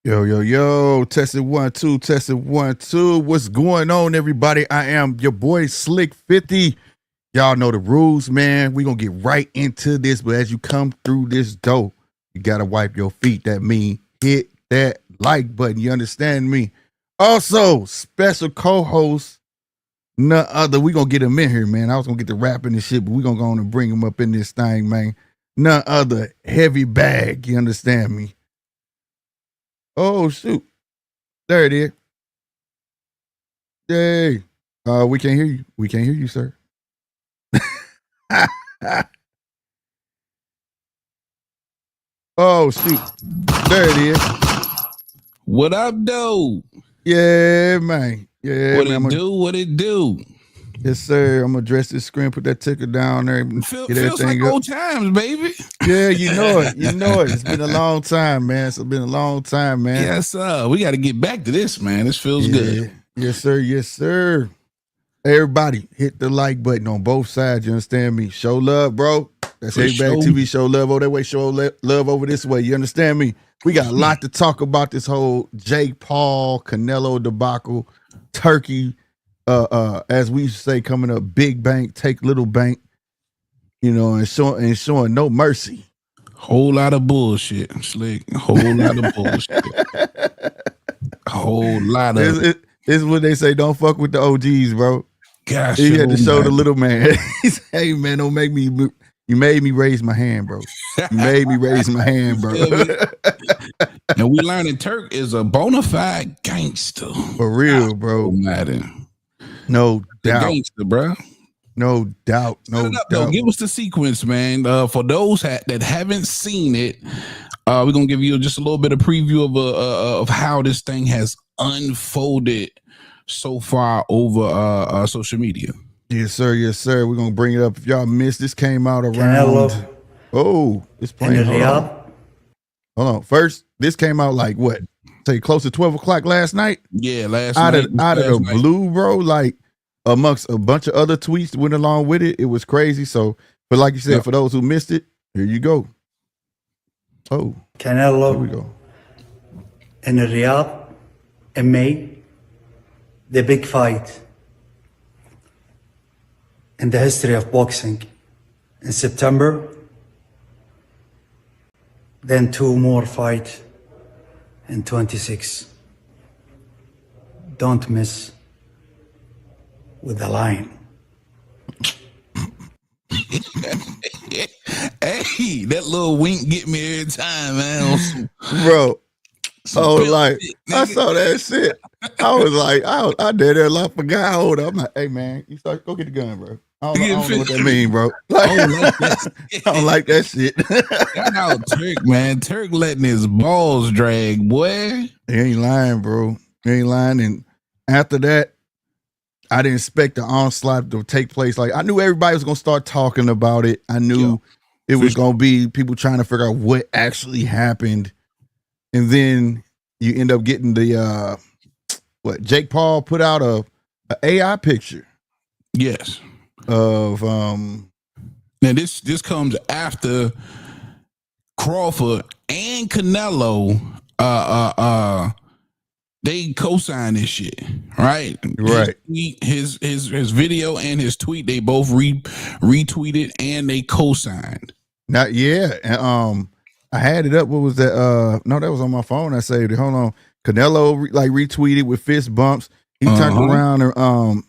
Yo, yo, yo, tested 1, 2, tested 1, 2. What's going on, everybody? I am your boy Slick 50. Y'all know the rules, man. We're going to get right into this, but as you come through this door, you got to wipe your feet. That means hit that like button. You understand me? Also, special co-host, none other. We're going to get him in here, man. I was going to get the rapping and shit, but we're going to go on and bring him up in this thing, man. None other, Heavy Bag. You understand me? Oh, shoot. There it is. Yay. We can't hear you. We can't hear you, sir. Oh, shoot. There it is. What up, though? Yeah, man. Yeah, what man. What it do? Yes, sir. I'm going to address this screen, put that ticker down there. Feels like old times, baby. Yeah, you know it. You know it. It's been a long time, man. It's been a long time, man. Yes, sir. We got to get back to this, man. This feels good. Yes, sir. Yes, sir. Everybody, hit the like button on both sides. You understand me? Show love, bro. That's Heavy Bag TV. Show love over that way. Show love over this way. You understand me? We got a lot to talk about this whole Jake Paul, Canelo debacle, Turkey. As we say, coming up, big bank, take little bank, you know, and showing no mercy. Whole lot of bullshit, Slick. Whole lot of bullshit. Whole lot of. It's what they say. Don't fuck with the OGs, bro. Gosh, he had to show the little man. He said, "Hey, man, don't make me. You made me raise my hand, bro. You made me raise my hand, bro." And we learning Turk is a bona fide gangster. For real, bro. No doubt, gangster, bro. No doubt, no doubt. Give us the sequence, man. For those that haven't seen it, we're gonna give you just a little bit of preview of how this thing has unfolded so far over social media. Yes, sir. Yes, sir. We're gonna bring it up. If y'all missed, this came out around. Canelo. Oh, it's playing. Hold on. First, this came out like what? Say close to 12 o'clock last night. Yeah, last night. Out of the night. blue, bro. Like amongst a bunch of other tweets that went along with it. It was crazy. So, but like you said, for those who missed it, here you go. Oh, Canelo. Here we go. In Riyadh, in May, the big fight in the history of boxing. In September, then 2 more fights in 26. Don't miss with the line. Hey, that little wink get me every time, man. Bro, I was like, I saw that shit. I was like, I did that. I forgot how old I'm like, hey, man, you start, go get the gun, bro. I don't know what that mean, bro. Like, I don't like that shit. Shout out Turk, man. Turk letting his balls drag, boy. He ain't lying, bro. He ain't lying. And after that, I didn't expect the onslaught to take place. Like, I knew everybody was going to start talking about it. I knew it was going to be people trying to figure out what actually happened. And then you end up getting the what Jake Paul put out a AI picture. Yes. Of Now this comes after Crawford and Canelo they co-signed this shit, right? Right. His video and his tweet, they both retweeted and they co-signed. Not yeah. And I had it up. What was that? No, that was on my phone. I saved it. Hold on. Canelo like retweeted with fist bumps. He turned around and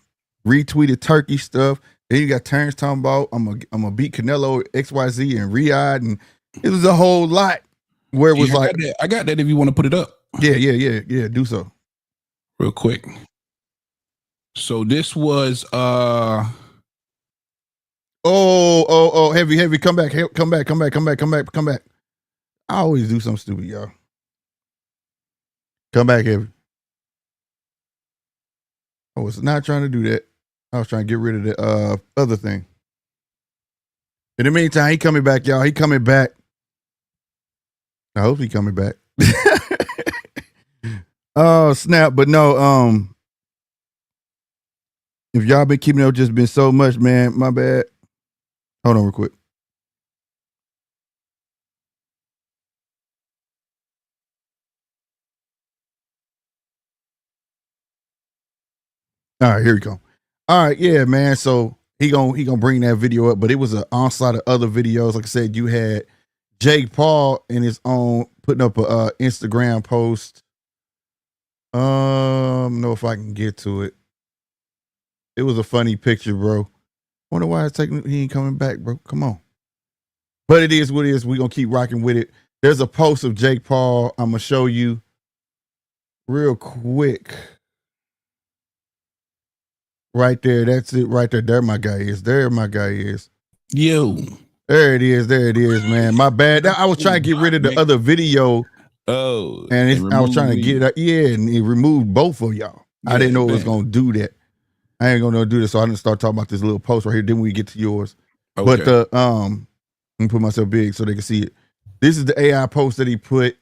retweeted Turkey stuff. Then you got Terrence talking about I'm gonna beat Canelo XYZ and Riyadh, and it was a whole lot where it was like I got that if you want to put it up. Yeah. Do so. Real quick. So this was Oh, heavy, come back. I always do something stupid, y'all. Come back, heavy. I was not trying to do that. I was trying to get rid of the other thing. In the meantime, he coming back, y'all. He coming back. I hope he coming back. Oh, snap. But no, if y'all been keeping up, just been so much, man. My bad. Hold on real quick. All right, here we go. All right, yeah, man. So he gonna bring that video up, but it was an onslaught of other videos. Like I said, you had Jake Paul in his own putting up a Instagram post. Know if I can get to it. It was a funny picture, bro. Wonder why it's taking. He ain't coming back, bro. Come on. But it is what it is. We gonna keep rocking with it. There's a post of Jake Paul. I'm gonna show you real quick. Right there. That's it. Right there. There my guy is. There my guy is. Yo. There it is. There it is, man. My bad. I was trying to get rid of the other video. Oh, and I was trying to get it. Yeah, and it removed both of y'all. Yeah, I didn't know it was gonna do that. I ain't gonna do this, so I didn't start talking about this little post right here. Then we get to yours. Okay. But let me put myself big so they can see it. This is the AI post that he put.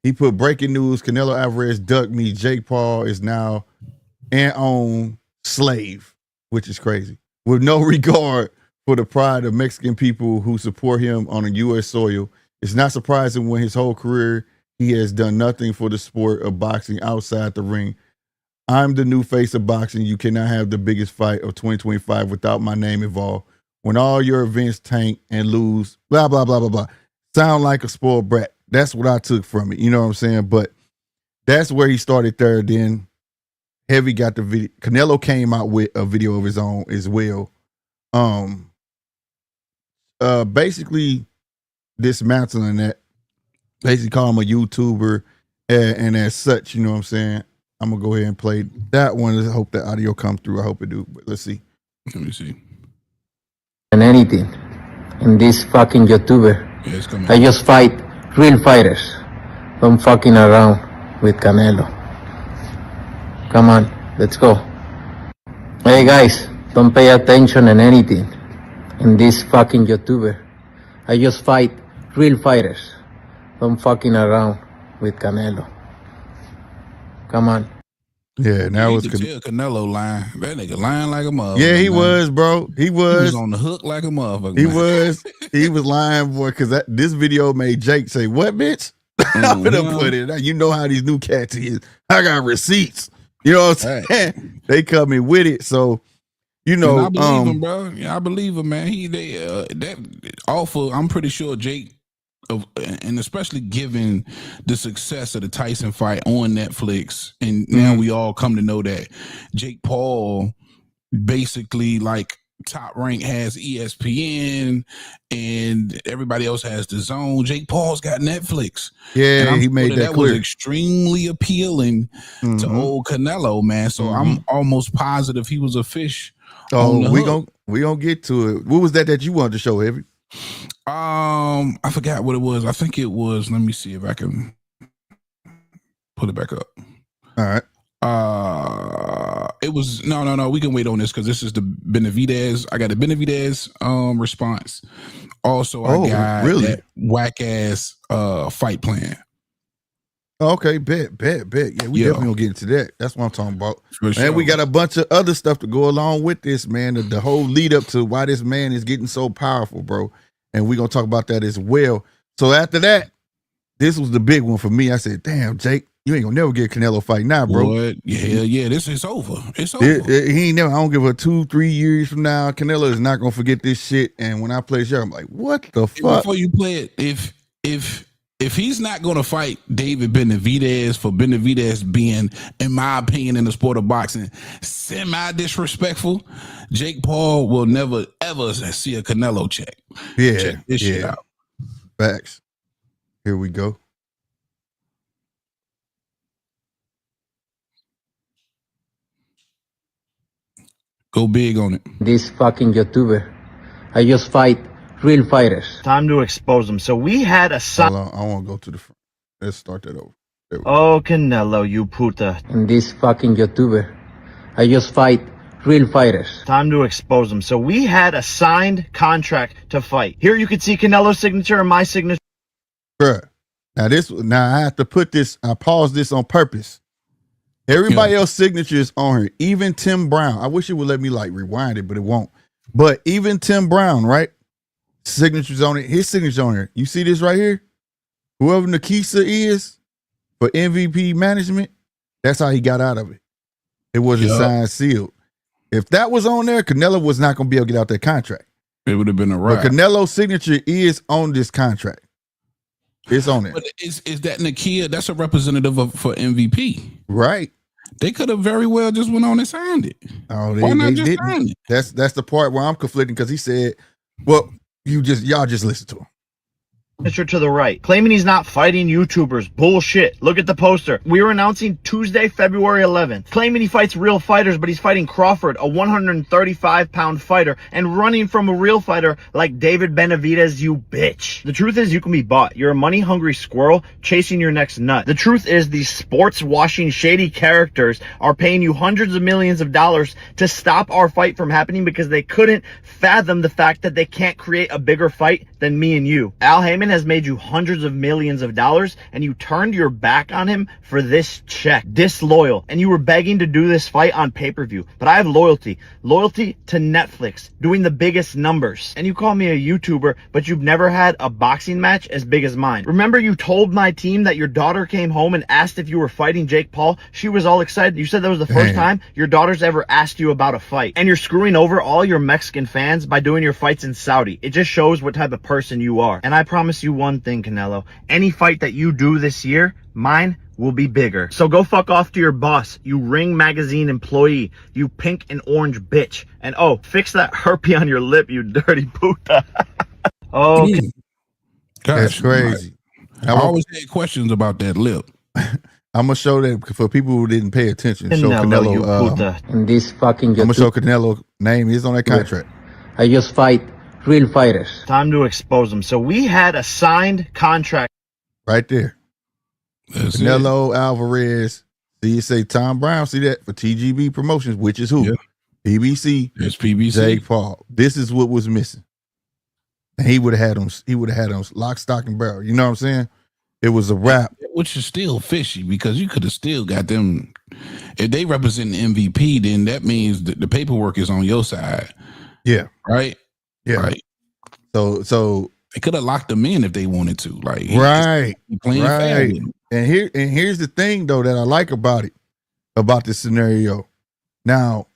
He put breaking news: Canelo Alvarez ducked me. Jake Paul is now an own slave, which is crazy. With no regard for the pride of Mexican people who support him on a U.S. soil. It's not surprising when his whole career he has done nothing for the sport of boxing outside the ring. I'm the new face of boxing. You cannot have the biggest fight of 2025 without my name involved. When all your events tank and lose, blah, blah, blah, blah, blah. Sound like a spoiled brat. That's what I took from it. You know what I'm saying? But that's where he started there. Then Heavy got the video. Canelo came out with a video of his own as well. Basically dismantling that. Basically call him a YouTuber and as such, you know what I'm saying? I'm gonna go ahead and play that one. I hope that audio comes through. I hope it do, but let's see. Let me see. And anything in this fucking YouTuber. Yeah, I just fight real fighters. Don't fucking around with Canelo. Come on, let's go. Hey guys, don't pay attention in anything in this fucking YouTuber. I just fight real fighters. Don't fucking around with Canelo. Come on. Yeah, now it's Canelo lying. That nigga lying like a motherfucker. Yeah, he was, bro. He was on the hook like a motherfucker. He was lying, boy, because this video made Jake say, "What, bitch?" I'm gonna put it. You know how these new cats is. I got receipts. You know what I'm saying? Right. They coming with it, so you know. And I believe him, bro. Yeah, I believe him, man. That awful. I'm pretty sure Jake. And especially given the success of the Tyson fight on Netflix, and now we all come to know that Jake Paul basically like Top Rank has ESPN and everybody else has the Zone. Jake Paul's got Netflix. Yeah, he made that clear. Was extremely appealing to old Canelo, man. So I'm almost positive he was a fish. Oh, we gonna get to it. What was that you wanted to show, Heavy? I forgot what it was. I think it was. Let me see if I can put it back up. All right. It was no. We can wait on this because this is the Benavidez. I got the Benavidez response. Also, I got that whack ass fight plan. Okay, bet. Yeah, we definitely gonna get into that. That's what I'm talking about. For sure. And we got a bunch of other stuff to go along with this, man. The whole lead up to why this man is getting so powerful, bro. And we're gonna talk about that as well. So after that, this was the big one for me. I said, damn, Jake, you ain't gonna never get a Canelo fight now, bro. What? Yeah, this is over. It's over. He ain't never, I don't give a 2-3 years from now. Canelo is not gonna forget this shit. And when I play show, I'm like, what the fuck? Before you play it, if he's not going to fight David Benavidez for Benavidez being, in my opinion, in the sport of boxing, semi-disrespectful, Jake Paul will never, ever see a Canelo check. Yeah. Check this shit out. Facts. Here we go. Go big on it. This fucking YouTuber. I just fight real fighters. Time to expose them. So we had a Hold on, I want to go to the front. Let's start that over. There we go. Oh, Canelo, you puta. And this fucking YouTuber. I just fight real fighters. Time to expose them. So we had a signed contract to fight. Here you can see Canelo's signature and my signature. Bruh. Now I have to put this, I paused this on purpose. Everybody else's signature is on here. Even Tim Brown. I wish it would let me like rewind it, but it won't. But even Tim Brown, right? Signature's on it. His signature on here. You see this right here? Whoever Nikisa is for MVP management, that's how he got out of it. It wasn't signed, sealed. If that was on there, Canelo was not going to be able to get out that contract. It would have been a wrap. But Canelo's signature is on this contract. It's on it. But is that Nakia? That's a representative for MVP. Right. They could have very well just went on and signed it. Oh, Why not they just didn't. sign it? That's the part where I'm conflicting because he said, well, y'all just listen to him. Signature to the right, claiming he's not fighting YouTubers. Bullshit. Look at the poster. We were announcing Tuesday, February 11th, claiming he fights real fighters, but he's fighting Crawford, a 135-pound fighter, and running from a real fighter like David Benavidez, you bitch. The truth is you can be bought. You're a money-hungry squirrel chasing your next nut. The truth is these sports-washing shady characters are paying you hundreds of millions of dollars to stop our fight from happening because they couldn't fathom the fact that they can't create a bigger fight than me and you. Al Heyman has made you hundreds of millions of dollars and you turned your back on him for this check. Disloyal. And you were begging to do this fight on pay-per-view. But I have loyalty. Loyalty to Netflix, doing the biggest numbers. And you call me a YouTuber, but you've never had a boxing match as big as mine. Remember you told my team that your daughter came home and asked if you were fighting Jake Paul? She was all excited. You said that was the first time your daughter's ever asked you about a fight. And you're screwing over all your Mexican fans by doing your fights in Saudi. It just shows what type of person you are. And I promise you one thing, Canelo. Any fight that you do this year, mine will be bigger. So go fuck off to your boss, you Ring Magazine employee, you pink and orange bitch. And oh, fix that herpes on your lip, you dirty puta. Oh, Gosh, That's crazy. I always had questions about that lip. I'm gonna show that for people who didn't pay attention. Show Canelo, you Canelo. puta. And this fucking I'm gonna YouTuber. show Canelo name is on that contract. I just fight real fighters. Time to expose them. So we had a signed contract. Right there. That's Canelo Alvarez. See, you say Tom Brown. See that for TGB Promotions, which is who? Yeah. PBC. It's PBC. Jake Paul. This is what was missing. And he would have had them. He would have had them lock, stock, and barrel. You know what I'm saying? It was a wrap. Which is still fishy because you could have still got them. If they represent the MVP, then that means that the paperwork is on your side. Yeah. Right? Yeah. Right. So they could have locked them in if they wanted to. Like right. Playing fair with Right. him. And here's the thing though that I like about it, about this scenario. Now,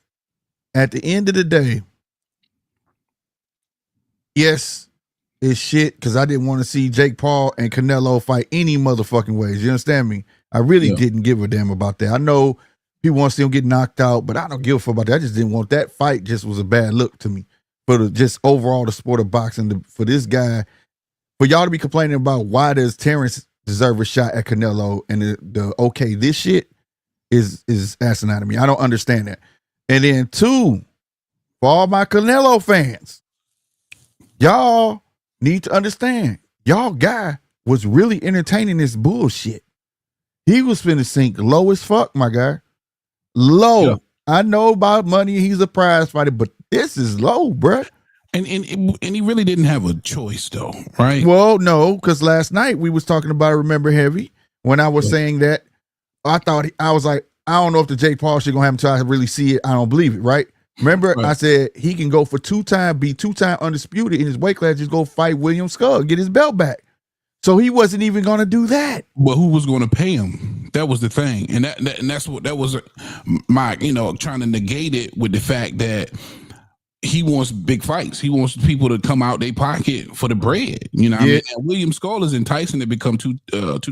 at the end of the day, yes, it's shit because I didn't want to see Jake Paul and Canelo fight any motherfucking ways. You understand me? I really didn't give a damn about that. I know people want to see him get knocked out, but I don't give a fuck about that. I just didn't want that fight. Just was a bad look to me for just overall the sport of boxing. For this guy, for y'all to be complaining about why does Terrence deserve a shot at Canelo and the okay, this shit is asinine to me. I don't understand that. And then two, for all my Canelo fans, y'all need to understand, y'all guy was really entertaining this bullshit. He was finna sink low as fuck, my guy. Low. Yeah. I know about money. He's a prize fighter, but this is low, bruh. And he really didn't have a choice though, right? Well, no, because last night we was talking about Remember Heavy when I was saying that. I thought I was like, I don't know if the Jake Paul shit gonna happen until I really see it. I don't believe it, right? Remember, I said he can go for be two-time undisputed in his weight class, just go fight William Skull, get his belt back. So he wasn't even gonna do that. But who was gonna pay him? That was the thing. And that's what that was my, trying to negate it with the fact that he wants big fights. He wants people to come out their pocket for the bread. You know what I mean? And William Skull is enticing to become two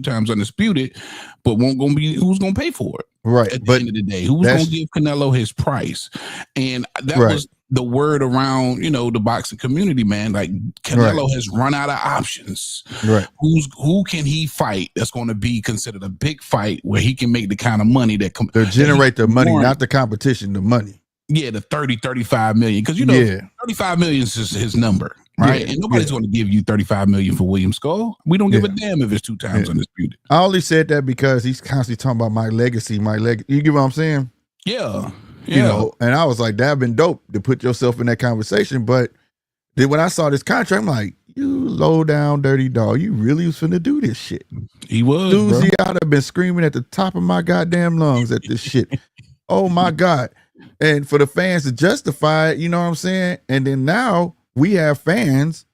times undisputed, but who's gonna pay for it? Right. At the end of the day, who's gonna give Canelo his price? And that was the word around, the boxing community, man. Like Canelo has run out of options. Right. Who can he fight that's going to be considered a big fight where he can make the kind of money that generate the money, not the competition, the money. Yeah, the 35 million. Because 35 million is his number, right? And nobody's going to give you 35 million for William Skull. We don't give a damn if it's two times undisputed. I only said that because he's constantly talking about my legacy. You get what I'm saying? Yeah. And I was like, that'd been dope to put yourself in that conversation. But then when I saw this contract, I'm like, you low down dirty dog, you really was finna do this shit. He was. Susie, I'd have been screaming at the top of my goddamn lungs at this shit. Oh my God. And for the fans to justify it, you know what I'm saying? And then now we have fans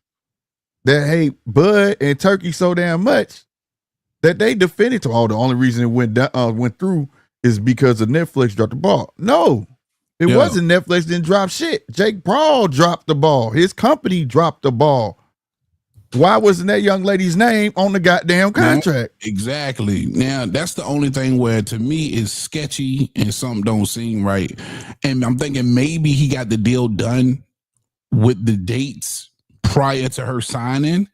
that hate Bud and Turkey so damn much that they defended the only reason it went through is because of Netflix dropped the ball. No, it wasn't. Netflix didn't drop shit. Jake Paul dropped the ball. His company dropped the ball. Why wasn't that young lady's name on the goddamn contract? Exactly. Now, that's the only thing where to me is sketchy and something don't seem right. And I'm thinking maybe he got the deal done with the dates prior to her signing.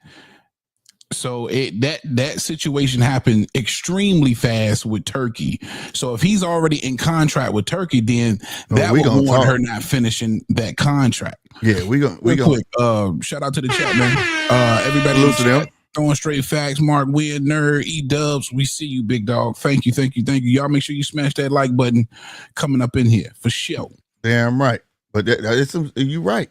So that situation happened extremely fast with Turkey. So if he's already in contract with Turkey, then that would warrant her not finishing that contract. Yeah, we go. Quick, shout out to the chat, man. Everybody Salute to them. Throwing straight facts. Mark Weird Nerd, E-Dubs, we see you, big dog. Thank you. Y'all make sure you smash that like button coming up in here for sure. Damn right. But you're right.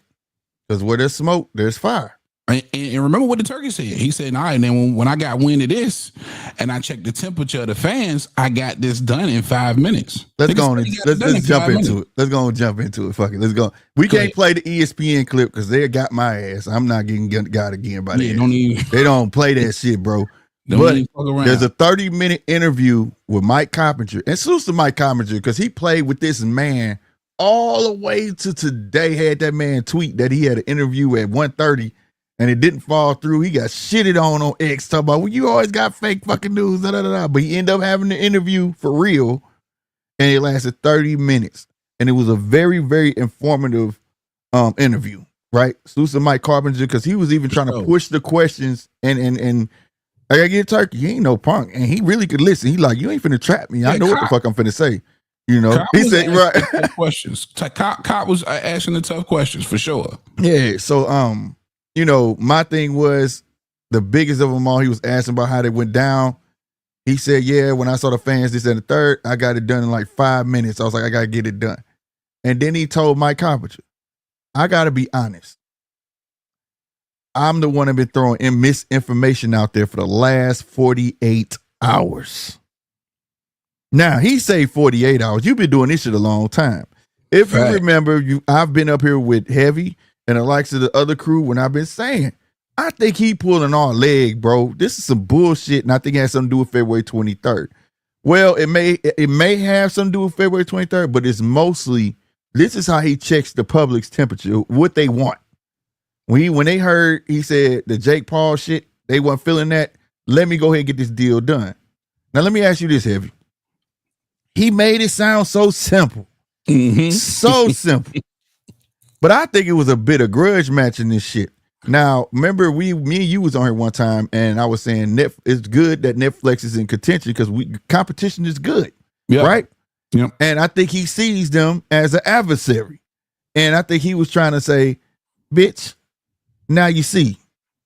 Because where there's smoke, there's fire. And remember what the Turkey said. He said, all right, and then when I got wind of this and I checked the temperature of the fans, I got this done in 5 minutes. Let's jump into it. Let's go and jump into it. Fuck it. Let's go. We can't play the ESPN clip because they got my ass. I'm not getting got again by that. They don't play that shit, bro. But there's a 30-minute interview with Mike Coppinger. And salute to Mike Coppinger because he played with this man all the way to today. Had that man tweet that he had an interview at 1:30. And it didn't fall through. He got shitted on X talking about, well, you always got fake fucking news, But he ended up having the interview for real. And it lasted 30 minutes. And it was a very, very informative interview, right? Salute to Mike Carpenter, because he was even trying to push the questions. And I gotta get Turkey. He ain't no punk. And he really could listen. He like, you ain't finna trap me. I know what the fuck I'm finna say. He said, right. Questions. Cop was asking the tough questions for sure. Yeah. So, my thing was the biggest of them all. He was asking about how they went down. He said, yeah, when I saw the fans, this and the third, I got it done in like 5 minutes. I was like, I got to get it done. And then he told Mike Coppinger, I got to be honest. I'm the one that been throwing misinformation out there for the last 48 hours. Now, he say 48 hours. You've been doing this shit a long time. If you remember, I've been up here with Heavy and the likes of the other crew when I've been saying, I think he pulling our leg, bro. This is some bullshit, and I think it has something to do with February 23rd. Well, it may have something to do with February 23rd, but it's mostly, this is how he checks the public's temperature, what they want. When they heard, he said the Jake Paul shit, they weren't feeling that. Let me go ahead and get this deal done. Now, let me ask you this, Heavy. He made it sound so simple. So simple. But I think it was a bit of grudge matching this shit. Now, remember, me and you was on here one time, and I was saying it's good that Netflix is in contention because competition is good, right? Yep. And I think he sees them as an adversary. And I think he was trying to say, bitch, now you see.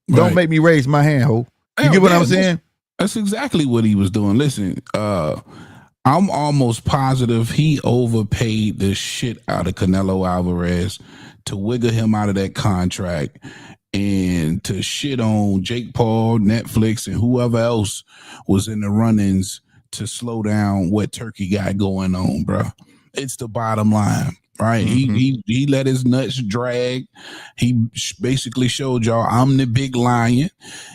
Don't make me raise my hand, ho. You get what I'm saying? That's exactly what he was doing. Listen, I'm almost positive he overpaid the shit out of Canelo Alvarez to wiggle him out of that contract and to shit on Jake Paul, Netflix, and whoever else was in the run-ins to slow down what Turkey got going on, bro. It's the bottom line, right? Mm-hmm. He let his nuts drag. He basically showed y'all, I'm the big lion.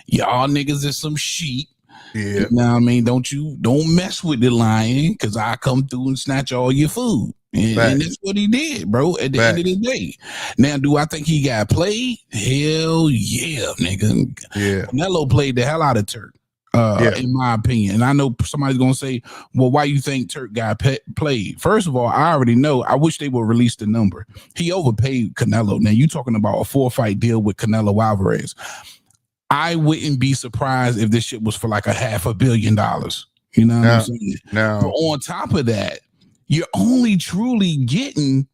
Y'all niggas is some sheep. Yeah. You know what I mean? Don't mess with the lion, because I come through and snatch all your food. And that's what he did, bro, at the end of the day. Now, do I think he got played? Hell yeah, nigga. Yeah. Canelo played the hell out of Turk, in my opinion. And I know somebody's going to say, well, why you think Turk got played? First of all, I already know. I wish they would release the number. He overpaid Canelo. Now, you talking about a 4-fight deal with Canelo Alvarez. I wouldn't be surprised if this shit was for like $500 million. You know what I'm saying? No. But on top of that, you're only truly getting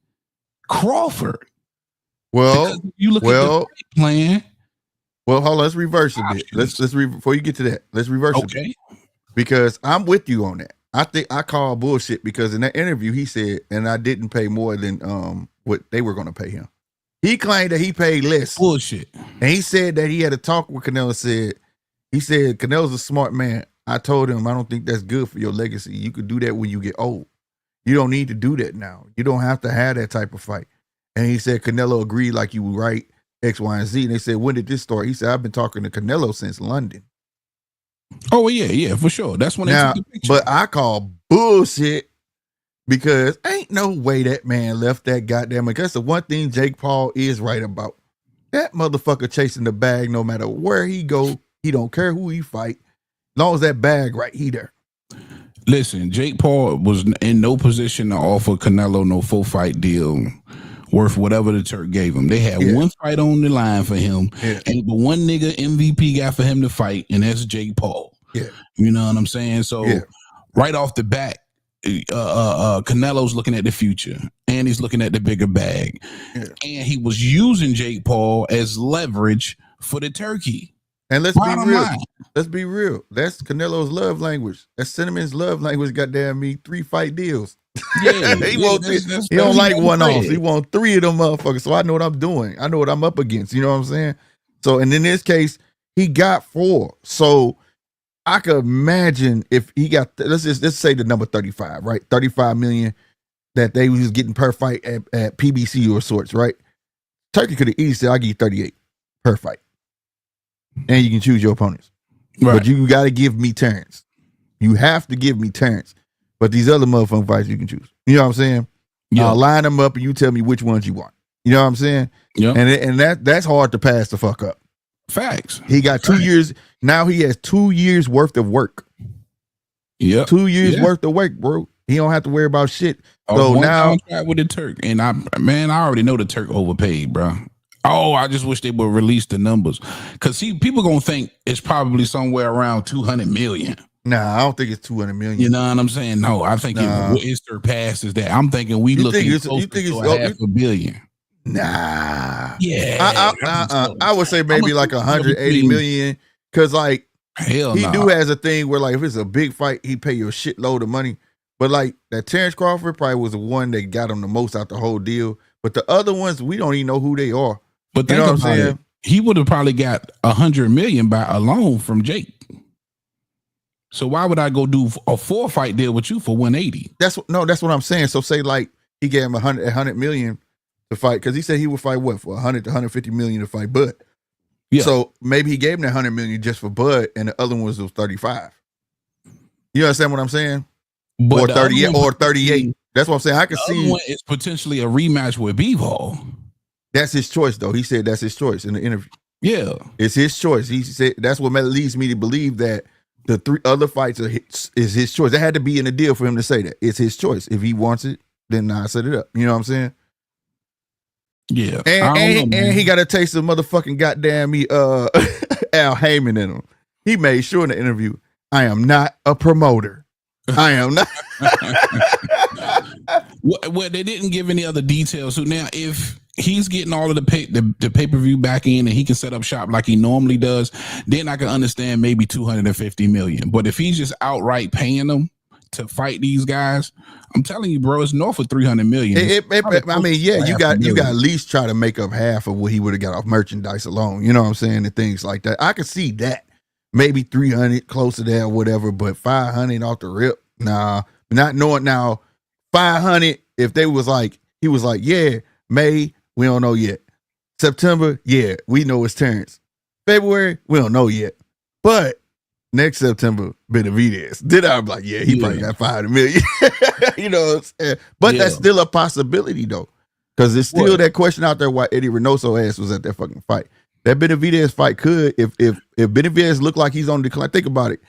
Crawford. Well, you look at the plan. Well, hold on. Let's reverse a bit. Before you get to that, let's reverse a bit. Because I'm with you on that. I think I call bullshit because in that interview he said, and I didn't pay more than what they were going to pay him. He claimed that he paid less. Bullshit. And he said that he had a talk with Canelo. He said Canelo's a smart man. I told him I don't think that's good for your legacy. You could do that when you get old. You don't need to do that now. You don't have to have that type of fight. And he said Canelo agreed, like you were right, X, Y, and Z. And they said, when did this start? He said, I've been talking to Canelo since London. Oh, yeah, for sure. That's when they took the picture. But I call bullshit because ain't no way that man left that goddamn. Because the one thing Jake Paul is right about. That motherfucker chasing the bag no matter where he go. He don't care who he fight. As long as that bag right, he there. Listen, Jake Paul was in no position to offer Canelo no 4-fight deal worth whatever the Turk gave him. They had one fight on the line for him, and the one nigga MVP got for him to fight, and that's Jake Paul. Yeah. You know what I'm saying? So right off the bat, Canelo's looking at the future, and he's looking at the bigger bag. Yeah. And he was using Jake Paul as leverage for the Turkey. And let's be real. Let's be real. That's Canelo's love language. That's Cinnamon's love language. Goddamn me, 3-fight deals. Yeah, he don't like one-offs. He want 3 of them motherfuckers. So I know what I'm doing. I know what I'm up against. You know what I'm saying? So, and in this case, he got 4. So I could imagine if he got, let's say the number 35, right? 35 million that they was getting per fight at PBC or sorts, right? Turkey could have easily said, I'll give you 38 per fight. And you can choose your opponents. Right. But you got to give me turns. You have to give me turns. But these other motherfucking fights you can choose. You know what I'm saying? Yeah. I'll line them up and you tell me which ones you want. You know what I'm saying? Yeah. And that's hard to pass the fuck up. Facts. He got 2 years. Now he has 2 years worth of work. Yeah. 2 years worth of work, bro. He don't have to worry about shit. So now contract with the Turk. And I already know the Turk overpaid, bro. Oh, I just wish they would release the numbers. Because people going to think it's probably somewhere around 200 million. Nah, I don't think it's 200 million. You know what I'm saying? No, I think it surpasses that. I'm thinking we looking closer to $500 million. Nah. Yeah. I would say maybe like 180 million. Because like, he do has a thing where like if it's a big fight, he pay you a shitload of money. But like that Terrence Crawford probably was the one that got him the most out the whole deal. But the other ones, we don't even know who they are. But think about it. He would have probably got 100 million by alone from Jake. So why would I go do a 4-fight deal with you for 180? That's what I'm saying. So say like he gave him 100 million to fight because he said he would fight what for 100 to 150 million to fight Bud. Yeah. So maybe he gave him that 100 million just for Bud, and the other one was 35. You understand what I'm saying? But or 38 or 38. That's what I'm saying. I can see it's potentially a rematch with Bivol. That's his choice, though. He said that's his choice in the interview. Yeah, it's his choice. He said that's what leads me to believe that the 3 other fights is his choice. That had to be in the deal for him to say that it's his choice. If he wants it, then I set it up. You know what I'm saying? Yeah, and he got a taste of motherfucking goddamn Al Heyman in him. He made sure in the interview, I am not a promoter. I am not. Well, they didn't give any other details. So now, if he's getting all of the pay-per-view back in and he can set up shop like he normally does, then I can understand maybe 250 million. But if he's just outright paying them, to fight these guys, I'm telling you, bro, it's north of 300 million. I mean, yeah, you got at least try to make up half of what he would have got off merchandise alone. You know what I'm saying? And things like that. I could see that. Maybe 300, close to that or whatever, but 500 off the rip. Nah, not knowing now. 500, if they was like, he was like, yeah, May, we don't know yet. September, yeah, we know it's Terrence. February, we don't know yet. But next September, Benavidez. Then I'm like, yeah, he probably got 500 million. You know what I'm saying? But that's still a possibility, though. Because there's still that question out there why Eddie Reynoso ass was at that fucking fight. That Benavidez fight could, if Benavidez look like he's on decline, think about it.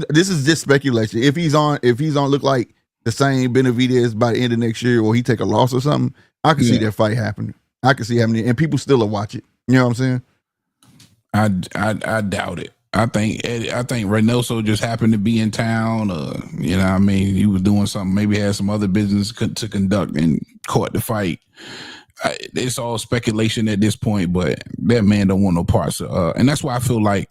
This is just speculation. If he's on look like the same Benavidez by the end of next year, or he take a loss or something, I can see that fight happening. I can see happening, and people still will watch it. You know what I'm saying? I doubt it. I think Reynoso just happened to be in town. You know what I mean? He was doing something, maybe had some other business to conduct and caught the fight. It's all speculation at this point, but that man don't want no parts of, and that's why I feel like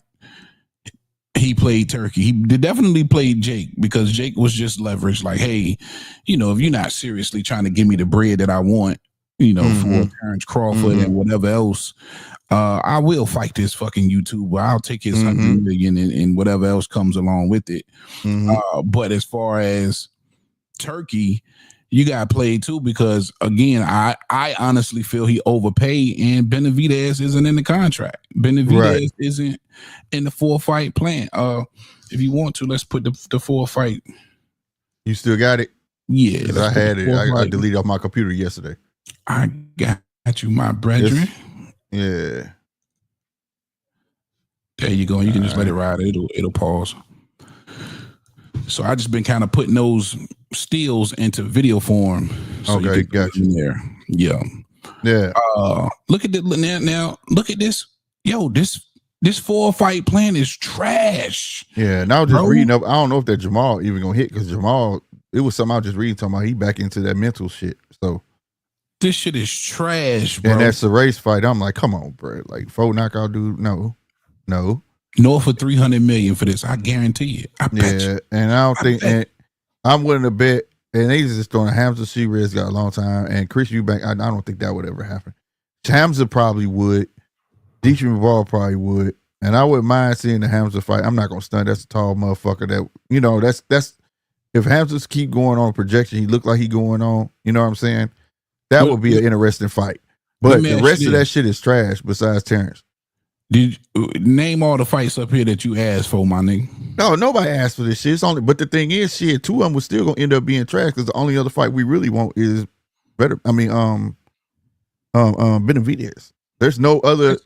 he played Turkey. He definitely played Jake, because Jake was just leveraged. Like, hey, you know, if you're not seriously trying to give me the bread that I want, you know, for Terrence Crawford and whatever else, I will fight this fucking YouTuber. I'll take his 100 million and whatever else comes along with it. But as far as Turkey, you got played too, because again, I honestly feel he overpaid, and Benavidez isn't in the contract. Benavidez isn't in the 4-fight plan. If you want to, let's put the 4-fight. You still got it? Yeah, I had it. I deleted off my computer yesterday. I got you, my brethren. Yeah. There you go. You can just let it ride. It'll pause. So I just been kind of putting those stills into video form. So okay, got you. There. Yeah. Yeah. Look at now. Look at this. Yo, this 4-fight plan is trash. Yeah. And I was just reading up. I don't know if that Jamal even gonna hit, because Jamal, it was something I was just reading talking about he back into that mental shit. So this shit is trash, bro. And that's a race fight. I'm like, come on, bro. Like 4 knockout dude. No. North of 300 million for this. I guarantee it. I bet you. And I don't think, and I'm willing to bet, and they just throwing Hamza Sheeraz got a long time, and Chris Eubank, I don't think that would ever happen. Hamza probably would. Dietrich Ball probably would. And I wouldn't mind seeing the Hamza fight. I'm not gonna stunt. That's a tall motherfucker. That, you know, that's if Hamza's keep going on projection, he look like he going on. You know what I'm saying? That would be an interesting fight. But the rest of that shit is trash. Besides Terrence. Did you name all the fights up here that you asked for, my nigga? No, nobody asked for this shit. It's only, but the thing is, shit, 2 of them was still gonna end up being trash, because the only other fight we really want is better. I mean, Benavidez. There's no other.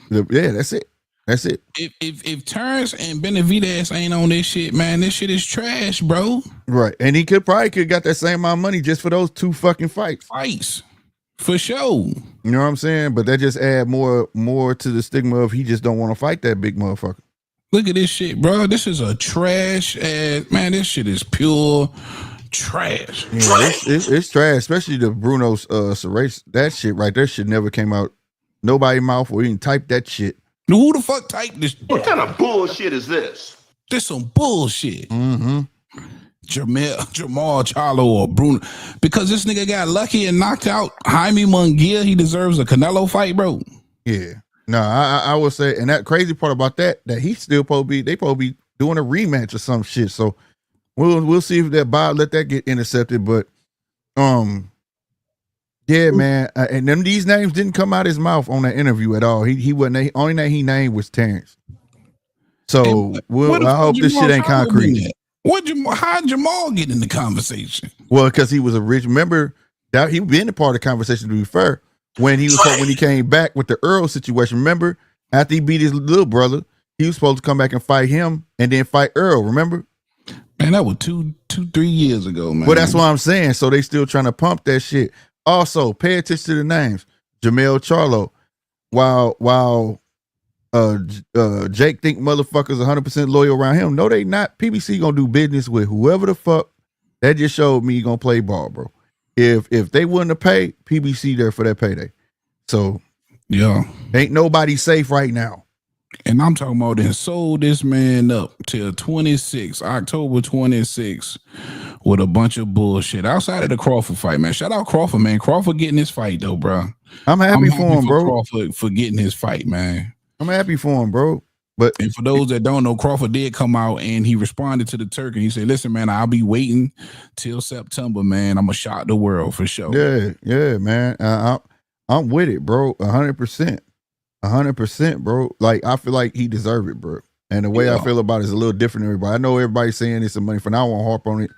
That's it. That's it. If Terrence and Benavidez ain't on this shit, man, this shit is trash, bro. Right, and he could got that same amount of money just for those 2 fucking fights. For sure. You know what I'm saying? But that just add more to the stigma of he just don't want to fight that big motherfucker. Look at this shit, bro. This is a trash ass, man. This shit is pure trash. Yeah, it's trash, especially the Bruno's Serace. That shit right there should never came out nobody's mouth or even type that shit. Who the fuck typed this? What kind of bullshit is this? This some bullshit. Jamal Charlo or Bruno, because this nigga got lucky and knocked out Jaime Munguia. He deserves a Canelo fight, bro. Yeah, no, I would say, and that crazy part about that he still probably be doing a rematch or some shit. So we'll see if that Bob let that get intercepted. But yeah, man, and these names didn't come out his mouth on that interview at all. He wasn't. The only name he named was Terrence. So I hope this shit ain't concrete. How Jamal get in the conversation? Well, because he was a rich. Remember that he been a part of the conversation, to be fair, when he came back with the Earl situation. Remember, after he beat his little brother, he was supposed to come back and fight him and then fight Earl. Remember? Man, that was 3 years ago, man. Well, that's what I'm saying. So they still trying to pump that shit. Also, pay attention to the names. Jamel Charlo. While Jake think motherfuckers 100% loyal around him. No, they not. PBC gonna do business with whoever the fuck. That just showed me gonna play ball, bro. If they wouldn't have paid, PBC there for that payday. So yeah, ain't nobody safe right now. And I'm talking about then sold this man up till October 26, with a bunch of bullshit outside of the Crawford fight, man. Shout out Crawford, man. Crawford getting his fight though, bro. I'm happy for him, bro. Crawford for getting his fight, man. I'm happy for him, bro. But and for those that don't know, Crawford did come out and he responded to the Turk and he said, "Listen, man, I'll be waiting till September, man. I'm gonna shock the world for sure." Yeah, man. I'm with it, bro. 100%. 100%, bro. Like, I feel like he deserved it, bro. And the way I feel about it is a little different than everybody. I know everybody's saying it's some money for now. I won't harp on it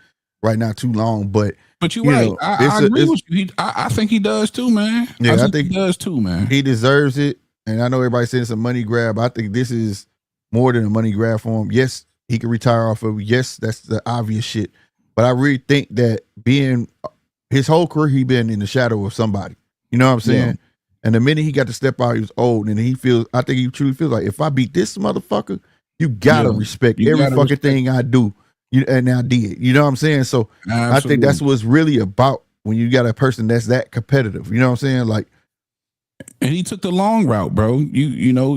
right now too long, but you're right. Know, I agree with you. I think he does too, man. Yeah, I think he does too, man. He deserves it. And I know everybody's saying it's a money grab. I think this is more than a money grab for him. Yes, he can retire off of it. Yes, that's the obvious shit. But I really think that being his whole career, he been in the shadow of somebody. You know what I'm saying? Yeah. And the minute he got to step out, he was old, and I think he truly feels like, if I beat this motherfucker, you gotta respect every fucking thing I do. And I did. You know what I'm saying? So absolutely. I think that's what it's really about when you got a person that's that competitive. You know what I'm saying? Like, and he took the long route, bro. You know,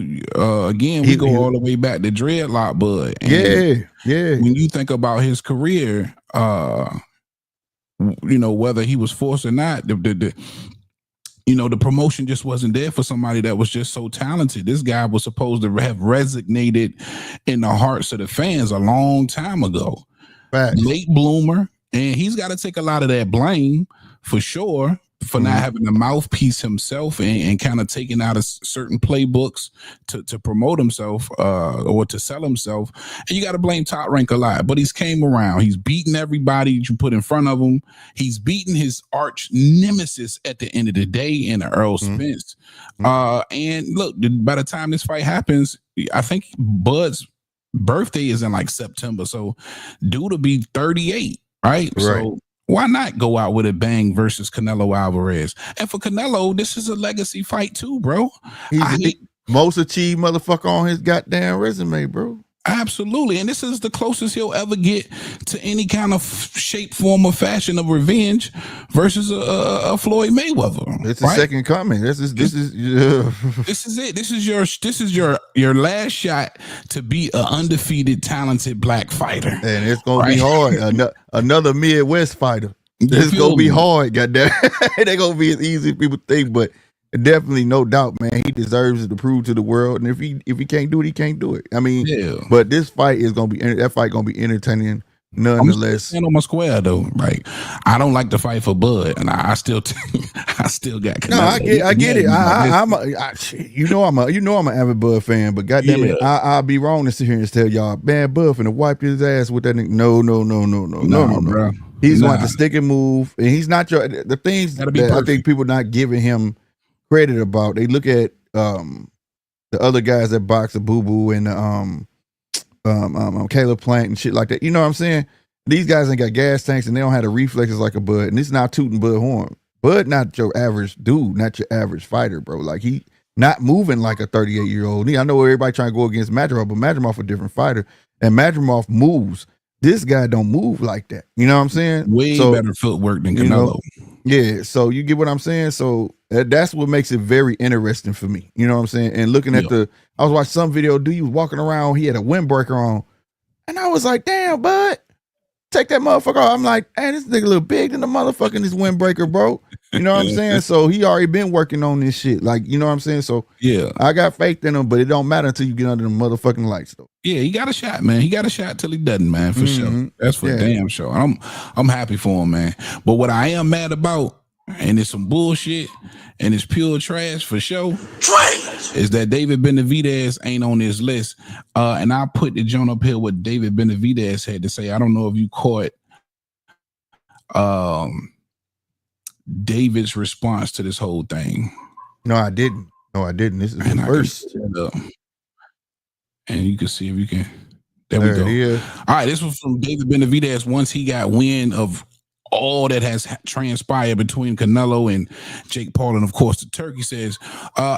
again, we go all the way back to Dreadlock Bud. And yeah. When you think about his career, you know, whether he was forced or not, the promotion just wasn't there for somebody that was just so talented. This guy was supposed to have resonated in the hearts of the fans a long time ago. Facts. Late bloomer, and he's got to take a lot of that blame for sure for not having a mouthpiece himself and kind of taking out of certain playbooks to promote himself or to sell himself. And you got to blame Top Rank a lot, but he's came around. He's beaten everybody that you put in front of him. He's beaten his arch nemesis at the end of the day in Earl Spence. And look, by the time this fight happens, I think Bud's birthday is in like September. So dude will be 38, right? So why not go out with a bang versus Canelo Alvarez? And for Canelo, this is a legacy fight too, bro. He's the most achieved motherfucker on his goddamn resume, bro. Absolutely. And this is the closest he'll ever get to any kind of shape, form, or fashion of revenge versus a Floyd Mayweather. It's a second coming. This is it. This is your last shot to be an undefeated, talented black fighter. And it's gonna be hard. Another Midwest fighter. It's gonna be hard, goddamn. It ain't gonna be as easy as people think, but definitely, no doubt, man. He deserves it to prove to the world, and if he can't do it, he can't do it. I mean, but this fight is gonna be entertaining, nonetheless. I'm on my square though. Like, I don't like to fight for Bud, and I still got. Canelo. No, I get it. I'm an avid Bud fan, but goddamn it, I'll be wrong to sit here and tell y'all, man, Bud finna wipe his ass with that nigga. No, bro. He's going to stick and move, and he's not the things that I think people not giving him credit about. They look at the other guys that box, the Boo Boo and Caleb Plant and shit like that. You know what I'm saying? These guys ain't got gas tanks and they don't have the reflexes like a Bud. And it's not tooting Bud horn. Bud not your average dude, not your average fighter, bro. Like, he not moving like a 38-year-old. I know everybody trying to go against Madrimov, but Madrimov a different fighter, and Madrimov moves. This guy don't move like that. You know what I'm saying? Way better footwork than Canelo. Yeah, so you get what I'm saying? So that's what makes it very interesting for me. You know what I'm saying? And looking at I was watching some video, dude, he was walking around, he had a windbreaker on. And I was like, damn, bud, take that motherfucker off. I'm like, hey, this nigga a little big than the motherfucking this windbreaker, bro. You know what I'm saying? So he already been working on this shit. Like, you know what I'm saying? So I got faith in him, but it don't matter until you get under the motherfucking lights, though. Yeah, he got a shot, man. He got a shot till he doesn't, man, for sure. That's for damn sure. I'm happy for him, man. But what I am mad about, and it's some bullshit, and it's pure trash for sure, is that David Benavidez ain't on this list. And I put the joint up here what David Benavidez had to say. I don't know if you caught David's response to this whole thing. No, I didn't. This is the first. And you can see if you can. There we go. All right, this was from David Benavidez once he got wind of all that has transpired between Canelo and Jake Paul, and of course the Turkey says,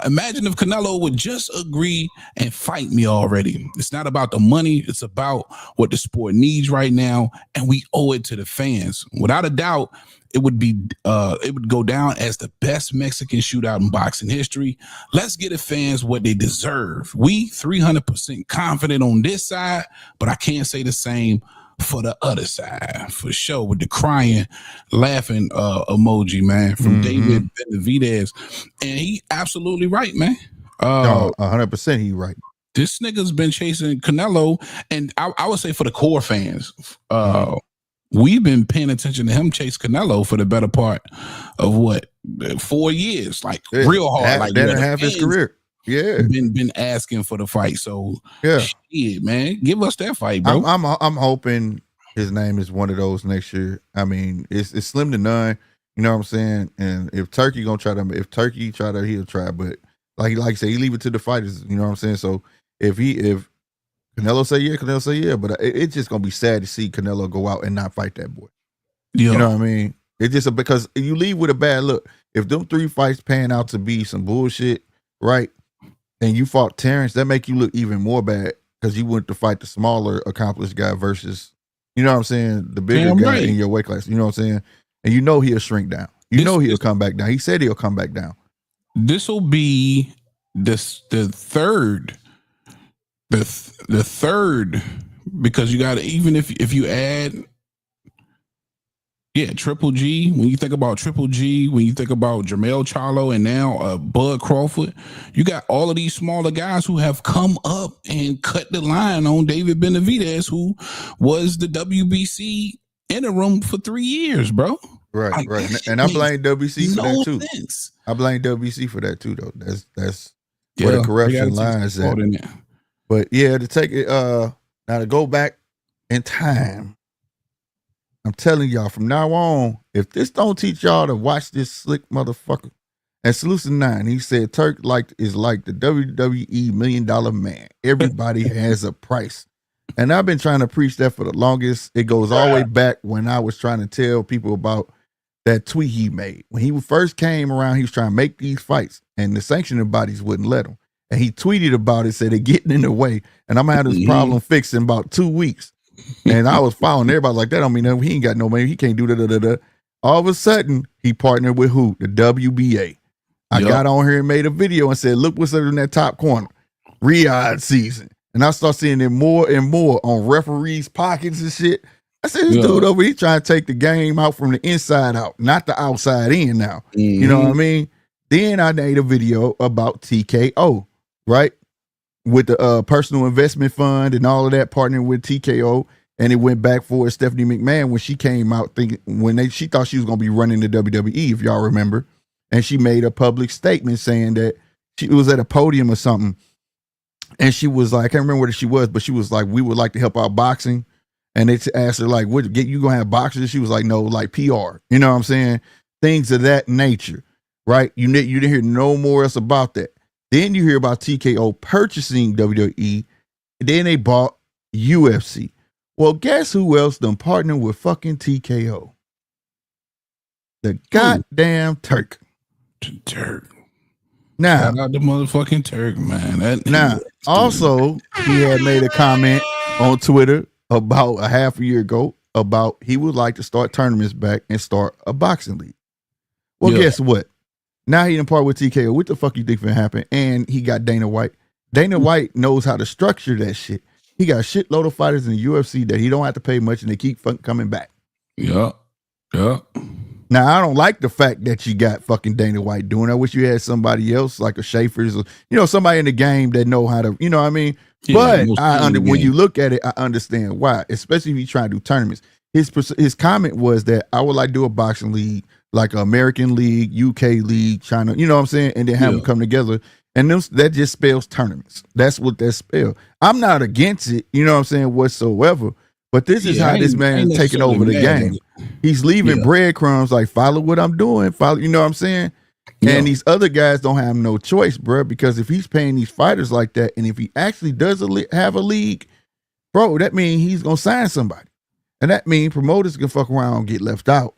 imagine if Canelo would just agree and fight me already. It's not about the money, it's about what the sport needs right now, and we owe it to the fans. Without a doubt, it would go down as the best Mexican shootout in boxing history. Let's get the fans what they deserve. We 300% confident on this side, but I can't say the same for the other side, for sure, with the crying, laughing emoji, man, from David Benavidez. And he absolutely right, man. 100% he right. This nigga's been chasing Canelo, and I would say for the core fans, we've been paying attention to him chase Canelo for the better part of 4 years, like real hard, like half his career. Yeah, been asking for the fight. So yeah, shit, man, give us that fight, bro. I'm hoping his name is one of those next year. I mean, it's slim to none. You know what I'm saying? And if Turkey try to, he'll try. But like I say, he leave it to the fighters. You know what I'm saying? So if Canelo say yeah. But it's just gonna be sad to see Canelo go out and not fight that boy. Yeah. You know what I mean? It's just because you leave with a bad look. If them 3 fights pan out to be some bullshit, right? And you fought Terrence, that make you look even more bad because you went to fight the smaller, accomplished guy versus, you know what I'm saying, the bigger guy in your weight class. You know what I'm saying? And you know he'll shrink down. He'll come back down. He said he'll come back down. This will be the third, because you got, even if you add, Triple G. When you think about Triple G, when you think about Jermell Charlo and now Bud Crawford, you got all of these smaller guys who have come up and cut the line on David Benavidez, who was the WBC interim for 3 years, bro. Right. And I blame WBC for that too. I blame WBC for that too, though. That's where the corruption lies at. But yeah, to take it now to go back in time. I'm telling y'all, from now on, if this don't teach y'all to watch this slick motherfucker, and Solution 9, he said Turk is like the WWE $1 million man. Everybody has a price. And I've been trying to preach that for the longest. It goes all the way back when I was trying to tell people about that tweet he made. When he first came around, he was trying to make these fights, and the sanctioning bodies wouldn't let him. And he tweeted about it, said they're getting in the way, and I'm going to have this problem fixed in about 2 weeks. And I was following everybody like that. Don't mean he ain't got no money. He can't do da. All of a sudden, he partnered with who? The WBA. I got on here and made a video and said, look what's in that top corner. Riyadh season. And I start seeing it more and more on referees' pockets and shit. I said, this dude over here trying to take the game out from the inside out, not the outside in now. You know what I mean? Then I made a video about TKO, right? With the personal investment fund and all of that, partnering with TKO, and it went back for Stephanie McMahon when she came out thinking she thought she was gonna be running the WWE, if y'all remember, and she made a public statement saying that she was at a podium or something, and she was like, I can't remember where she was, but she was like, we would like to help out boxing, and they asked her like, what you gonna have boxers? She was like, no, like PR, you know what I'm saying? Things of that nature, right? You didn't hear no more else about that. Then you hear about TKO purchasing WWE. Then they bought UFC. Well, guess who else done partnered with fucking TKO? The goddamn Turk. Turk. Now, shout out the motherfucking Turk, man. Also, he had made a comment on Twitter about a half a year ago about he would like to start tournaments back and start a boxing league. Well, guess what? Now he done part with TKO. What the fuck you think finna happen? And he got Dana White. Dana White knows how to structure that shit. He got a shitload of fighters in the UFC that he don't have to pay much, and they keep coming back. Yeah. Now, I don't like the fact that you got fucking Dana White doing it. I wish you had somebody else, like a Schaefer's, or, somebody in the game that know how to, you know what I mean? Yeah, but when you look at it, I understand why, especially if you try to do tournaments. His comment was that I would like to do a boxing league, like an American league, UK league, China, you know what I'm saying? And then have them come together. And that just spells tournaments. That's what that spells. I'm not against it, you know what I'm saying, whatsoever. But this is how this man is taking over the game. He's leaving breadcrumbs like, follow what I'm doing, follow, you know what I'm saying? And these other guys don't have no choice, bro, because if he's paying these fighters like that, and if he actually does have a league, bro, that means he's going to sign somebody. And that means promoters can fuck around and get left out.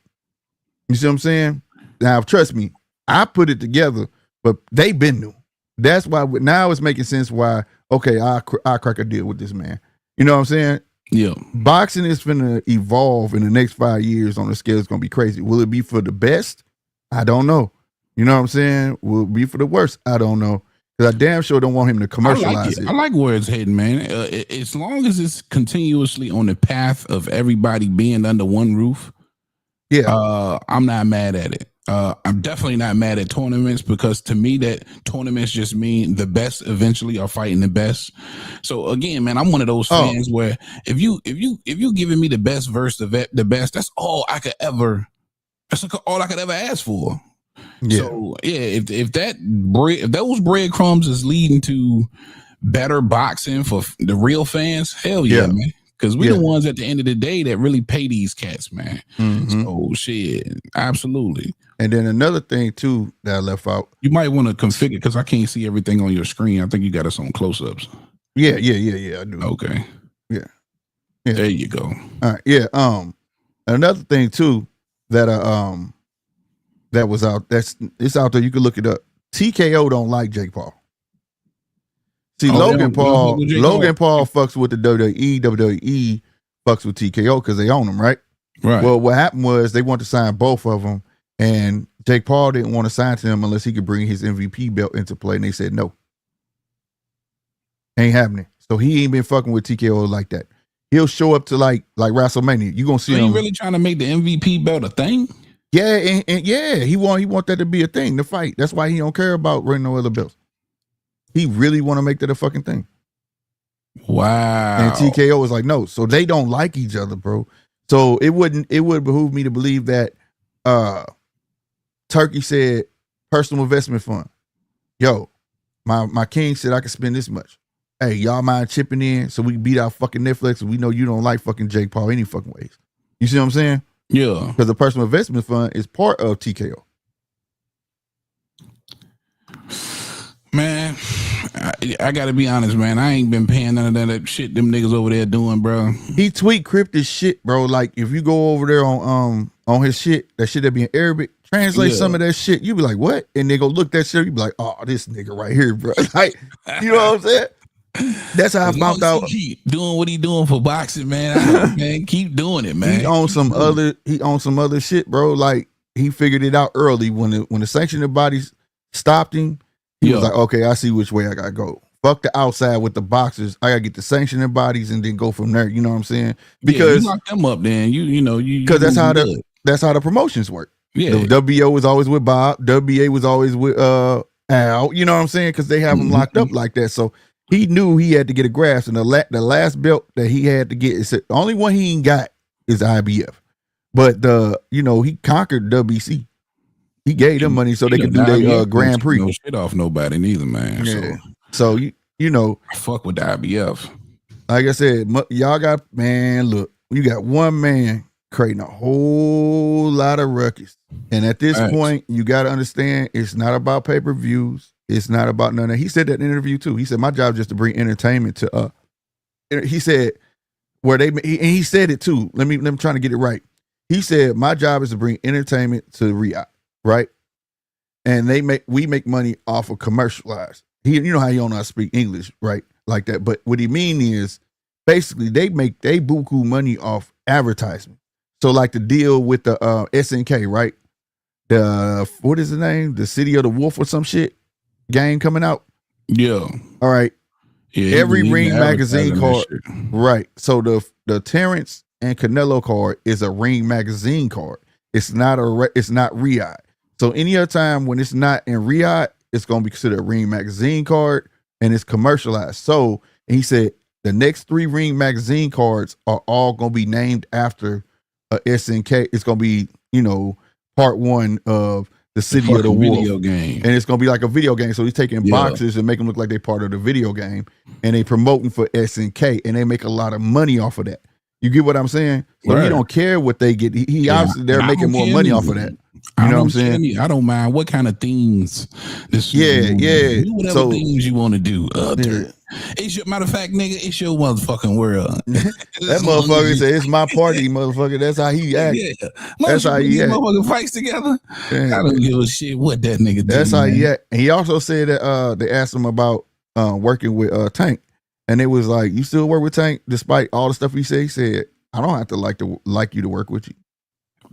You see what I'm saying? Now, trust me, I put it together, but they been new. That's why now it's making sense why, okay, I crack a deal with this man. You know what I'm saying? Yeah. Boxing is going to evolve in the next 5 years on the scale. It's going to be crazy. Will it be for the best? I don't know. You know what I'm saying? Will it be for the worst? I don't know. Because I damn sure don't want him to commercialize it. I like where it's heading, man. As long as it's continuously on the path of everybody being under one roof, yeah, I'm not mad at it. I'm definitely not mad at tournaments because to me that tournaments just mean the best eventually are fighting the best. So again, man, I'm one of those fans where if you giving me the best versus the best, that's all I could ever ask for. Yeah. So yeah, if those breadcrumbs is leading to better boxing for the real fans, hell yeah. Man. Because we're the ones at the end of the day that really pay these cats, man. Mm-hmm. So shit, absolutely. And then another thing too that I left out. You might want to configure because I can't see everything on your screen. I think you got us on close-ups. Yeah, I do. Okay. Yeah. There you go. All right. Yeah. Another thing too that that was out. It's out there. You can look it up. TKO don't like Jake Paul. See, Logan Paul fucks with the WWE. WWE fucks with TKO because they own them, right? Right. Well, what happened was they wanted to sign both of them, and Jake Paul didn't want to sign to him unless he could bring his MVP belt into play, and they said no. Ain't happening. So he ain't been fucking with TKO like that. He'll show up to like WrestleMania. You gonna see him. He really trying to make the MVP belt a thing? Yeah, and yeah, he want that to be a thing, the fight. That's why he don't care about winning no other belts. He really want to make that a fucking thing. Wow. And TKO was like, no. So they don't like each other, bro. So it would behoove me to believe that Turkey said personal investment fund. Yo, my king said I could spend this much. Hey, y'all mind chipping in so we can beat out fucking Netflix and we know you don't like fucking Jake Paul any fucking ways. You see what I'm saying? Yeah. Because the personal investment fund is part of TKO. Man, I gotta be honest, man. I ain't been paying none of that shit them niggas over there doing, bro. He tweet cryptic shit, bro. Like if you go over there on his shit, that shit that be in Arabic, translate some of that shit. You be like, what? And they go look that shit. You be like, oh, this nigga right here, bro. Like, you know what I'm saying? That's how I found out. He keep doing what he doing for boxing, man. Man, keep doing it, man. He on some other shit, bro. Like he figured it out early when the sanctioning bodies stopped him. He was like, okay, I see which way I gotta go. Fuck the outside with the boxers. I gotta get the sanctioning bodies and then go from there. You know what I'm saying? Because you lock them up, then you because that's how the promotions work. Yeah, the WBO was always with Bob. WBA was always with Al. You know what I'm saying? Because they have them locked up like that. So he knew he had to get a grasp. And the last belt that he had to get is the only one he ain't got is IBF. But he conquered WBC. He gave them money so they could do their Grand Prix. No shit off nobody neither, man. Yeah. So you know, fuck with the IBF. Like I said, y'all got look, you got one man creating a whole lot of ruckus, and at this point, you got to understand it's not about pay-per-views. It's not about none of that. He said that in an interview too. He said my job is just to bring entertainment to. He said he said it too. Let me try to get it right. He said my job is to bring entertainment to Riyadh. Right, and we make money off of commercialized. You know how you don't know how to speak English, right? Like that. But what he mean is basically they buku money off advertisement. So like the deal with the SNK, right? The what is the name? The City of the Wolf or some shit game coming out. Yeah. All right. Yeah. Every Ring magazine card, right? So the Terrence and Canelo card is a Ring magazine card. It's not Riyadh. So any other time when it's not in Riyadh, it's going to be considered a Ring magazine card and it's commercialized. So he said the next 3 Ring magazine cards are all going to be named after a SNK. It's going to be, part 1 of the City of the Wolf video game. And it's going to be like a video game. So he's taking boxers and make them look like they're part of the video game and they promoting for SNK and they make a lot of money off of that. You get what I'm saying? So he don't care what they get. He obviously they're making more money off of that. You know what I'm saying? I don't mind what kind of themes this. Yeah. Do whatever themes you want to do. It's your matter of fact, nigga. It's your motherfucking world. That motherfucker said, "It's my party, motherfucker." That's how he act. Yeah. That's how he act. Motherfucking fights together. Yeah. I don't give a shit what that nigga do. That's how he act. And he also said that they asked him about working with Tank, and it was like, "You still work with Tank despite all the stuff he said." He said, "I don't have to like you to work with you.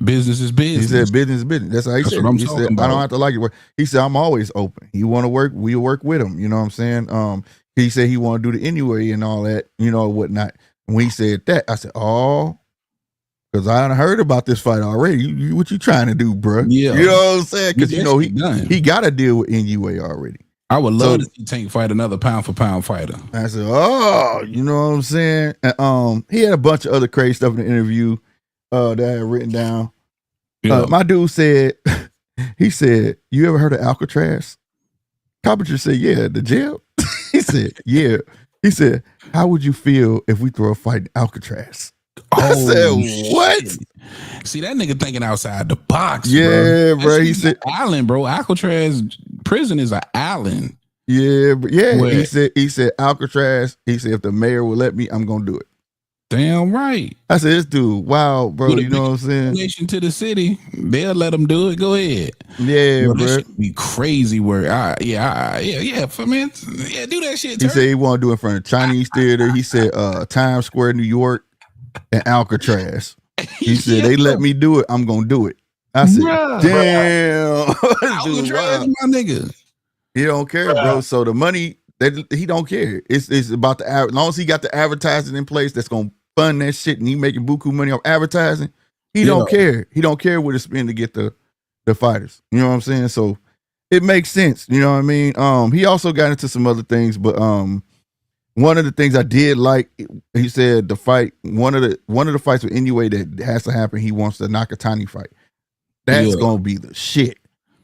Business is business." He said, "Business is business." That's how he said. He said, "I don't have to like you." He said, "I'm always open. You want to work, we'll work with him." You know what I'm saying? He said he want to do the anyway and all that, you know, whatnot. And when he said that, I said, "Oh, because I done heard about this fight already. What you trying to do, bro?" Yeah, you know what I'm saying? Because you know he got to deal with NUA already. I would love to see Tank fight another pound for pound fighter. I said, "Oh, you know what I'm saying?" And, he had a bunch of other crazy stuff in the interview that I had written down. Yeah. My dude said, he said, "You ever heard of Alcatraz?" Carpenter said, "Yeah, the jail." He said, "Yeah." He said, "How would you feel if we throw a fight in Alcatraz?" I said, "What?" See, that nigga thinking outside the box. Yeah, bro. He said, "Island, bro. Alcatraz prison is an island." Yeah, yeah. Where? He said Alcatraz. He said, "If the mayor will let me, I'm gonna do it." Damn right. I said, "This dude, wow, bro." You know what I'm saying? Donation to the city, they'll let him do it. Go ahead. Yeah, bro. That should be crazy work. Yeah. For me, yeah, do that shit. He said he want to do it in front of Chinese theater. He said Times Square, New York, and Alcatraz. He said they let me do it. I'm gonna do it. I said, damn, Alcatraz, my nigga. He don't care, bro. So the money he don't care. It's about the as long as he got the advertising in place that's gonna fund that shit, and he making buku money off advertising. He don't care. He don't care what it's spend to get the fighters. You know what I'm saying? So it makes sense. You know what I mean? He also got into some other things, but one of the things I did like, he said the fight, one of the fights with NUA that has to happen, he wants the Nakatani fight. That's gonna be the shit.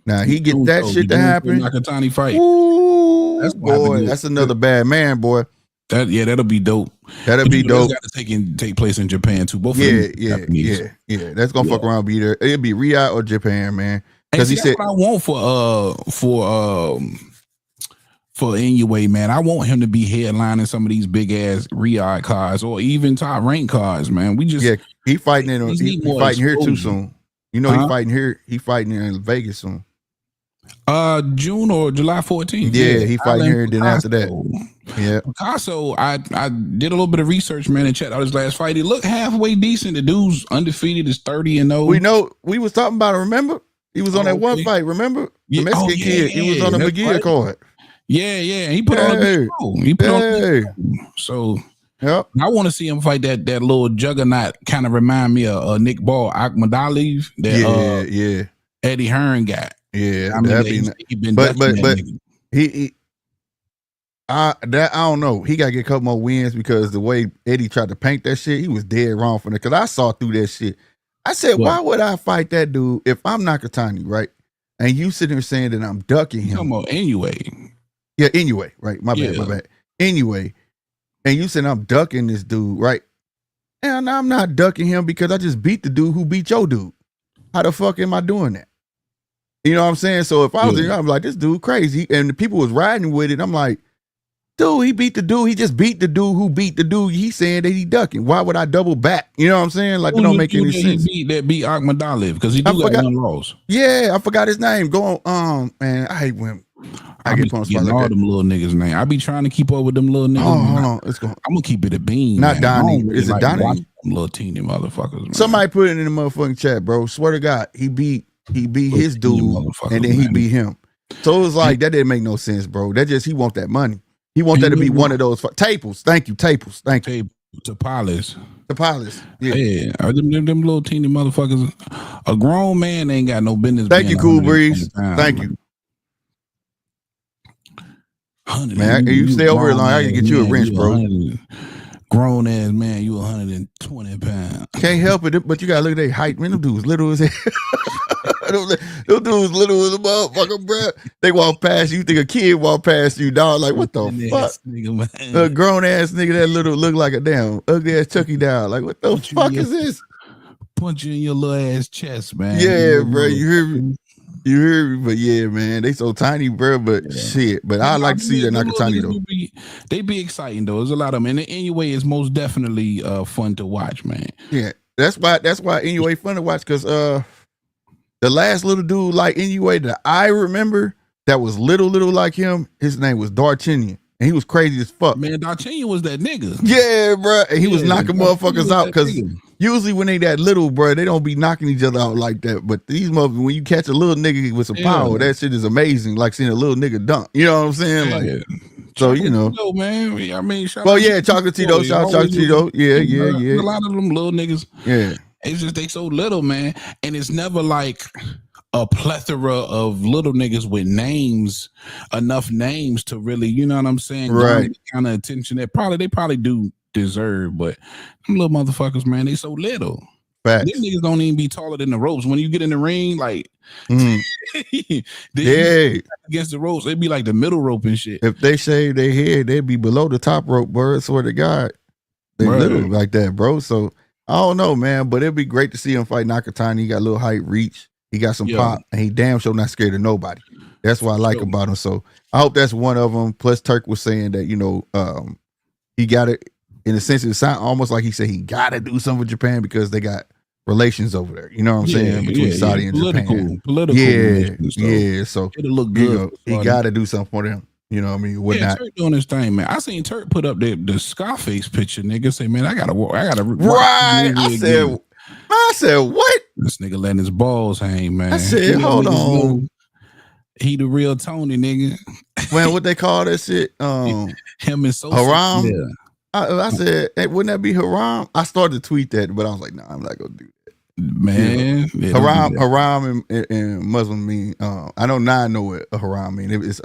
Now he get that shit to happen. Nakatani fight. Ooh, boy, that's another bad man, boy. That'll be dope. That'll be dope. Got to take place in Japan too. Both yeah. That's gonna fuck around. Be there. It'll be Riyadh or Japan, man. Because he said, what I want for NUA, man. I want him to be headlining some of these big ass Riyadh cards or even top rank cards, man. We just he fighting in he fighting here too soon. You know, he fighting here. He fighting in Vegas soon. June or July 14th. Yeah, he fighting here. Then after that, yeah. Picasso, I did a little bit of research, man, and checked out his last fight. He looked halfway decent. The dude's undefeated, is 30-0. We know we was talking about it. Remember, he was on that one fight. Remember, the Mexican kid. He was on the McGee card. Yeah. He put on a good show. He put on a good show. So. Yep. I want to see him fight that little juggernaut. Kind of remind me of Nick Ball, Akhmadaliev. That Eddie Hearn got. Yeah, I mean, I don't know. He got to get a couple more wins because the way Eddie tried to paint that shit, he was dead wrong for that. Because I saw through that shit. I said, why would I fight that dude if I'm Nakatani, right? And you sitting there saying that I'm ducking him. Come on, anyway. Yeah, anyway, right? My bad. Anyway, and you said I'm ducking this dude, right? And I'm not ducking him because I just beat the dude who beat your dude. How the fuck am I doing that? You know what I'm saying? So if I was there, I'm like, this dude crazy. And the people was riding with it. I'm like, dude, he beat the dude. He just beat the dude who beat the dude. He's saying that he ducking. Why would I double back? You know what I'm saying? Like, it don't make any sense. He beat Akhmadaliev because he got one loss. Yeah, I forgot his name. Go on. Man, I hate when I get put on spot like all that. them little niggas' name. I be trying to keep up with them little niggas. Oh, hold on. Let's go. I'm gonna keep it a bean. Not Donnie. Is it Donnie? Little teeny motherfuckers. Man. Somebody put it in the motherfucking chat, bro. Swear to God, he beat his dude, and then he beat him. So it was like that didn't make no sense, bro. That just he want that money. He want that to be one of those Taples. Thank you, Taples. Thank you. Tapales. Yeah. Them little teeny motherfuckers. A grown man ain't got no business. Thank you, Cool Breeze. Thank you. Man, you stay over here long. I can get you a wrench, bro. Grown ass man, you 120 pounds. Can't help it, but you gotta look at their height. Man, them dudes little as hell. Them dudes little as a motherfucker, bro. They walk past you, think a kid walk past you, dog. Like, what the fuck? Nigga, a grown ass nigga that little look like a damn ugly ass Chucky doll. Like, what the fuck is this? punch you in your little ass chest, man. Yeah, bro. You hear me? You hear me? But yeah, man, they so tiny, bro. But shit. But I like to see that Nakatani though. They be exciting though. There's a lot of them, and anyway, it's most definitely fun to watch, man. Yeah, that's why anyway fun to watch because the last little dude like anyway that I remember that was little like him. His name was Darchinian. And he was crazy as fuck. Man, Darchinian was that nigga. Yeah, bro. And he was knocking motherfuckers out because usually when they that little, bro, they don't be knocking each other out like that. But these motherfuckers, when you catch a little nigga with some power, that shit is amazing. Like seeing a little nigga dunk. You know what I'm saying? Like, so you know, man. I mean, Chocolatito, shout out Chocolatito. Yeah. A lot of them little niggas. Yeah. It's just they so little, man, and it's never like a plethora of little niggas with names, enough names to really, you know what I'm saying? Right. Kind of attention that they probably do deserve, but them little motherfuckers, man, they so little. Facts. These niggas don't even be taller than the ropes. When you get in the ring, like, yeah, against the ropes, it'd be like the middle rope and shit. If they shave their head, they'd be below the top rope, bro. I swear to God, they little like that, bro. So I don't know, man, but it'd be great to see him fight Nakatani. He got a little height, reach. He got some pop, and he damn sure not scared of nobody. That's what I like about him. So I hope that's one of them. Plus, Turk was saying that, you know, he got it in a sense. It sound almost like he said he got to do something with Japan because they got relations over there. You know what I'm saying? Between Saudi and Japan. Political. Yeah. So it'll look good. He got to do something for them. You know what I mean? Whatnot. Turk doing his thing, man. I seen Turk put up the Scarface picture, nigga. Say, man, I gotta. Right. I said, what? This nigga letting his balls hang, man. I said, hold on. He the real Tony, nigga. Man, what they call that shit? Him and Sosa. Haram. Yeah. I said, hey, wouldn't that be Haram? I started to tweet that, but I was like, no, I'm not gonna do that. Man, you know? Haram and Muslim mean. I know now I know what a Haram mean. It's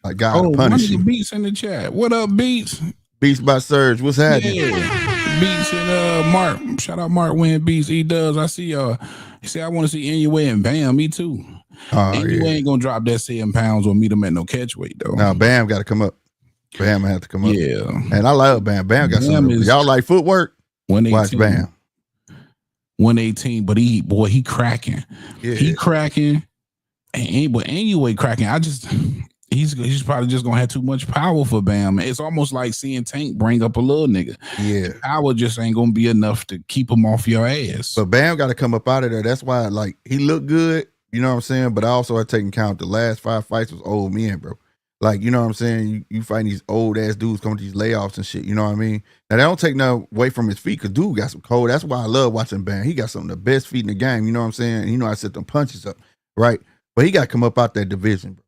like God punish you. Beats in the chat. What up, Beats? Beats by Surge. What's happening? Yeah. Beats and Mark. Shout out Mark when Beats. He does. I see y'all. He said I want to see Anyway and Bam. Me too. Anyway ain't gonna drop that 7 pounds or meet him at no catch weight though. Now Bam got to come up. Bam have to come up. Yeah. And I love Bam. Bam got something. Y'all like footwork? Watch Bam. 118, but he cracking. Yeah. He cracking. But Anyway cracking. He's probably just gonna have too much power for Bam. It's almost like seeing Tank bring up a little nigga. Yeah, power just ain't gonna be enough to keep him off your ass. But Bam got to come up out of there. That's why, like, he looked good. You know what I'm saying? But I also had taken count the last 5 fights was old men, bro. Like, you know what I'm saying? You fighting these old ass dudes coming to these layoffs and shit. You know what I mean? Now they don't take nothing away from his feet because dude got some cold. That's why I love watching Bam. He got some of the best feet in the game. You know what I'm saying? And you know I set them punches up, right? But he got to come up out that division, bro.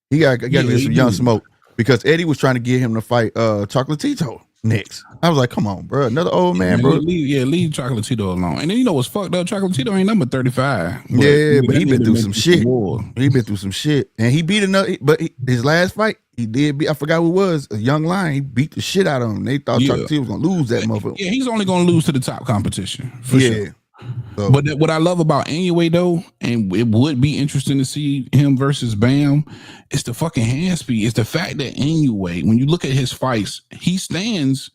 He got to get some young smoke because Eddie was trying to get him to fight Chocolatito next. I was like, come on, bro. Another old man, bro. Leave Chocolatito alone. And then you know what's fucked up? Chocolatito ain't number 35. But he been through some shit. He been through some shit. And he beat another, but his last fight, he did beat, I forgot who it was, a young lion. He beat the shit out of him. They thought Chocolatito was going to lose that motherfucker. Yeah, he's only going to lose to the top competition. For sure. So. But what I love about Anyway though, and it would be interesting to see him versus Bam, it's the fucking hand speed. It's the fact that Anyway, when you look at his fights, he stands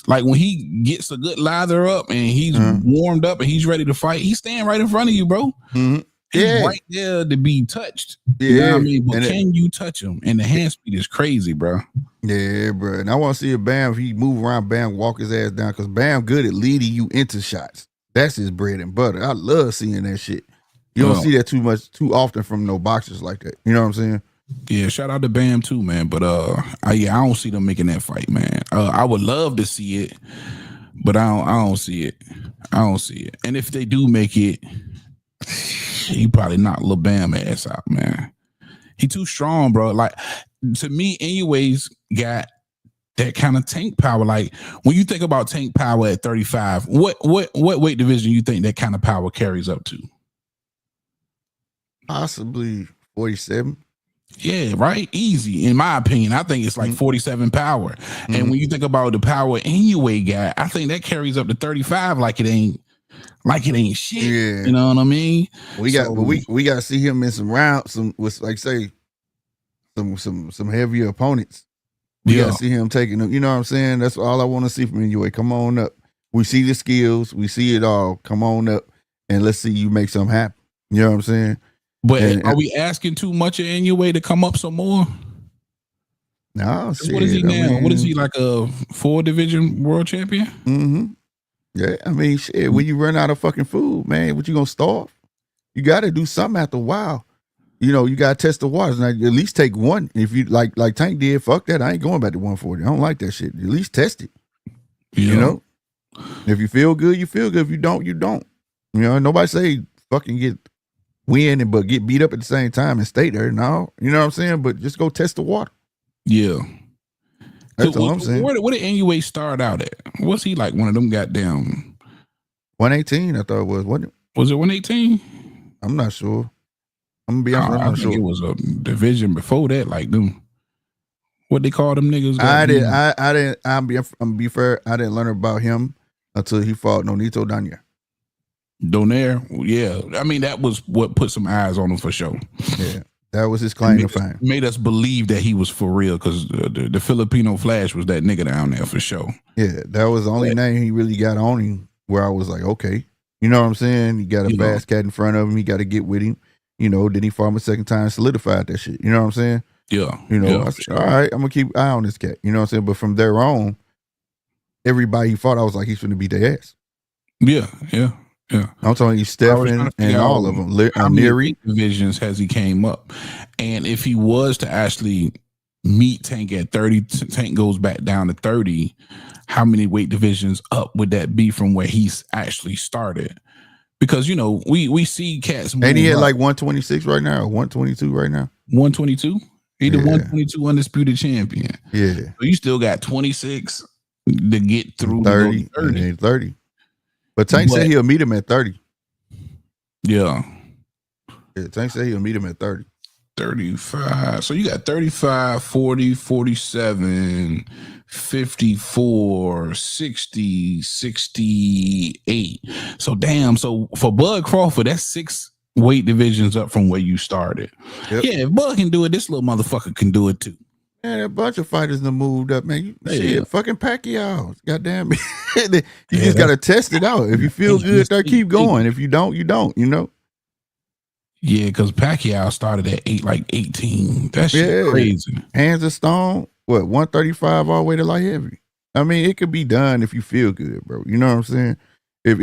like when he gets a good lather up and he's warmed up and he's ready to fight, he stand right in front of you, bro. Mm-hmm. He's right there to be touched. You know what I mean? But can you touch him? And the hand speed is crazy, bro. Yeah, bro. And I want to see if Bam, if he move around, Bam walk his ass down because Bam good at leading you into shots. That's his bread and butter. I love seeing that shit. You don't see that too often from no boxers like that. You know what I'm saying? Yeah, shout out to Bam too, man. But I don't see them making that fight, man. I would love to see it, but I don't see it. I don't see it. And if they do make it, he probably knock Lil Bam ass out, man. He too strong, bro. Like to me, anyways, got that kind of tank power. Like when you think about tank power at 35, what weight division you think that kind of power carries up to? Possibly 47. Yeah, right. Easy, in my opinion. I think it's like 47 power. Mm-hmm. And when you think about the power Anyway guy, I think that carries up to 35 like it ain't shit. Yeah. You know what I mean? We got to see him in some rounds, some heavier opponents. We got to see him taking them. You know what I'm saying? That's all I want to see from Anyway. Come on up. We see the skills. We see it all. Come on up. and let's see you make something happen. You know what I'm saying? But are we asking too much of Inoue to come up some more? No, what is he now? What is he, like a 4-division world champion? Mm-hmm. Yeah, I mean, shit. When you run out of fucking food, man, what you gonna starve? You got to do something after a while. You know, you got to test the waters. Now, at least take one. If you like Tank did, fuck that. I ain't going back to 140. I don't like that shit. At least test it. Yeah. You know, if you feel good, you feel good. If you don't, you don't. You know, nobody say fucking win but get beat up at the same time and stay there. No, you know what I'm saying? But just go test the water. Yeah. That's all I'm saying. Where did Inoue start out at? Was he like one of them goddamn 118? I thought it was, wasn't it? Was it 118? I'm not sure. I'm gonna be honest. I'm not sure. It was a division before that, like them. What they call them niggas? I didn't. I'm be fair. I didn't learn about him until he fought Nonito Donaire. Donaire, yeah. I mean, that was what put some eyes on him for sure. Yeah, that was his claim to fame. Made us believe that he was for real because the Filipino Flash was that nigga down there for sure. Yeah, that was the only name he really got on him where I was like, okay, you know what I'm saying? He got a fast cat in front of him. He got to get with him. You know, then he fought him a second time, solidified that shit. You know what I'm saying? Yeah. You know, I said, all right, I'm gonna keep an eye on this cat. You know what I'm saying? But from there on, everybody he fought, I was like, he's gonna beat their ass. Yeah. I'm talking you, Stephen and all of them. How many divisions has he came up? And if he was to actually meet Tank at 30, Tank goes back down to 30, how many weight divisions up would that be from where he's actually started? Because, you know, we see cats. And he had like 126 right now, or 122 right now. 122? He the 122 undisputed champion. Yeah. So you still got 26 to get through 30. 30. But Tank said he'll meet him at 30. Yeah. Tank said he'll meet him at 30. 35. So you got 35, 40, 47, 54, 60, 68. So damn. So for Bud Crawford, that's 6 weight divisions up from where you started. Yep. Yeah, if Bud can do it, this little motherfucker can do it too. Man, a bunch of fighters that moved up, man. Shit, fucking Pacquiao. Goddamn. You just got to test it out. If you feel good, keep going. If you don't, you don't, you know? Yeah, because Pacquiao started at 18. That shit crazy. Hands of stone, 135 all the way to light heavy. I mean, it could be done if you feel good, bro. You know what I'm saying? If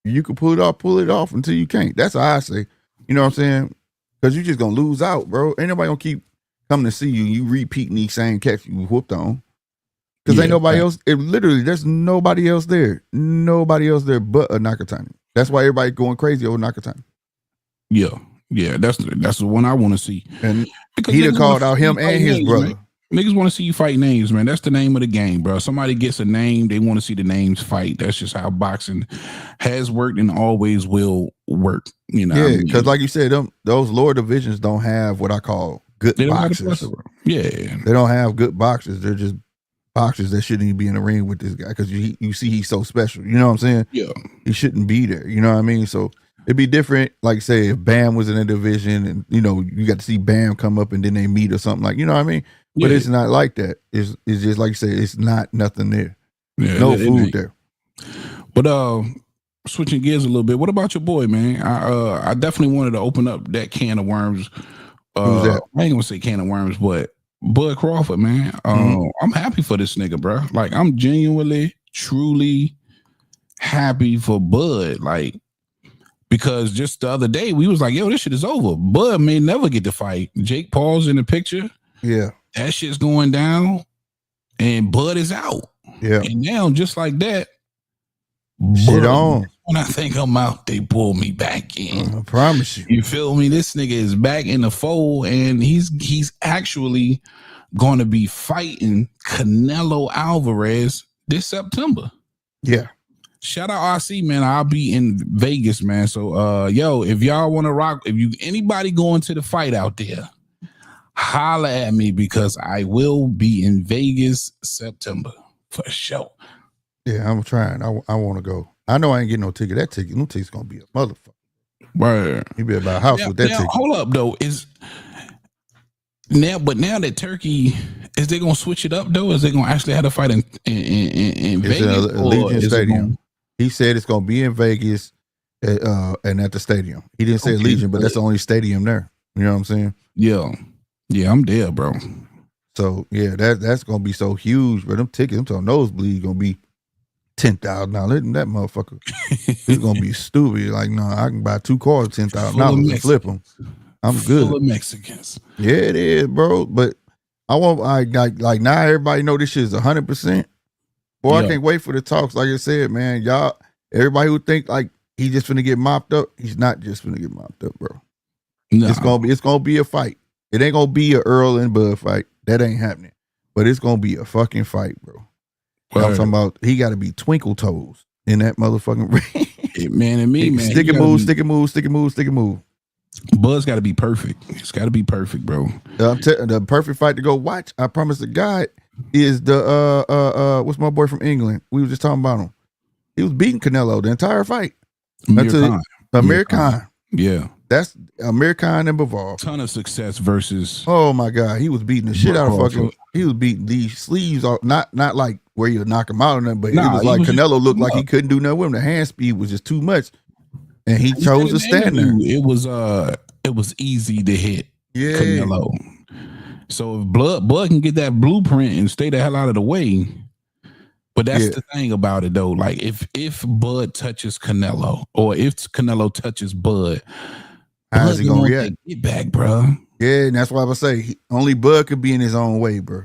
you can pull it off until you can't. That's how I say. You know what I'm saying? Because you're just gonna lose out, bro. Ain't nobody gonna keep coming to see you. You repeating these same cats you whooped on. Because ain't nobody else. Literally, there's nobody else there. Nobody else there but a Nakatani. That's why everybody going crazy over Nakatani. Yeah, that's the one I want to see. And he'd have called out him and his brother. Right? Niggas want to see you fight names, man. That's the name of the game, bro. Somebody gets a name, they want to see the names fight. That's just how boxing has worked and always will work. You know, yeah, because like you said, those lower divisions don't have what I call good boxers. Yeah, they don't have good boxers. They're just boxers that shouldn't even be in the ring with this guy because you see he's so special. You know what I'm saying? Yeah, he shouldn't be there. You know what I mean? So it'd be different. Like say if Bam was in a division and you know you got to see Bam come up and then they meet or something like you know what I mean. But it's not like that. It's just like you say. It's not nothing there. Yeah, no food there. But switching gears a little bit. What about your boy, man? I definitely wanted to open up that can of worms. Who's that? I ain't gonna say can of worms, but Bud Crawford, man. I'm happy for this nigga, bro. Like I'm genuinely, truly happy for Bud. Like because just the other day we was like, yo, this shit is over. Bud may never get to fight. Jake Paul's in the picture. Yeah. That shit's going down and Bud is out. Yeah. And now, just like that, shit on. When I think I'm out, they pull me back in. I promise you. You feel me? This nigga is back in the fold and he's actually going to be fighting Canelo Alvarez this September. Yeah. Shout out RC, man. I'll be in Vegas, man. So, yo, if y'all want to rock, anybody going to the fight out there, holla at me because I will be in Vegas September for sure. Yeah, I'm trying. I want to go. I know I ain't getting no ticket. That ticket, no ticket's gonna be a motherfucker. Right. You be about a house with that ticket. Hold up though. Now that Turkey, is they gonna switch it up though? Is they gonna actually have a fight in Vegas? Allegiant Stadium. He said it's gonna be in Vegas, and at the stadium. He didn't say Allegiant, but that's the only stadium there. You know what I'm saying? Yeah, I'm there, bro. So yeah, that's gonna be so huge. But them tickets, I'm talking nosebleed, gonna be $10,000. That motherfucker, it's gonna be stupid. Like, no, I can buy 2 cars $10,000 and flip them. I'm good. Full of Mexicans. Yeah, it is, bro. But I want like now everybody know this shit is 100%. Boy, I can't wait for the talks. Like I said, man, y'all, everybody who think like he just finna get mopped up, he's not just finna get mopped up, bro. No. It's gonna be a fight. It ain't gonna be a Earl and Bud fight. That ain't happening. But it's gonna be a fucking fight, bro. I'm talking about he got to be twinkle toes in that motherfucking ring. Man, and me, man. Stick and move. Bud's got to be perfect. It's got to be perfect, bro. The perfect fight to go watch, I promise to God, is the what's my boy from England? We was just talking about him. He was beating Canelo the entire fight. Amir Khan. Yeah. That's Amir Khan and Bivol. Ton of success versus. Oh my God, he was beating the shit out of fucking. He was beating these sleeves off. Not like where you knock him out on them, but it was like Canelo looked like he couldn't do nothing with him. The hand speed was just too much, and he chose to stand there. It was easy to hit Canelo. So if Bud can get that blueprint and stay the hell out of the way. But that's the thing about it though. Like if Bud touches Canelo, or if Canelo touches Bud, how's he gonna react? Get back, bro. Yeah, and that's why I would say only Bud could be in his own way, bro.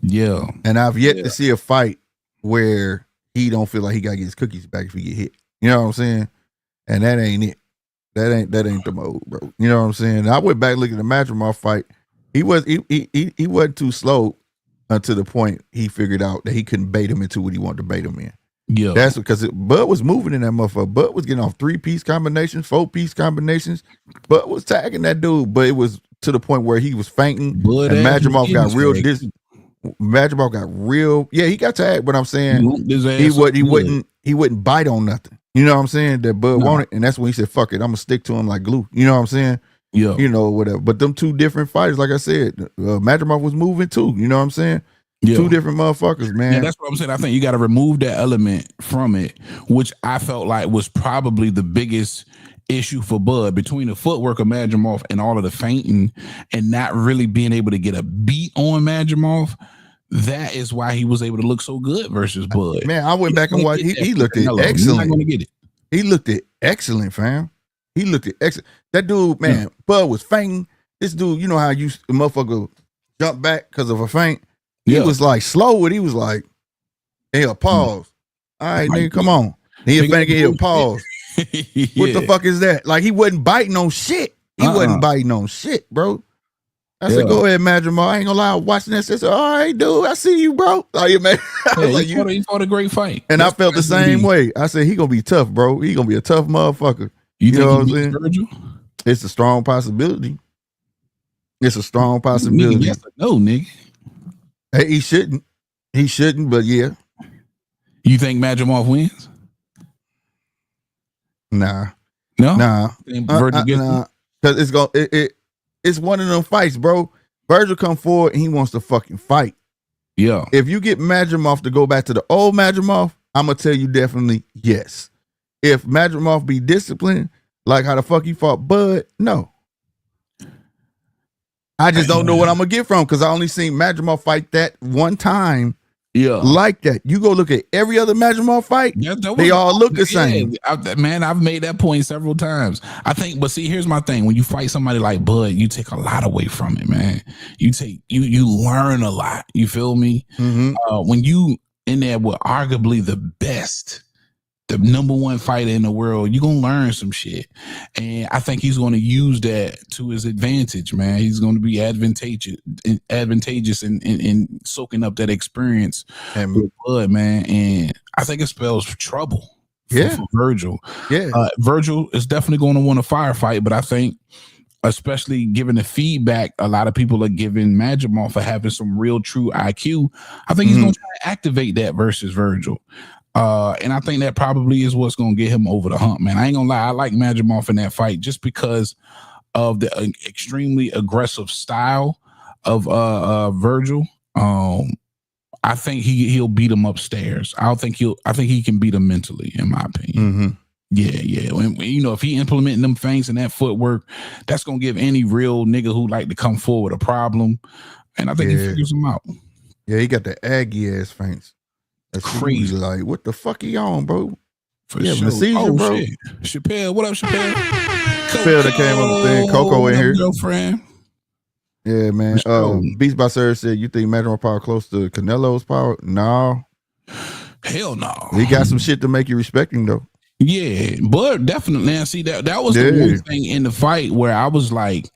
Yeah. And I've yet to see a fight where he don't feel like he gotta get his cookies back if he get hit. You know what I'm saying? And that ain't it. That ain't the mode, bro. You know what I'm saying? And I went back looking at the Madrimov fight. He wasn't too slow until the point he figured out that he couldn't bait him into what he wanted to bait him in. Yeah. That's because Bud was moving in that motherfucker. Bud was getting off 3-piece combinations, 4-piece combinations. Bud was tagging that dude, but it was to the point where he was fainting. And Madrimov got real Madrimov got real. Yeah, he got tagged, but I'm saying he wouldn't bite on nothing. You know what I'm saying? That Bud wanted, and that's when he said, "Fuck it, I'm gonna stick to him like glue." You know what I'm saying? Yeah. You know, whatever. But them two different fighters, like I said, Madrimov was moving too. You know what I'm saying? Yeah. Two different motherfuckers, man. Yeah, that's what I'm saying. I think you got to remove that element from it, which I felt like was probably the biggest issue for Bud, between the footwork of Madrimov and all of the feinting and not really being able to get a beat on Madrimov. That is why he was able to look so good versus Bud. Man, I went back and watched. He looked at excellent. Not gonna get it. He looked at excellent, fam. He looked at excellent. That dude, man, Bud was fainting. This dude, you know how you the motherfucker jump back because of a feint. He was like slow, and he was like, "Hey, pause. All right, nigga, come on." He'll faint, he'll pause. What the fuck is that? Like, he wasn't biting on shit. He wasn't biting on shit, bro. I said, "Go ahead, Madrimov. I ain't gonna lie, I was watching that. I said, all right, dude, I see you, bro." Like, man, he fought a great fight, and I felt the same way. I said, he gonna be tough, bro. He gonna be a tough motherfucker. You know what I'm saying? Virgil? It's a strong possibility. It's a strong possibility. Yes or no, nigga. Hey, he shouldn't. He shouldn't, but yeah. You think Madrimov wins? Nah. No? Nah. Nah. Because it's one of them fights, bro. Virgil come forward and he wants to fucking fight. Yeah. If you get Madrimov to go back to the old Madrimov, I'm gonna tell you definitely yes. If Madrimov be disciplined, like how the fuck he fought Bud, no. I just don't know what I'm gonna get from, because I only seen Madrimov fight that one time. Yeah, like that. You go look at every other Madrimov fight, they all look the same. Man, I've made that point several times. I think, but see, here's my thing: when you fight somebody like Bud, you take a lot away from it, man. You learn a lot. You feel me? Mm-hmm. When you in there with arguably the best, the number one fighter in the world, you're going to learn some shit. And I think he's going to use that to his advantage, man. He's going to be advantageous in soaking up that experience with Bud, man. And I think it spells trouble for Virgil. Yeah. Virgil is definitely going to want a firefight, but I think, especially given the feedback a lot of people are giving Madrimov for having some real true IQ, I think he's going to try to activate that versus Virgil. And I think that probably is what's going to get him over the hump, man. I ain't gonna lie, I like Madrimov in that fight just because of the extremely aggressive style of Virgil. I I think he'll beat him upstairs. I think he can beat him mentally, in my opinion. Mm-hmm. Yeah. And, if he implementing them things and that footwork, that's gonna give any real nigga who like to come forward a problem. And I think he figures them out. Yeah, he got the Aggie ass feints. That's crazy. Like, what the fuck he on, bro? For sure. Seizure, bro. Shit. Chappelle, what up, Chappelle? Chappelle that came on the thing. Coco in here. Girlfriend. Yeah, man. Beats by Sir said, you think Madron power close to Canelo's power? No. Hell no. He got some shit to make you respect him, though. Yeah, but definitely. Now, see, that was the one thing in the fight where I was like,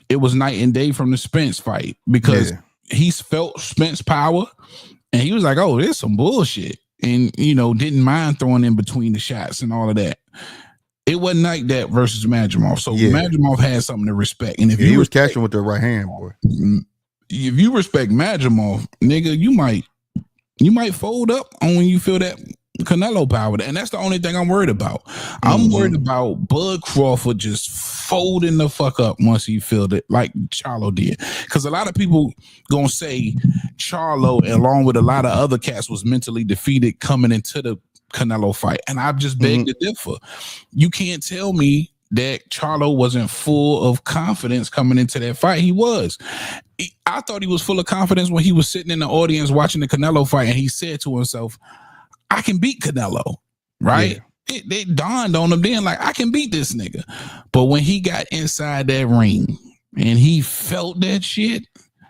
it was night and day from the Spence fight, because he's felt Spence power and he was like, oh, there's some bullshit. And, didn't mind throwing in between the shots and all of that. It wasn't like that versus Madrimov. So Madrimov had something to respect. And if he was catching with the right hand, boy. If you respect Madrimov, nigga, you might fold up on when you feel that Canelo power. And that's the only thing I'm worried about. I'm worried about Bud Crawford just folding the fuck up once he felt it, like Charlo did. Because a lot of people gonna say Charlo, along with a lot of other cats, was mentally defeated coming into the Canelo fight. And I just beg to differ. You can't tell me that Charlo wasn't full of confidence coming into that fight. He was. I thought he was full of confidence when he was sitting in the audience watching the Canelo fight, and he said to himself, I can beat Canelo, right? Yeah. It dawned on him then, like, I can beat this nigga. But when he got inside that ring and he felt that shit,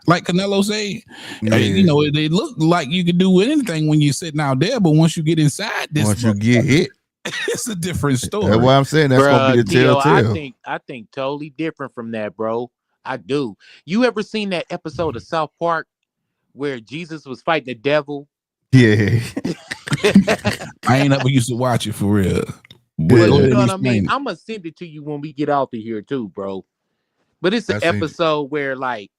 like Canelo said, they look like you can do anything when you're sitting out there, but once you get inside this, once you get hit, it's a different story. That's why I'm saying that's gonna be the telltale. I think totally different from that, bro. I do. You ever seen that episode of South Park where Jesus was fighting the devil? Yeah. I ain't ever used to watch it for real. But you know what I mean? I'm gonna send it to you when we get off of here too, bro. But it's an episode where like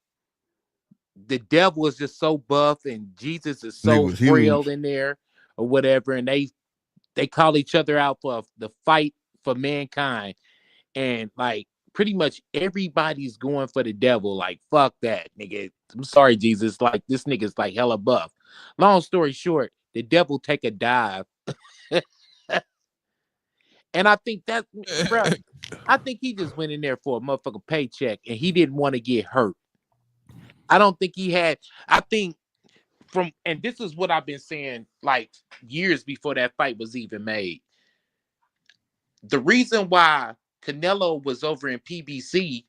the devil is just so buff and Jesus is so frail in there or whatever, and they call each other out for the fight for mankind, and like pretty much everybody's going for the devil. Like, fuck that, nigga. I'm sorry, Jesus. Like, this nigga's like hella buff. Long story short, the devil take a dive. And I think that, bro, I think he just went in there for a motherfucking paycheck and he didn't want to get hurt. I don't think he had, and this is what I've been saying like years before that fight was even made. The reason why Canelo was over in PBC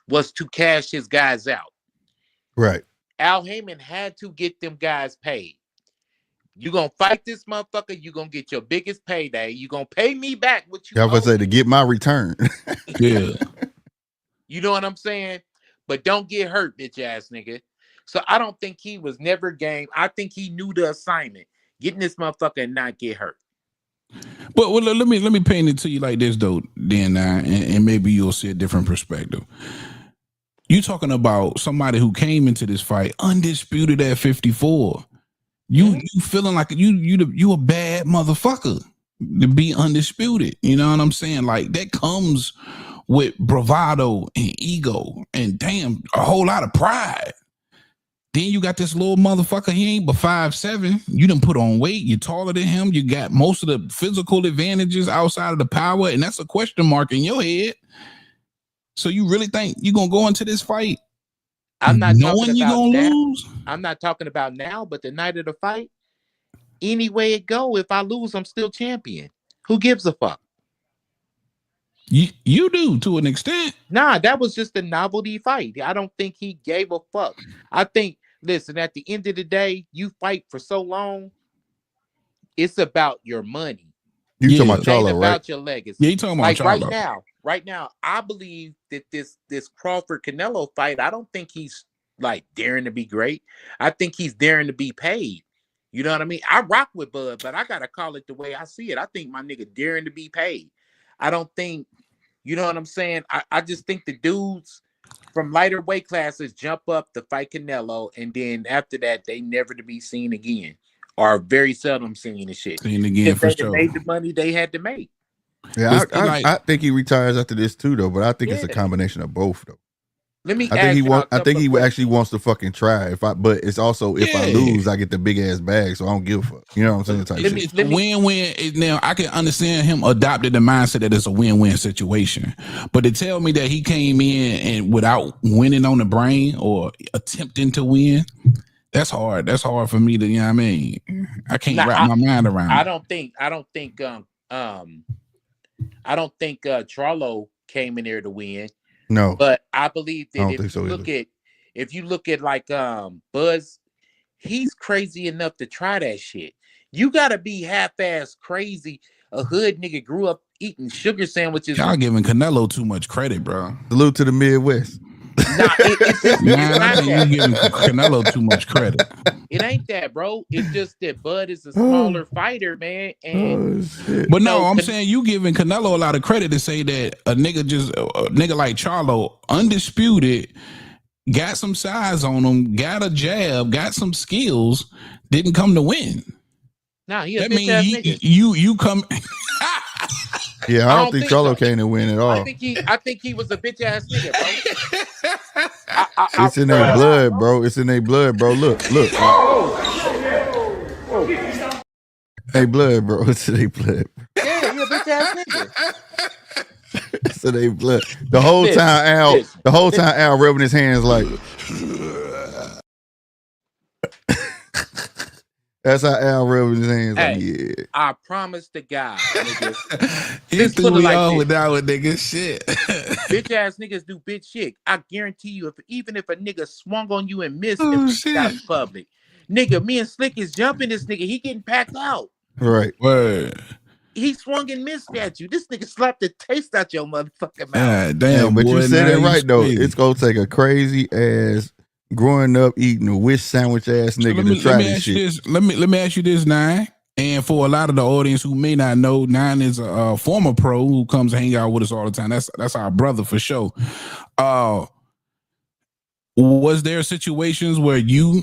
was to cash his guys out. Right. Al Heyman had to get them guys paid. You gonna fight this motherfucker, you gonna get your biggest payday. You gonna pay me back what you owe me. Say to get my return. Yeah. You know what I'm saying? But don't get hurt, bitch ass nigga. So I don't think he was never game. I think he knew the assignment. Getting this motherfucker and not get hurt. But let me paint it to you like this though, Dan, and maybe you'll see a different perspective. You talking about somebody who came into this fight undisputed at 54. You feeling like you a bad motherfucker to be undisputed. You know what I'm saying? Like that comes with bravado and ego and damn a whole lot of pride. Then you got this little motherfucker, he ain't but 5'7". You done put on weight, you're taller than him, you got most of the physical advantages outside of the power, and that's a question mark in your head. So you really think you're gonna go into this fight I'm not knowing you're gonna lose? I'm not talking about now, but the night of the fight, any way it go, if I lose, I'm still champion. Who gives a fuck? You do to an extent. Nah, that was just a novelty fight. I don't think he gave a fuck. I think, listen, at the end of the day, you fight for so long, it's about your money. You talking about Charlo, right? About your legacy. Yeah, you talking about like Charlo. Right now, I believe that this Crawford Canelo fight, I don't think he's like daring to be great. I think he's daring to be paid. You know what I mean? I rock with Bud, but I gotta call it the way I see it. I think my nigga daring to be paid. I don't think, you know what I'm saying? I just think the dudes from lighter weight classes jump up to fight Canelo, and then after that, they never to be seen again, or very seldom seen and shit. Seen again for sure. Made the money they had to make. Yeah, I think he retires after this too, though. But I think it's a combination of both, though. Let me. I think he actually wants to fucking try. But it's also if I lose, I get the big ass bag, so I don't give a fuck. You know what I'm saying? It's a win-win. Now I can understand him adopted the mindset that it's a win-win situation, but to tell me that he came in and without winning on the brain or attempting to win, that's hard. That's hard for me to, you know what I mean? I can't wrap my mind around. I don't think Charlo came in there to win. No, but I believe that if you look at like Buzz, he's crazy enough to try that shit. You gotta be half-ass crazy. A hood nigga grew up eating sugar sandwiches. Y'all giving Canelo too much credit, bro. Salute to the Midwest. Nah, I think you giving Canelo too much credit. It ain't that, bro. It's just that Bud is a smaller fighter, man. And but no, I'm saying you giving Canelo a lot of credit to say that a nigga like Charlo, undisputed, got some size on him, got a jab, got some skills, didn't come to win. Nah, he a bitch ass nigga. You come. Yeah, I don't think Charlo came to win at all. I think he was a bitch ass nigga, bro. It's in their blood, bro. It's in their blood, bro. Look. Hey, blood, bro. It's in their blood. Yeah, you a bitch ass nigga. It's in their blood. The whole time Al rubbing his hands like. That's how Al rubbing his hands. Hey, like, yeah. I promise to God, niggas. He threw me on with that with nigga shit. Bitch ass niggas do bitch shit. I guarantee you, even if a nigga swung on you and missed, that's public. Nigga, me and Slick is jumping this nigga. He getting packed out. Right. Word. He swung and missed at you. This nigga slapped the taste out your motherfucking mouth. God damn, but boy, you said it right though. It's gonna take a crazy ass growing up eating a wish sandwich ass nigga to try this shit. Let me ask you this, Nine. And for a lot of the audience who may not know, Nine is a former pro who comes hang out with us all the time. That's our brother for sure. Was there situations where you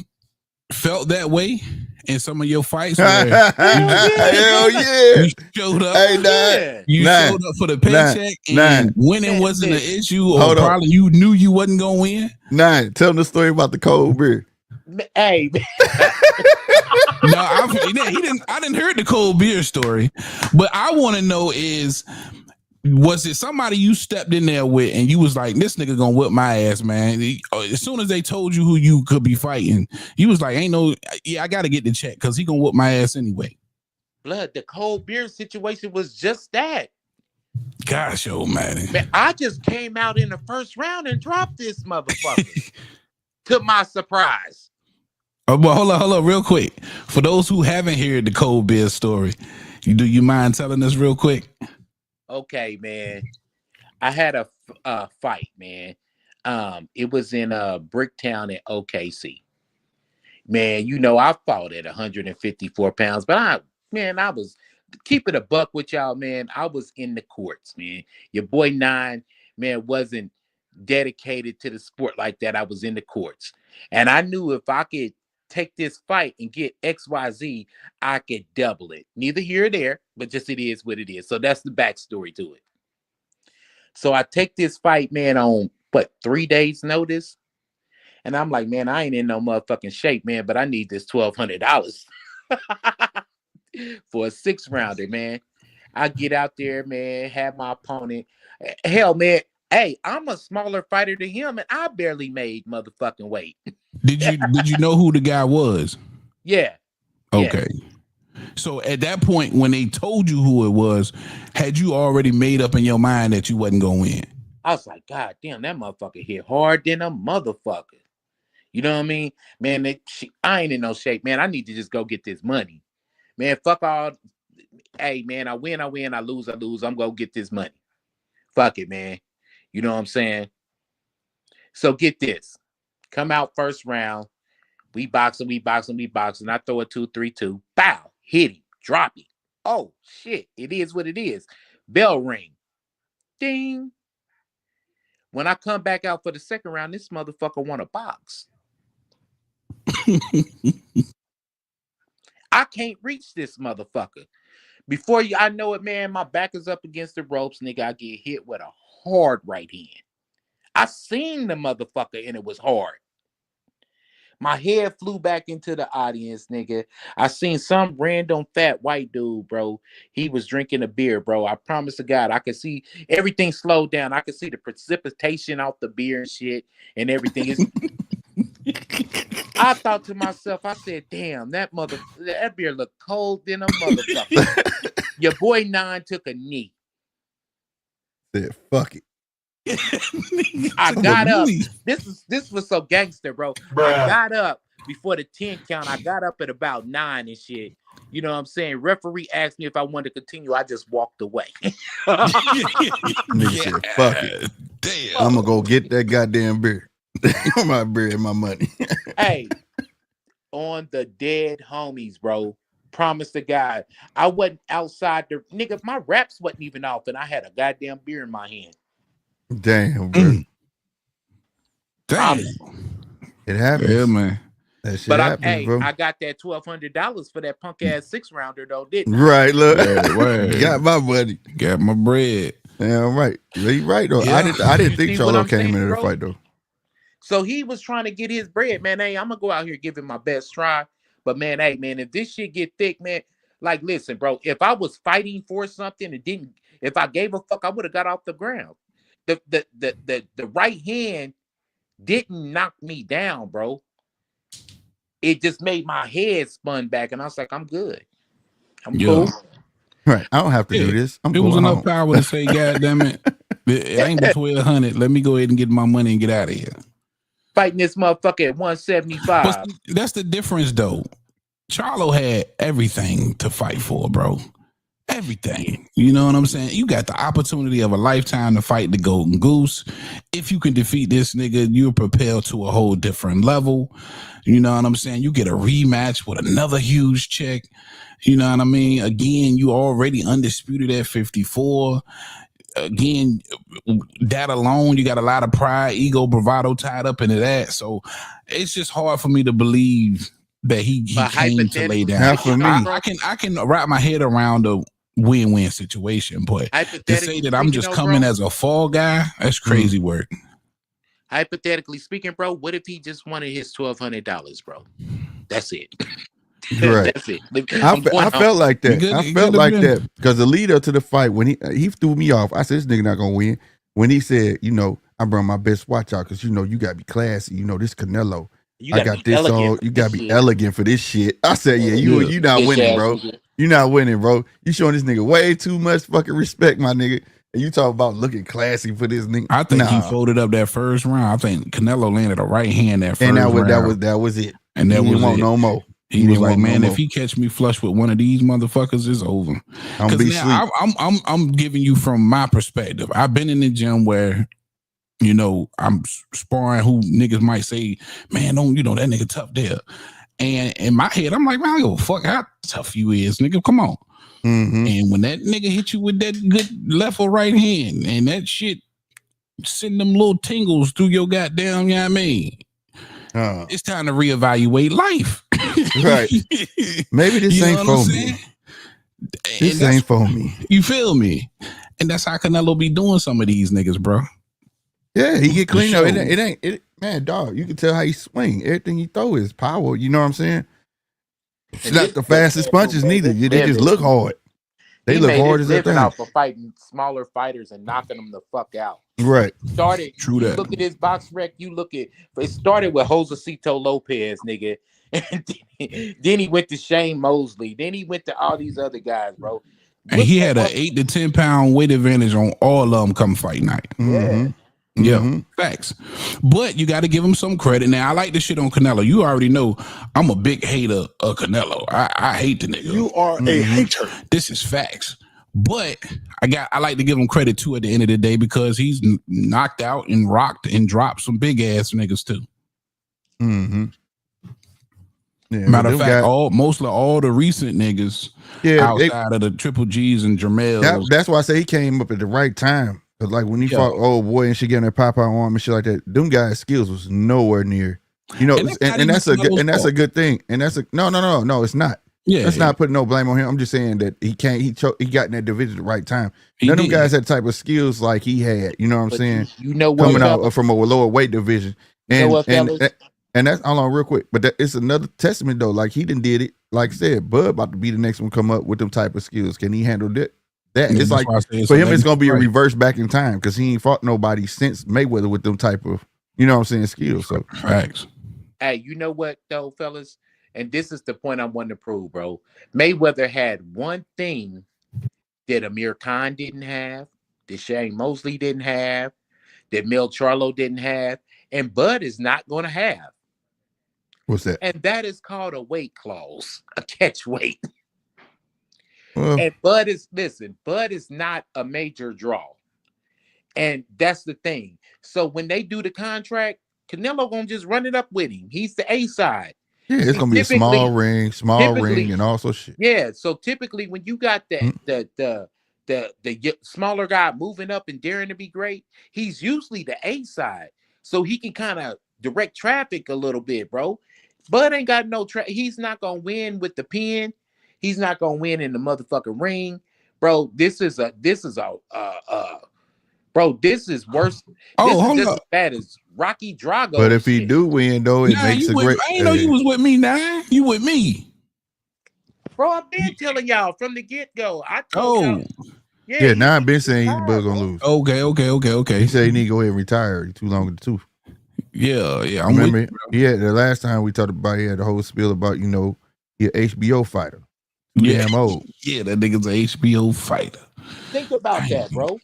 felt that way in some of your fights? Where Hell yeah! You showed up. Hey, you showed up for the paycheck, and winning wasn't an issue, or probably you knew you wasn't gonna win. Nine, tell them the story about the cold beer. Hey. No, I didn't hear the cold beer story, but I want to know was it somebody you stepped in there with and you was like, this nigga gonna whip my ass, man? As soon as they told you who you could be fighting, you was like, I gotta get the check because he gonna whip my ass anyway. Blood, the cold beer situation was just that. Gosh, man, I just came out in the first round and dropped this motherfucker. To my surprise. Well, hold on, real quick. For those who haven't heard the cold beer story, do you mind telling us real quick? Okay, man. I had a fight, man. It was in Bricktown at OKC. Man, I fought at 154 pounds, but I was keeping a buck with y'all, man. I was in the courts, man. Your boy Nine, man, wasn't dedicated to the sport like that. I was in the courts, and I knew if I could take this fight and get XYZ, I could double it. Neither here or there, but just it is what it is. So that's the backstory to it. So I take this fight, man, on 3 days notice, and I'm like, man, I ain't in no motherfucking shape, man, but I need this $1,200 for a 6-rounder, man. I get out there, man, have my opponent. Hell, man. Hey, I'm a smaller fighter than him, and I barely made motherfucking weight. Did you know who the guy was? Yeah. Okay. Yeah. So at that point, when they told you who it was, had you already made up in your mind that you wasn't gonna win? I was like, God damn, that motherfucker hit hard than a motherfucker. You know what I mean? Man, I ain't in no shape, man. I need to just go get this money. Man, fuck all. Hey, man, I win, I lose, I'm gonna get this money. Fuck it, man. You know what I'm saying? So get this. Come out first round. We boxing. I throw a 2-3-2. Bow. Hit him. Drop him. Oh, shit. It is what it is. Bell ring. Ding. When I come back out for the second round, this motherfucker want to box. I can't reach this motherfucker. Before I know it, man, my back is up against the ropes, nigga. I get hit with a hard right hand. I seen the motherfucker and it was hard. My head flew back into the audience, nigga. I seen some random fat white dude, bro. He was drinking a beer, bro. I promise to God, I could see everything slowed down. I could see the precipitation off the beer and shit and everything. I thought to myself, I said, damn, that beer looked cold than a motherfucker. Your boy Nine took a knee. Said, fuck it. I got up. This was so gangster, bro. I got up before the 10 count. I got up at about 9 and shit. You know what I'm saying? Referee asked me if I wanted to continue. I just walked away. Nigga said, fuck it. Damn. I'm gonna go get that goddamn beer. My beer and my money. Hey, on the dead homies, bro. Promise to God. I wasn't outside the nigga. My raps wasn't even off, and I had a goddamn beer in my hand. Damn, bro. Damn. It happens. Yeah, man. That shit But happens, bro. I got that $1,200 for that punk ass 6-rounder though, didn't I? Right, look. Word. Got my money. Got my bread. Damn right. You right though. Yeah. I didn't think Charlo came saying, into the bro? fight though. So he was trying to get his bread, man. Hey, I'm gonna go out here give it my best try. But man, hey, man, if this shit get thick, man, like listen, bro, if I was fighting for something and if I gave a fuck, I would have got off the ground. The right hand didn't knock me down, bro. It just made my head spun back, and I was like, I'm good. I'm cool. Right. I don't have to do this. It was enough power to say, God damn it. It ain't but 1,200. Let me go ahead and get my money and get out of here. Fighting this motherfucker at 175. But that's the difference, though. Charlo had everything to fight for, bro. Everything. You know what I'm saying? You got the opportunity of a lifetime to fight the Golden Goose. If you can defeat this nigga, you're propelled to a whole different level. You know what I'm saying? You get a rematch with another huge check. You know what I mean? Again, you already undisputed at 54. Again, that alone, you got a lot of pride, ego, bravado tied up into that. So it's just hard for me to believe that he came to lay down. For me. I can wrap my head around the win-win situation, but to say that I'm just coming as a fall guy, that's crazy work. Hypothetically speaking, bro, what if he just wanted his $1,200, bro? That's it. Right. That's it. I felt like that. I felt like that because the lead up to the fight, when he threw me off, I said, this nigga not gonna win. When he said, you know, I brought my best watch out because, you know, you gotta be classy. You know, this Canelo. I got this on. You gotta be elegant for this shit. I said, yeah, you not winning, bro. You not winning, bro. You showing this nigga way too much fucking respect, my nigga. And you talk about looking classy for this nigga. I think he folded up that first round. I think Canelo landed a right hand that first round. And that was it. And that was it. No more. He was like, man, if he catch me flush with one of these motherfuckers, it's over. I'm giving you from my perspective. I've been in the gym where, you know, I'm sparring who niggas might say, man, don't, you know, that nigga tough there. And in my head, I'm like, man, I don't give a fuck how tough you is, nigga. Come on. Mm-hmm. And when that nigga hit you with that good left or right hand and that shit send them little tingles through your goddamn, you know what I mean? It's time to reevaluate life. Right. Maybe this ain't for me. This ain't for me. You feel me? And that's how Canelo be doing some of these niggas, bro. Yeah, he get clean up. It ain't, man, dog. You can tell how he swing. Everything he throw is power. You know what I'm saying? It's not the fastest punches neither. They just look hard. They look hard as a thing. Out for fighting smaller fighters and knocking them the fuck out. Right. True that. Look at his box rec. It started with Josecito Lopez, nigga. And then he went to Shane Mosley. Then he went to all these other guys, bro. And he had an 8 to 10 pound weight advantage on all of them come fight night. Mm-hmm. Yeah, facts. But you got to give him some credit. Now, I like the shit on Canelo. You already know I'm a big hater of Canelo. I hate the nigga. You are a hater. This is facts. But I like to give him credit too at the end of the day because he's knocked out and rocked and dropped some big ass niggas too. Mm-hmm. Yeah, Matter of fact, mostly all the recent niggas outside of the Triple G's and Jermel. That's why I say he came up at the right time. Cause like when he fought old boy and she getting her pop out arm and shit like that, them guys' skills was nowhere near. You know, and that's a good thing. And that's no, it's not. Let's not put no blame on him. I'm just saying that he can't. He got in that division at the right time. None of them guys had the type of skills like he had. You know what I'm saying? You know what? Coming out from a lower weight division, and that's hold on real quick. But it's another testament though. Like he did it. Like I said, Bud about to be the next one come up with them type of skills. Can he handle that? It's like for him, it's gonna be a reverse back in time because he ain't fought nobody since Mayweather with them type of, you know what I'm saying, skills. So facts. Hey, you know what though, fellas? And this is the point I want to prove, bro. Mayweather had one thing that Amir Khan didn't have, that Shane Mosley didn't have, that Mel Charlo didn't have, and Bud is not going to have. What's that? And that is called a weight clause, a catch weight. And Bud is not a major draw. And that's the thing. So when they do the contract, Canelo gonna just run it up with him. He's the A side. Yeah, it's gonna be a small ring, and also shit. Yeah, so typically when you got the smaller guy moving up and daring to be great, he's usually the A side, so he can kind of direct traffic a little bit, bro. Bud ain't got no he's not gonna win with the pen. He's not gonna win in the motherfucking ring, bro. This is worse. Oh, this is as bad as Rocky Drago. But if he do win, though, it makes a great. I ain't know you was with me now. You with me, bro? I've been telling y'all from the get go. I told y'all. Yeah. Now I've been saying he's gonna lose. Okay. He said he need to go ahead and retire. He's too long in the tooth. Yeah. I remember. The last time we talked about, he had the whole spiel about he an HBO fighter. Damn old. Yeah, that nigga's an HBO fighter. Think about that, bro.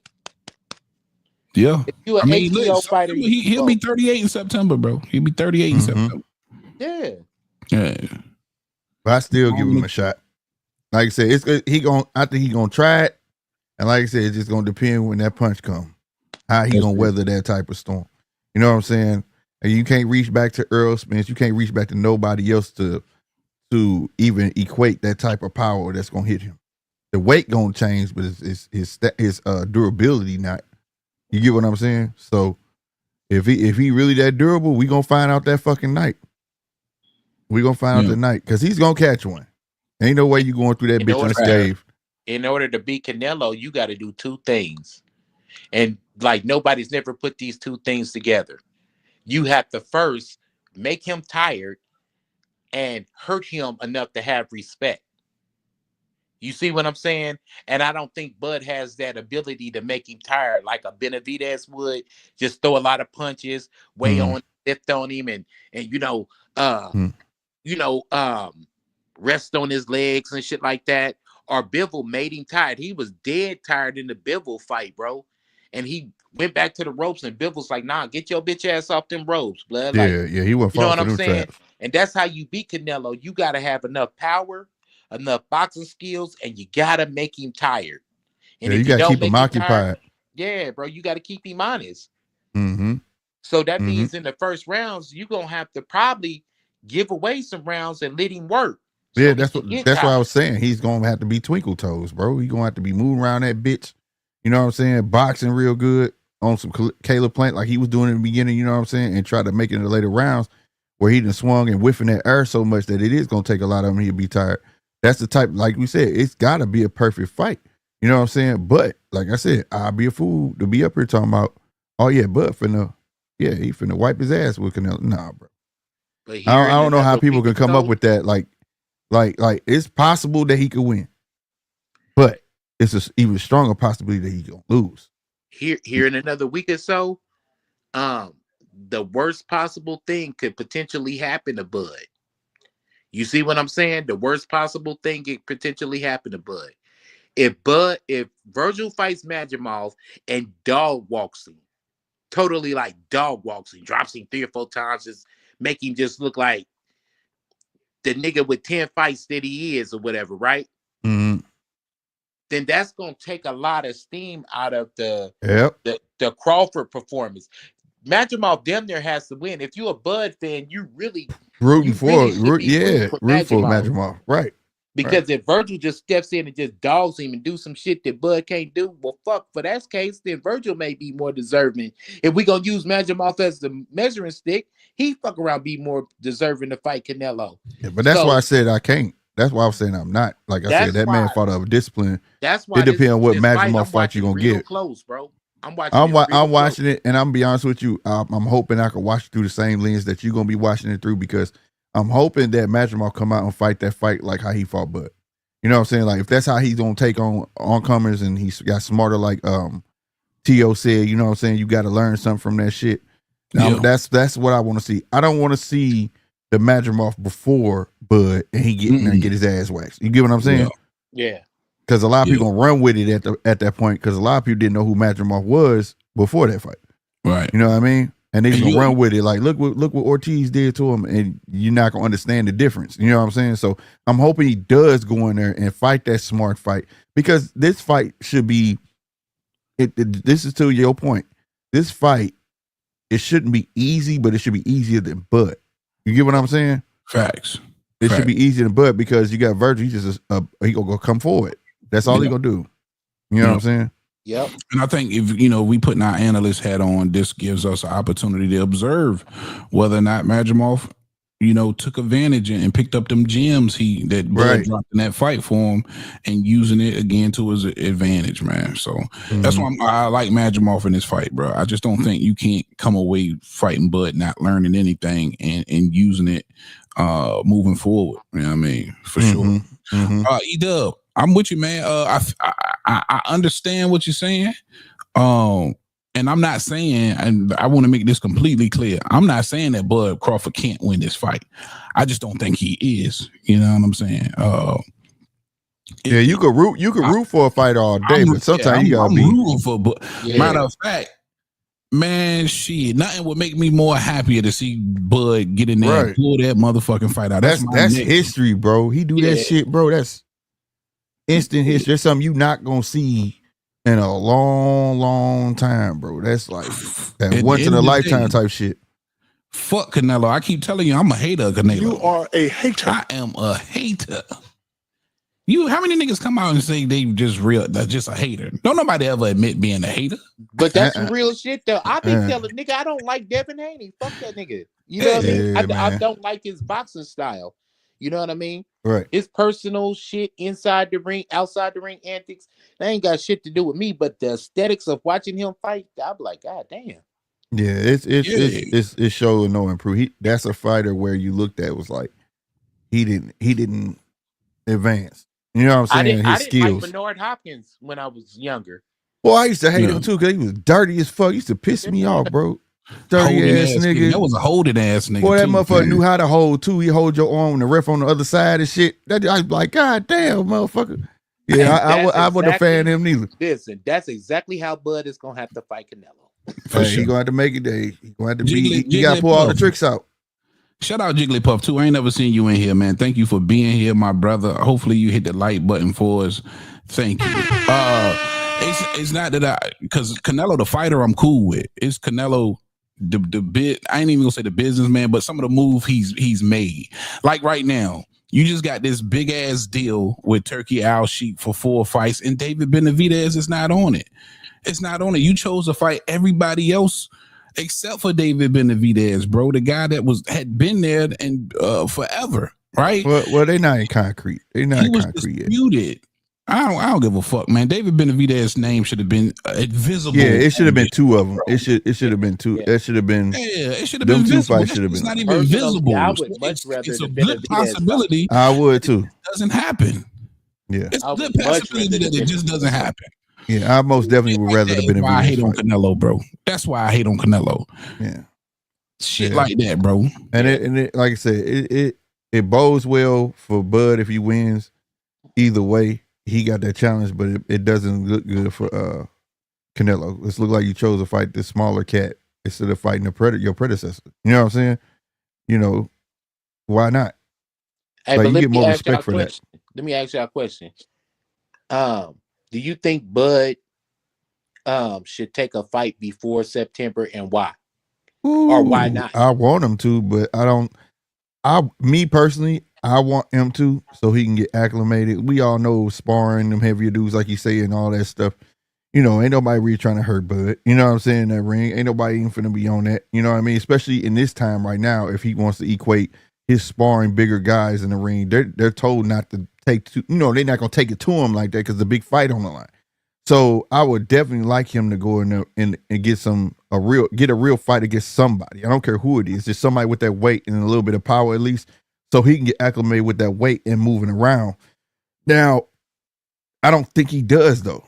Yeah. If you an HBO fighter, he'll be 38 in September, bro. He'll be 38 in September. Yeah. But I still give him a shot. Like I said, I think he gonna try it. And like I said, it's just gonna depend when that punch comes. How he gonna weather that type of storm. You know what I'm saying? And you can't reach back to Earl Spence. You can't reach back to nobody else to even equate that type of power that's gonna hit him. The weight gonna change, but his durability not. You get what I'm saying? So if he really that durable, we gonna find out that fucking night. We gonna find out the night because he's gonna catch one. Ain't no way you going through that bitch unscathed. In order to beat Canelo, you got to do two things, and like nobody's never put these two things together. You have to first make him tired and hurt him enough to have respect. You see what I'm saying? And I don't think Bud has that ability to make him tired like a Benavidez would. Just throw a lot of punches, on, lift on him, and rest on his legs and shit like that. Or Bivol made him tired. He was dead tired in the Bivol fight, bro. And he went back to the ropes, and Bivol's like, "Nah, get your bitch ass off them ropes, blood." He went. You know what I'm saying? And that's how you beat Canelo. You got to have enough power, enough boxing skills, and you got to make him tired. And if you got to keep him occupied. Bro, you got to keep him honest. Mm-hmm. So that means in the first rounds, you're going to have to probably give away some rounds and let him work. So that's what I was saying. He's going to have to be twinkle toes, bro. He's going to have to be moving around that bitch. You know what I'm saying? Boxing real good on some Caleb Plant like he was doing in the beginning, you know what I'm saying? And try to make it in the later rounds where he done swung and whiffing that air so much that it is going to take a lot of him. He'll be tired. That's the type, like we said, it's got to be a perfect fight. You know what I'm saying? But like I said, I'll be a fool to be up here talking about, he finna wipe his ass with Canelo. Nah, bro. I don't know how people can come up with that. Like it's possible that he could win, but it's an even stronger possibility that he gonna lose. Here in another week or so, the worst possible thing could potentially happen to Bud. You see what I'm saying? The worst possible thing could potentially happen to Bud. If Virgil fights Madrimov and dog walks him, totally like dog walks him, drops him 3 or 4 times, just make him just look like the nigga with 10 fights that he is or whatever, right? Mm-hmm. Then that's gonna take a lot of steam out of the Crawford performance. Madrimov damn near has to win. If you're a Bud fan, you really rooting for Madrimov, right? Because if Virgil just steps in and just dogs him and do some shit that Bud can't do, well, fuck, for that case, then Virgil may be more deserving. If we gonna use Madrimov as the measuring stick, he fuck around be more deserving to fight Canelo. Yeah, but that's why I said I can't. That's why I was saying I'm not. Like I said, that why, man fought over discipline. That's why it depends on what Madrimov fight you're gonna get. Close, bro. I'm watching it, and I'm gonna be honest with you. I'm hoping I can watch it through the same lens that you're gonna be watching it through, because I'm hoping that Madrimov come out and fight that fight like how he fought Bud. You know what I'm saying? Like if that's how he's gonna take on oncomers, and he's got smarter, like T.O. said. You know what I'm saying? You got to learn something from that shit. Now, that's what I want to see. I don't want to see the Madrimov before Bud and he get in there and get his ass waxed. You get what I'm saying? Yeah. Because a lot of people gonna run with it at that point, because a lot of people didn't know who Madrimov was before that fight. Right. You know what I mean? And they just gonna run with it. Like, look what Ortiz did to him, and you're not gonna understand the difference. You know what I'm saying? So I'm hoping he does go in there and fight that smart fight, because this fight should be. This is to your point. This fight, it shouldn't be easy, but it should be easier than Bud. You get what I'm saying? Facts. It should be easier than Bud, because you got Virgil. He just he gonna go come forward. That's all he gonna do. You know what I'm saying? Yep. And I think if we putting our analyst hat on, this gives us an opportunity to observe whether or not Madrimov, took advantage and picked up them gems that Bud dropped in that fight for him, and using it again to his advantage, man. So that's why I like Madrimov in this fight, bro. I just don't think you can't come away fighting Bud not learning anything and using it moving forward. You know what I mean? For sure. E-Dub, I'm with you, man. I understand what you're saying. And I'm not saying, and I want to make this completely clear, I'm not saying that Bud Crawford can't win this fight. I just don't think he is. You know what I'm saying? You could root for a fight all day, but sometimes you gotta be rooting for. But matter of fact, man, shit, nothing would make me more happier to see Bud get in there and pull that motherfucking fight out. That's history, bro. He do that shit, bro. That's instant history. That's something you not gonna see in a long, long time, bro. That's like that once in a lifetime type shit. Fuck Canelo. I keep telling you, I'm a hater of Canelo. You are a hater. I am a hater. How many niggas come out and say they just a hater? Don't nobody ever admit being a hater. But that's real shit, though. I be telling nigga I don't like Devin Haney. Fuck that nigga. You know what I mean? I don't like his boxing style. You know what I mean? Right. His personal shit inside the ring, outside the ring antics, they ain't got shit to do with me. But the aesthetics of watching him fight, I'm like, God damn. Yeah, it's showing no improve. That's a fighter where you looked at was like he didn't advance. You know what I'm saying? I His skills. like Bernard Hopkins when I was younger. Well, I used to hate him too, because he was dirty as fuck. He used to piss me off, bro. Dirty ass nigga. That was a holding ass nigga. Boy, that motherfucker knew how to hold too. He hold your arm and the ref on the other side and shit. I was like, God damn, motherfucker. Yeah, I wasn't a fan of him neither. Listen, that's exactly how Bud is gonna have to fight Canelo. For sure. He gonna have to make it there. He gonna have to be. He gotta pull all the tricks out. Shout out Jigglypuff too. I ain't never seen you in here, man. Thank you for being here, my brother. Hopefully you hit the like button for us. Thank you. It's not that because Canelo the fighter I'm cool with. It's Canelo the bit. I ain't even gonna say the businessman, but some of the move he's made. Like right now, you just got this big ass deal with Turki Alalshikh for 4 fights, and David Benavidez is not on it. It's not on it. You chose to fight everybody else except for David Benavidez, bro. The guy that had been there and forever, right? Well, they not in concrete. They not in concrete yet. I don't give a fuck, man. David Benavidez's name should have been visible. Yeah, it should have been 2 of them. It should have been 2. Yeah. That should have been. Yeah, it should have been visible. It's not even visible. I would much rather it's a good possibility. I would too. It doesn't happen. Yeah, it's a good possibility that it just doesn't happen. Yeah, I most definitely would rather have been. I hate on Canelo, bro. That's why I hate on Canelo. Yeah, shit like that, bro. And it like I said, it bodes well for Bud if he wins. Either way, he got that challenge, but it doesn't look good for Canelo. It's look like you chose to fight this smaller cat instead of fighting your predecessor. You know what I'm saying? You know, why not? Hey, like, but you get more respect for that. Let me ask y'all a question. Do you think Bud should take a fight before September, and why? Ooh, or why not? I want him to, but I don't. Me personally, I want him to so he can get acclimated. We all know sparring them heavier dudes, like you say, and all that stuff. You know, ain't nobody really trying to hurt Bud. You know what I'm saying? That ring, ain't nobody even finna be on that. You know what I mean? Especially in this time right now, if he wants to equate his sparring bigger guys in the ring. They're told not to take to, they're not gonna take it to him like that because the big fight on the line. So I would definitely like him to go in there and get a real fight against somebody. I don't care who it is, just somebody with that weight and a little bit of power at least, so he can get acclimated with that weight and moving around. Now, I don't think he does though.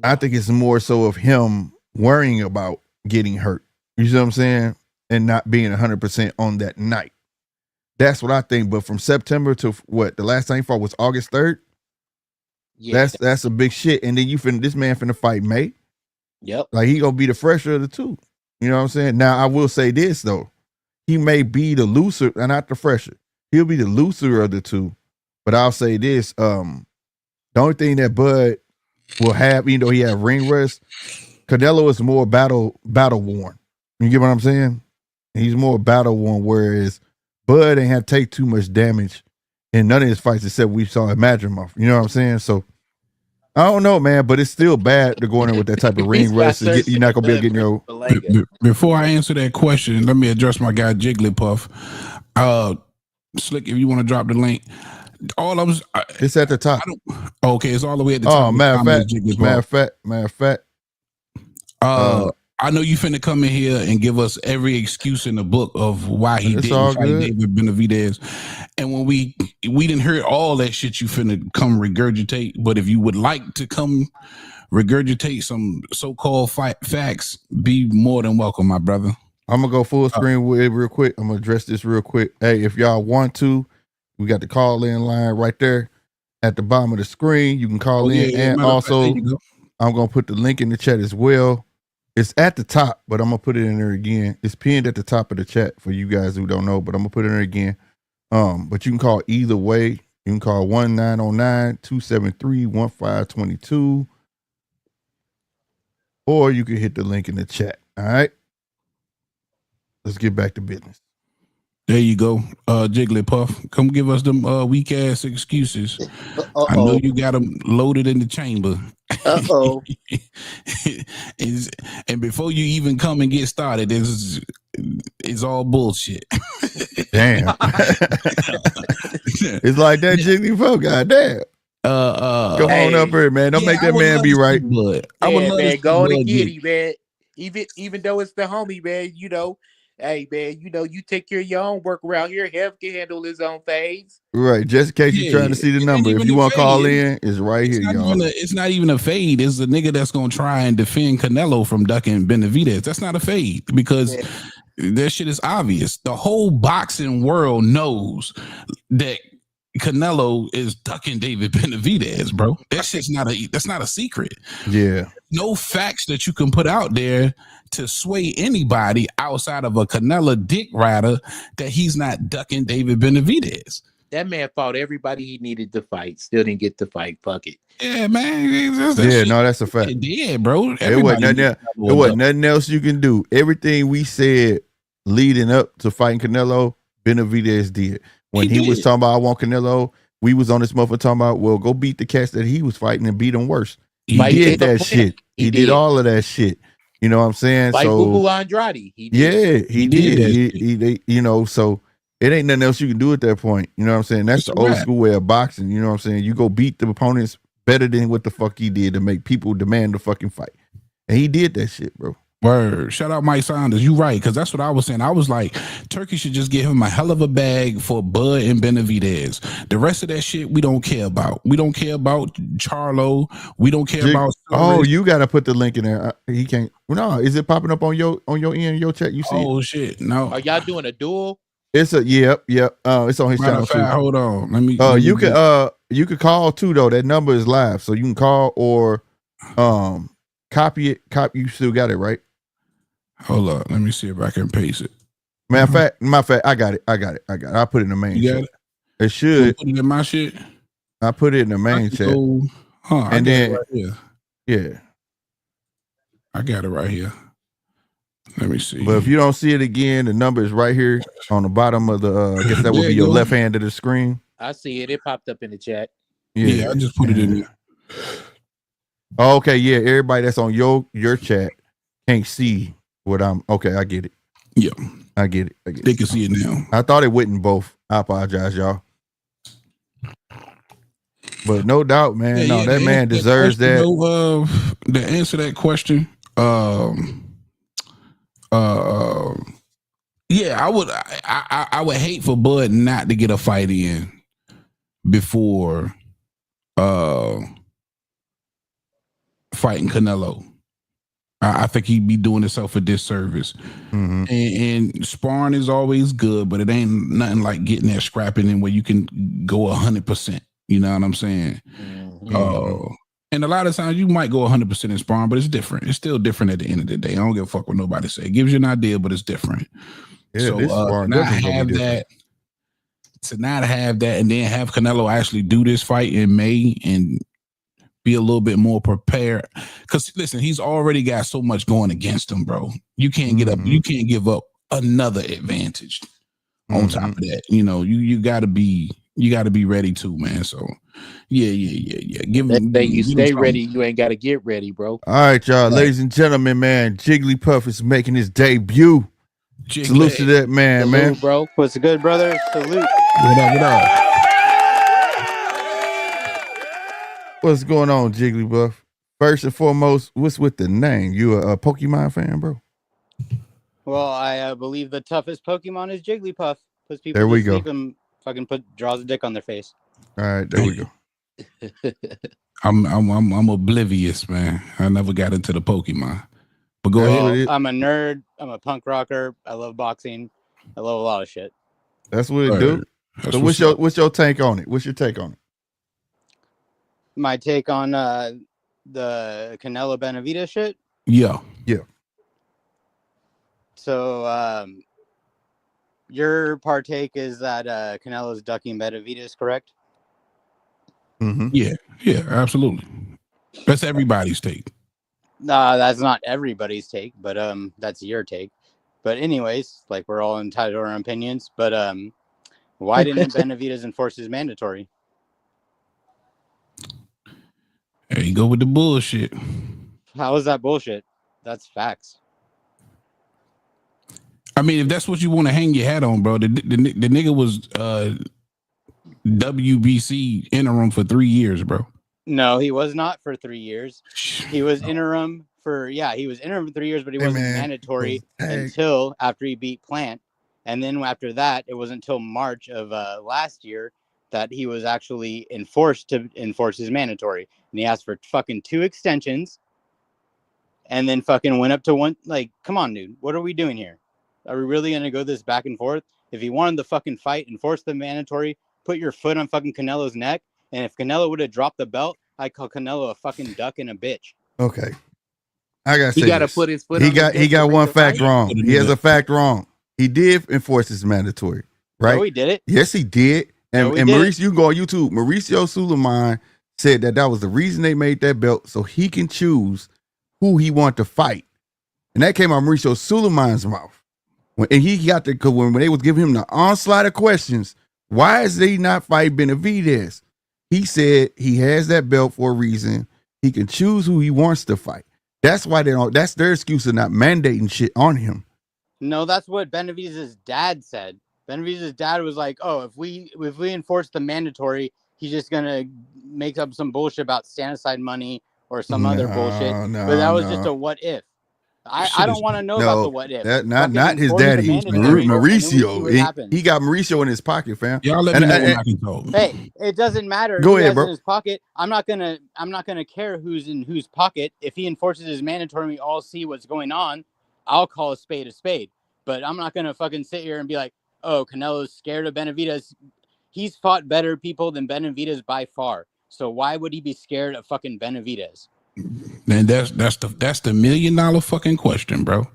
I think it's more so of him worrying about getting hurt. You see what I'm saying? And not being 100% on that night. That's what I think. But from September to what? The last time he fought was August 3rd? Yeah. That's a big shit. And then this man finna fight May. Yep. Like he gonna be the fresher of the two. You know what I'm saying? Now I will say this though. He may be the looser and not the fresher. He'll be the looser of the two. But I'll say this. The only thing that Bud will have, even though he have ring rust, Canelo is more battle worn. You get what I'm saying? He's more battle worn, whereas Bud ain't had to take too much damage in none of his fights except we saw at Madrimov. You know what I'm saying? So I don't know, man, but it's still bad to go in there with that type of ring rust. You're not gonna be able to get your. Before I answer that question, let me address my guy Jigglypuff. Slick, if you want to drop the link. It's at the top. Okay, it's all the way at the top. Oh, matter of fact. I know you finna come in here and give us every excuse in the book of why he didn't fight David Benavidez. And when we didn't hear all that shit you finna come regurgitate, but if you would like to come regurgitate some so-called facts, be more than welcome, my brother. I'm gonna go full screen with it real quick. I'm gonna address this real quick. Hey, if y'all want to, we got the call-in line right there at the bottom of the screen. You can call in, and also I'm gonna put the link in the chat as well. It's at the top, but I'm gonna put it in there again. It's pinned at the top of the chat for you guys who don't know, but I'm gonna put it in there again. But you can call either way. You can call 1-909-273-1522, or you can hit the link in the chat. All right. Let's get back to business. There you go, Jigglypuff. Come give us them weak ass excuses. I know you got them loaded in the chamber. And before you even come and get started, it's all bullshit. Damn. It's like that Jigglypuff. Goddamn. Go on up here, man. Don't make that man be right. I would love man, go on and get him, man. Even though it's the homie, man. Hey, man, you take care of your own work around here. Hev can handle his own things. Right. Just in case you're trying to see the number. If you want to call in, it's right here, y'all. It's not even a fade. It's a nigga that's going to try and defend Canelo from ducking Benavidez. That's not a fade because that shit is obvious. The whole boxing world knows that Canelo is ducking David Benavidez, bro. That's not a secret. Yeah. No facts that you can put out there to sway anybody outside of a Canelo dick rider that he's not ducking David Benavidez. That man fought everybody he needed to fight. Still didn't get to fight. Fuck it. Yeah, man. That's a fact. Yeah, bro. It wasn't nothing else you can do. Everything we said leading up to fighting Canelo, Benavidez did. When he was talking about, I want Canelo, we was on this motherfucker talking about, well, go beat the cats that he was fighting and beat him worse. He did that shit. He did all of that shit. You know what I'm saying? Like Boo Andrade. He did. So it ain't nothing else you can do at that point. You know what I'm saying? That's the old school way of boxing. You know what I'm saying? You go beat the opponents better than what the fuck he did to make people demand the fucking fight. And he did that shit, bro. Word. Shout out Mike Saunders. You right, because that's what I was saying. I was like, Turkey should just give him a hell of a bag for Bud and Benavidez. The rest of that shit we don't care about. We don't care about Charlo. We don't care about. Oh, you gotta put the link in there. He can't. No, is it popping up on your end, your chat? You see? Oh shit, no. Are y'all doing a duel? It's a yep. It's on his channel too. Hold on, let me. You could call too though. That number is live, so you can call or copy it. You still got it, right? Hold up, let me see if I can paste it. Matter of fact, I got it. I put it in the main chat. It should. Put it in my shit. I put it in the main chat. And then right here. Yeah, I got it right here. Let me see. But if you don't see it again, the number is right here on the bottom of the. I guess that would be your left hand of the screen. I see it. It popped up in the chat. Yeah, I just put it in there. Okay, yeah. Everybody that's on your chat can't see what I'm. Okay, I get it. Yeah. I get it. They can see it now. I thought it wouldn't both. I apologize, y'all. But no doubt, man. That man deserves that. To answer that question, I would hate for Bud not to get a fight in before fighting Canelo. I think he'd be doing himself a disservice. Mm-hmm. And sparring is always good, but it ain't nothing like getting that scrapping in where you can go 100%. You know what I'm saying? Mm-hmm. And a lot of times you might go 100% in sparring, but it's different. It's still different at the end of the day. I don't give a fuck what nobody say. It gives you an idea, but it's different. Yeah, so to not have that and then have Canelo actually do this fight in May and be a little bit more prepared. Because listen, he's already got so much going against him, bro. You can't get up. You can't give up another advantage on top of that. You know, you gotta be ready too, man. So yeah. Give him. You stay ready. You ain't got to get ready, bro. All right, y'all, ladies and gentlemen, man. Jigglypuff is making his debut. Salute to that man, Salute, man. Bro, what's good, brother? Salute. What up? What's going on, Jigglypuff? First and foremost, what's with the name? You a Pokemon fan, bro? Well, I believe the toughest Pokemon is Jigglypuff. Puts people there we to sleep go. and fucking draws a dick on their face. All right, there we go. I'm oblivious, man. I never got into the Pokemon. But go ahead. I'm a nerd. I'm a punk rocker. I love boxing. I love a lot of shit. That's what it do. So what's your take on it? What's your take on it? My take on the Canelo Benavidez shit? Yeah. So your partake is that Canelo's ducking Benavidez, correct? Mm-hmm. Yeah, absolutely. That's everybody's take. That's not everybody's take, but that's your take. But anyways, like we're all entitled to our opinions. But why didn't Benavidez enforce his mandatory? There you go with the bullshit. How is that bullshit? That's facts. I mean, if that's what you want to hang your hat on, bro, the nigga was WBC interim for 3 years, bro. No, he was not for 3 years. He was interim for 3 years, but he wasn't mandatory until after he beat Plant. And then after that, it wasn't until March of last year that he was actually enforced to enforce his mandatory. And he asked for fucking 2 extensions and then fucking went up to 1. Like, come on, dude. What are we doing here? Are we really going to go this back and forth? If he wanted the fucking fight, enforce the mandatory, put your foot on fucking Canelo's neck. And if Canelo would have dropped the belt, I'd call Canelo a fucking duck and a bitch. Okay. I got to say he got to put his foot on he got one fact wrong. He has a fact wrong. He did enforce his mandatory, right? No, he did it. Yes, he did. And Maurice, you can go on YouTube. Mauricio Suleiman said that was the reason they made that belt, so he can choose who he want to fight. And that came out of Mauricio Suleiman's mouth. When he got when they was giving him the onslaught of questions, why is he not fighting Benavidez? He said he has that belt for a reason. He can choose who he wants to fight. That's why that's their excuse of not mandating shit on him. No, that's what Benavidez's dad said. Benavidez's dad was like, "Oh, if we enforce the mandatory, he's just gonna make up some bullshit about stand aside money or some other bullshit." But that was just a what if. I don't want to know about the what if. Not his daddy. Mauricio. He got Mauricio in his pocket, fam. Y'all let me know when I can talk. Hey, it doesn't matter. Go ahead, bro. In his pocket. I'm not gonna care who's in whose pocket. If he enforces his mandatory, we all see what's going on. I'll call a spade a spade. But I'm not gonna fucking sit here and be like, "Oh, Canelo's scared of Benavidez." He's fought better people than Benavidez by far. So why would he be scared of fucking Benavidez? And that's the $1 million fucking question, bro.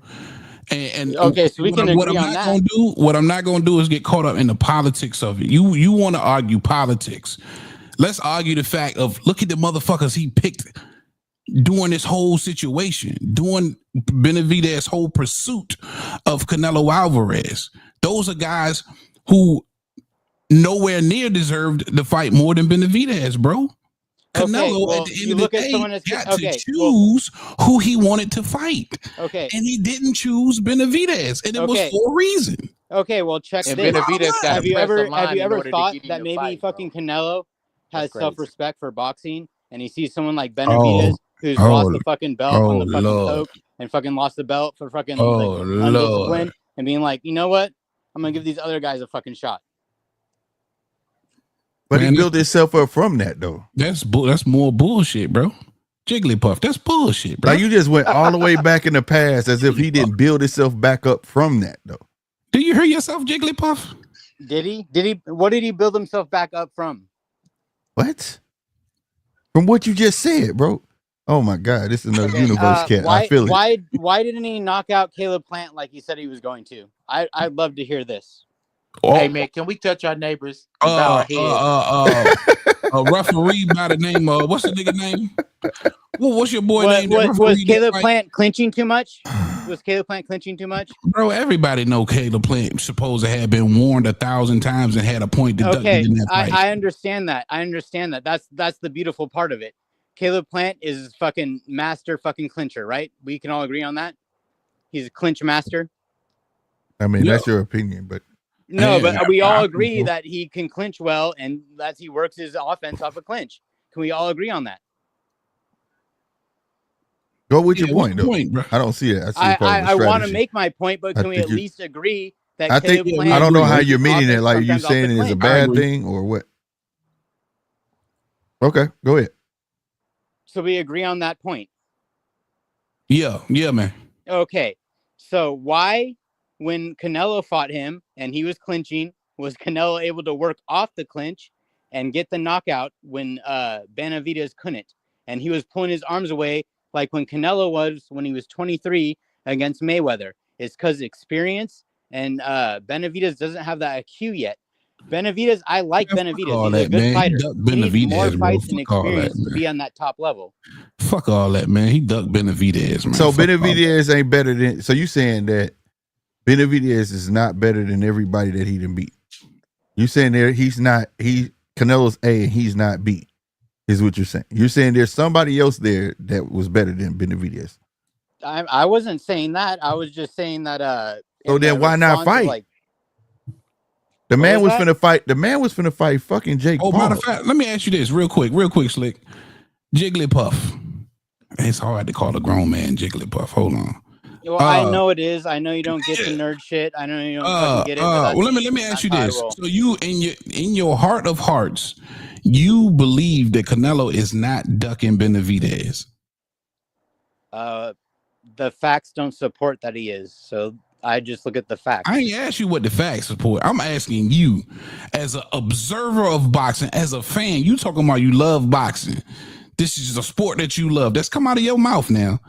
And okay, so we can agree on that. What I'm not gonna do is get caught up in the politics of it. You want to argue politics? Let's argue the fact of look at the motherfuckers he picked during this whole situation, during Benavidez's whole pursuit of Canelo Alvarez. Those are guys who nowhere near deserved the fight more than Benavidez, bro. Canelo, at the end of the day, got to choose who he wanted to fight. Okay. And he didn't choose Benavidez. And it was for a reason. Okay, well, check this. Have you ever thought that maybe fucking Canelo has self-respect for boxing and he sees someone like Benavidez who's lost the fucking belt on the fucking coke and fucking lost the belt for fucking undisciplined and being like, you know what? I'm going to give these other guys a fucking shot. But he built himself up from that, though. That's more bullshit, bro. Jigglypuff, that's bullshit, bro. Like you just went all the way back in the past as if he didn't build himself back up from that, though. Do you hear yourself, Jigglypuff? Did he? What did he build himself back up from? What? From what you just said, bro. Oh my God, this is another universe cat. I feel it. Why didn't he knock out Caleb Plant like he said he was going to? I'd love to hear this. Hey man, can we touch our neighbors? A referee by the name of what's the nigga name? What's your boy name? Was Caleb Plant clinching too much? Was Caleb Plant clinching too much? Bro, everybody know Caleb Plant supposed to have been warned 1,000 times and had a point deducted in that fight. I understand that. That's the beautiful part of it. Caleb Plant is fucking master fucking clincher, right? We can all agree on that. He's a clinch master. I mean, that's your opinion, but no, but we all agree that he can clinch well and that he works his offense off a clinch. Can we all agree on that? Go with your point, though. I don't see it. I want to make my point, but can we at least agree that I don't know how you're meaning it. Like you saying it is a bad thing or what? Okay, go ahead. So we agree on that point. Yeah, man. Okay, so why, when Canelo fought him and he was clinching, was Canelo able to work off the clinch and get the knockout when Benavidez couldn't? And he was pulling his arms away like when Canelo was when he was 23 against Mayweather. It's because experience, and Benavidez doesn't have that IQ yet. Benavidez, I like Benavidez. He's a good fighter. He needs more fights and experience to be on that top level. Fuck all that, man. He ducked Benavidez, man. So Benavidez ain't better than. So you saying that Benavidez is not better than everybody that he done beat? You saying there he's not? Canelo's A and he's not B. Is what you're saying. You're saying there's somebody else there that was better than Benavidez. I wasn't saying that. I was just saying that. So then why not fight? The man was finna fight. The man was finna fight fucking Jake Paul. Matter of fact, let me ask you this real quick, Slick. Jigglypuff. It's hard to call a grown man Jigglypuff. Hold on. Well, I know it is. I know you don't get the nerd shit. I know you don't fucking get it. Well, let me ask you this. So you, in your heart of hearts, you believe that Canelo is not ducking Benavidez? The facts don't support that he is. So I just look at the facts. I ain't asked you what the facts support. I'm asking you, as an observer of boxing, as a fan. You talking about you love boxing. This is a sport that you love. That's come out of your mouth now.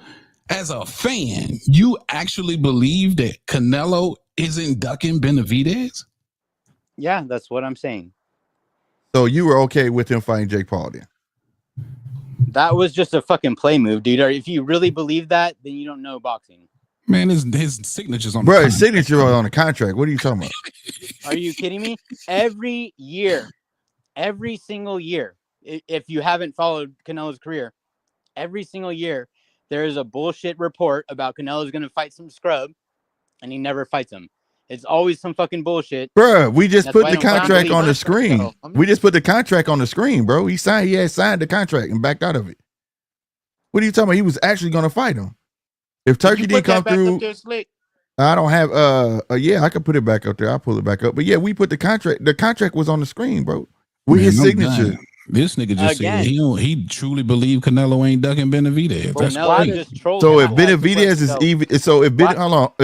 As a fan, you actually believe that Canelo isn't ducking Benavidez? Yeah, that's what I'm saying. So you were okay with him fighting Jake Paul then? That was just a fucking play move, dude. If you really believe that, then you don't know boxing. Man, his signature's on his signature on the contract. What are you talking about? Are you kidding me? Every year, every single year, if you haven't followed Canelo's career, every single year, there is a bullshit report about Canelo's going to fight some scrub, and he never fights him. It's always some fucking bullshit. Bro, we just put the contract on the screen. We just put the contract on the screen, bro. He had signed the contract and backed out of it. What are you talking about? He was actually going to fight him. If Turkey didn't come through, I don't have I can put it back up there. I'll pull it back up. But yeah, we put the contract was on the screen, bro. With his signature. Done. This nigga just said he truly believed Canelo ain't ducking Benavidez. That's so if Benavidez is even, if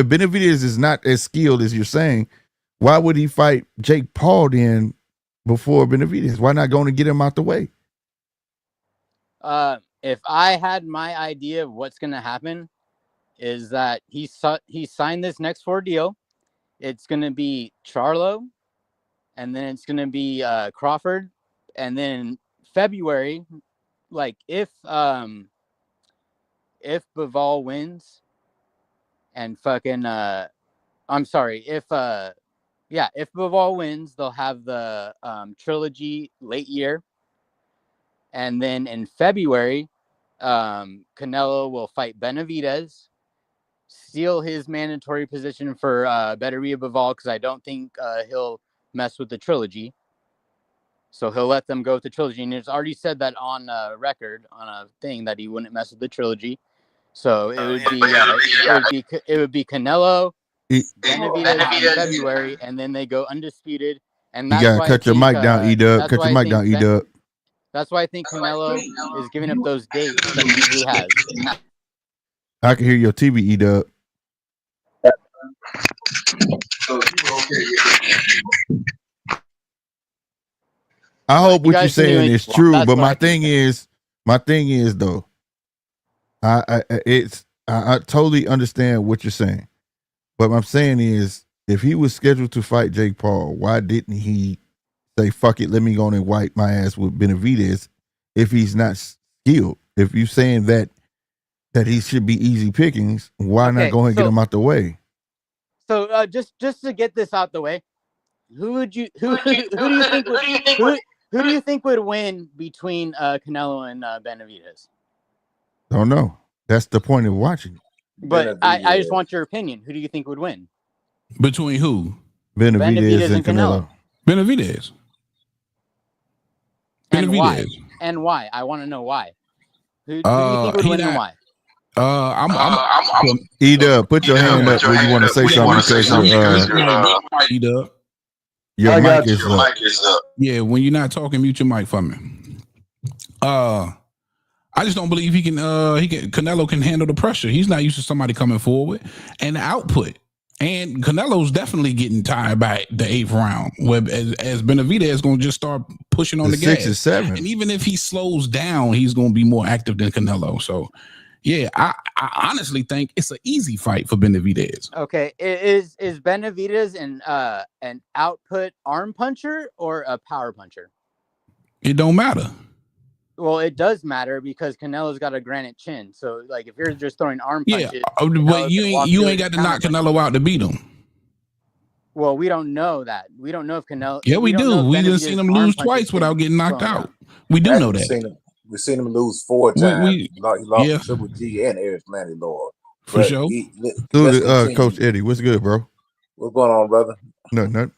Benavidez is not as skilled as you're saying, why would he fight Jake Paul then before Benavidez? Why not going to get him out the way? If I had my idea of what's going to happen, is that he signed this next 4 deal. It's going to be Charlo, and then it's going to be Crawford. And then February, like if Bivol wins and fucking if Bivol wins, they'll have the trilogy late year. And then in February, Canelo will fight Benavidez, steal his mandatory position for Beterbiev Bivol, because I don't think he'll mess with the trilogy. So he'll let them go with the trilogy, and it's already said that on record on a thing that he wouldn't mess with the trilogy. So it would be Canelo, Benavidez in February, and then they go undisputed. And that's you gotta why cut your mic down, E-Dub. Cut your mic down, E-Dub. That's why I think Canelo is giving up those dates that he usually has. I can hear your TV, E-Dub. I hope what you're saying is true, but my thing is though, I totally understand what you're saying, but what I'm saying is, if he was scheduled to fight Jake Paul, why didn't he say, fuck it, let me go on and wipe my ass with Benavidez if he's not skilled? If you're saying that he should be easy pickings, why not go ahead and get him out the way? So just to get this out the way, who do you think would win between Canelo and Benavidez? Don't know. That's the point of watching. But I just want your opinion. Who do you think would win? Between who? Benavidez and Canelo. Benavidez. And why? And why? I want to know why. Who do you think would win and why? I'm E-Dub, put your hand up when you want to say something. E-Dub. Your mic is up. Yeah, when you're not talking, mute your mic for me. I just don't believe Canelo can handle the pressure. He's not used to somebody coming forward and the output. And Canelo's definitely getting tired by the 8th round, where as Benavidez is going to just start pushing on the gas. 6 or 7. And even if he slows down, he's going to be more active than Canelo. So, yeah, I honestly think it's an easy fight for Benavidez. Okay, is Benavidez an output arm puncher or a power puncher? It don't matter. Well, it does matter because Canelo's got a granite chin. So, like, if you're just throwing arm punches, but you ain't got to knock Canelo out to beat him. Well, we don't know that. We don't know if Canelo. Yeah, we do. We just seen him lose twice without getting knocked out. We do know that. We've seen him lose 4 times. He lost Triple G and Eric Manny Lord. For sure. Coach Eddie, what's good, bro? What's going on, brother? Nothing.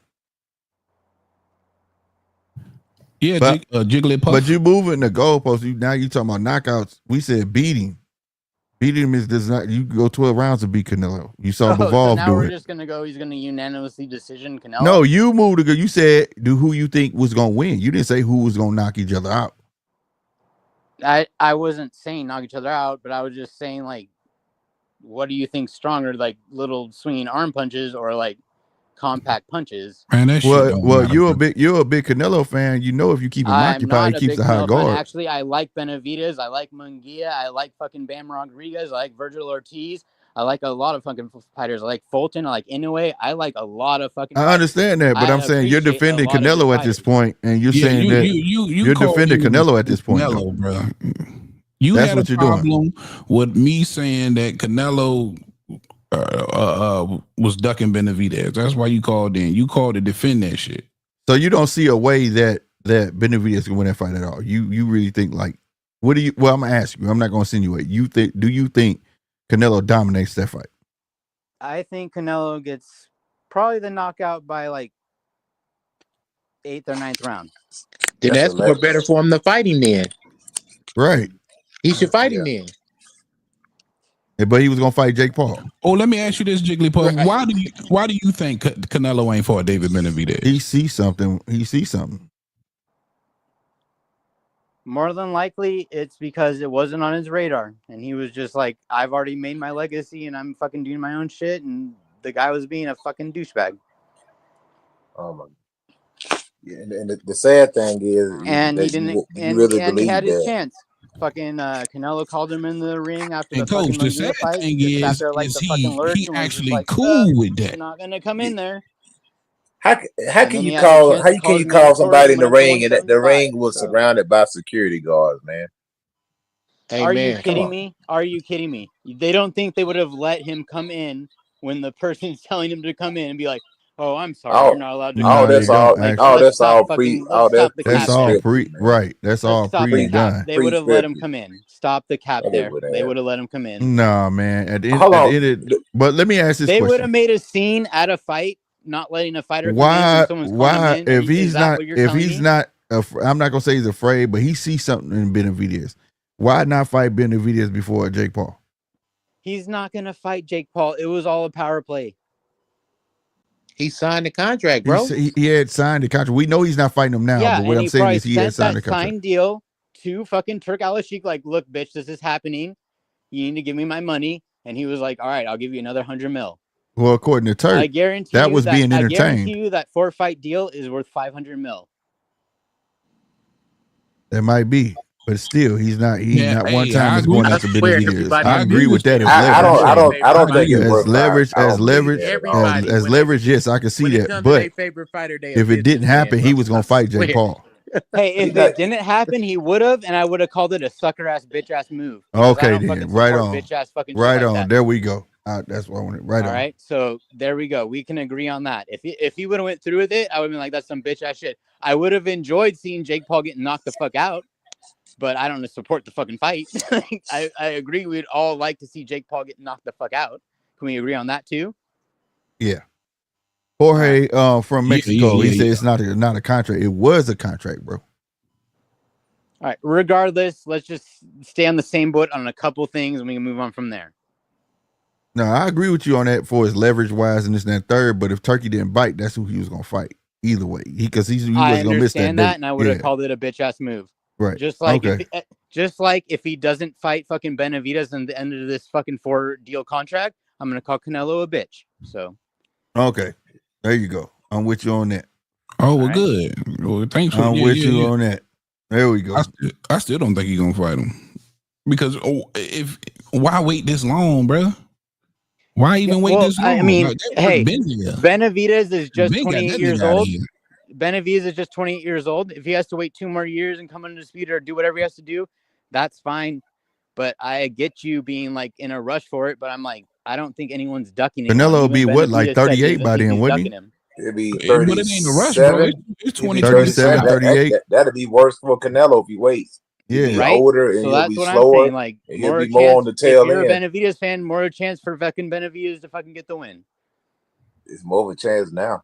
Yeah, Jigglypuff. But you moving the goalpost. Now you talking about knockouts. We said beating. Beating him does not. You go 12 rounds to beat Canelo. You saw Bivol so now do we're it. just gonna go. He's gonna unanimously decision Canelo. No, you moved to go. You said who you think was gonna win. You didn't say who was gonna knock each other out. I wasn't saying knock each other out, but I was just saying, like, what do you think stronger, like little swinging arm punches or like compact punches? Man, that you're a big Canelo fan. You know, if you keep him occupied, he keeps a high guard. Actually, I like Benavidez. I like Munguia. I like fucking Bam Rodriguez. I like Virgil Ortiz. I like a lot of fucking fighters. I like Fulton. I like Inoue. I like a lot of fucking fighters. I understand that, but I'm saying you're defending Canelo at this point, and you're saying that you're defending Canelo at this point. Canelo, bro. You had a problem with me saying that Canelo was ducking Benavidez. That's why you called in. You called to defend that shit. So you don't see a way that Benavidez can win that fight at all. You really think, like, what do you? Well, I'm gonna ask you. I'm not gonna insinuate. Do you think Canelo dominates that fight? I think Canelo gets probably the knockout by like 8th or 9th round. Then that's more better for him than fighting then. Right. He should fight him then. But he was gonna fight Jake Paul. Oh, let me ask you this, Jigglypuff. Right. Why do you think Canelo ain't fought David Benavidez? He sees something. More than likely, it's because it wasn't on his radar, and he was just like, "I've already made my legacy, and I'm fucking doing my own shit." And the guy was being a fucking douchebag. Oh my! Yeah, and the sad thing is, and he didn't. And he had his that. chance. Fucking Canelo called him in the ring after and the Coach, fucking the sad fight. Thing is he actually like, cool with that. Not gonna come in there. How can you call somebody in the ring and the ring was surrounded by security guards, man? Hey, Are you kidding me? Are you kidding me? They don't think they would have let him come in when the person's telling him to come in and be like, Oh, I'm sorry. You're not allowed to. That's all. That's all pre. That's all pre. Right. That's all pre done. They would have let him come in. Stop the cap there. They would have let him come in. Nah, man. At the end, but let me ask this question. They would have made a scene at a fight, not letting a fighter come in. Why? If he's not, I'm not gonna say he's afraid, but he sees something in Benavidez. Why not fight Benavidez before Jake Paul? He's not gonna fight Jake Paul. It was all a power play. He signed the contract, bro. He had signed the contract. We know he's not fighting him now, but what I'm saying is he had signed the contract. Signed deal to fucking Turki Alalshikh, like, look, bitch, this is happening. You need to give me my money. And he was like, all right, I'll give you another 100 mil. Well, according to Turk, I guarantee that was being entertained. I guarantee you that 4-fight deal is worth 500 mil. That might be. But still, he's not. One time is going after Benavidez. I agree with that. I don't think it's as leverage. Yes, I can see that. But if it didn't happen, he was going to fight Jake Paul. Hey, if it didn't happen, he would have, and I would have called it a sucker ass bitch ass move. Okay, then right on. Right on. There we go. That's what I wanted. Right on. All right, so there we go. We can agree on that. If he would have went through with it, I would have been like, that's some bitch ass shit. I would have enjoyed seeing Jake Paul get knocked the fuck out. But I don't support the fucking fight. I agree. We'd all like to see Jake Paul get knocked the fuck out. Can we agree on that too? Yeah. Jorge from Mexico, he said it's not a contract. It was a contract, bro. All right. Regardless, let's just stay on the same boat on a couple things, and we can move on from there. No, I agree with you on that for his leverage wise and this and that third. But if Turkey didn't bite, that's who he was gonna fight either way. Because he wasn't gonna miss that. And I would have called it a bitch ass move. Right. Just like if he doesn't fight fucking Benavidez at the end of this fucking 4-deal contract, I'm gonna call Canelo a bitch. So okay, there you go. I'm with you on that. Oh, well, good. Well, thanks for I'm with you on that. There we go. I still don't think he's gonna fight him because why wait this long, bro? Why even wait this long? I mean, hey, Benavidez is just 28 years old. Benavidez is just 28 years old. If he has to wait 2 more years and come undisputed or do whatever he has to do, that's fine. But I get you being like in a rush for it. But I'm like, I don't think anyone's ducking him. Canelo will be what, like 38 by then, wouldn't he? It'd be 37. But it ain't a rush, bro. It's 37, 38. That'd be worse for Canelo if he waits. Yeah, right. Older and so that's be what slower, I'm saying. Like, he'll be more on the tail end. If you're a Benavidez fan, more chance for fucking Benavidez to fucking get the win. It's more of a chance now.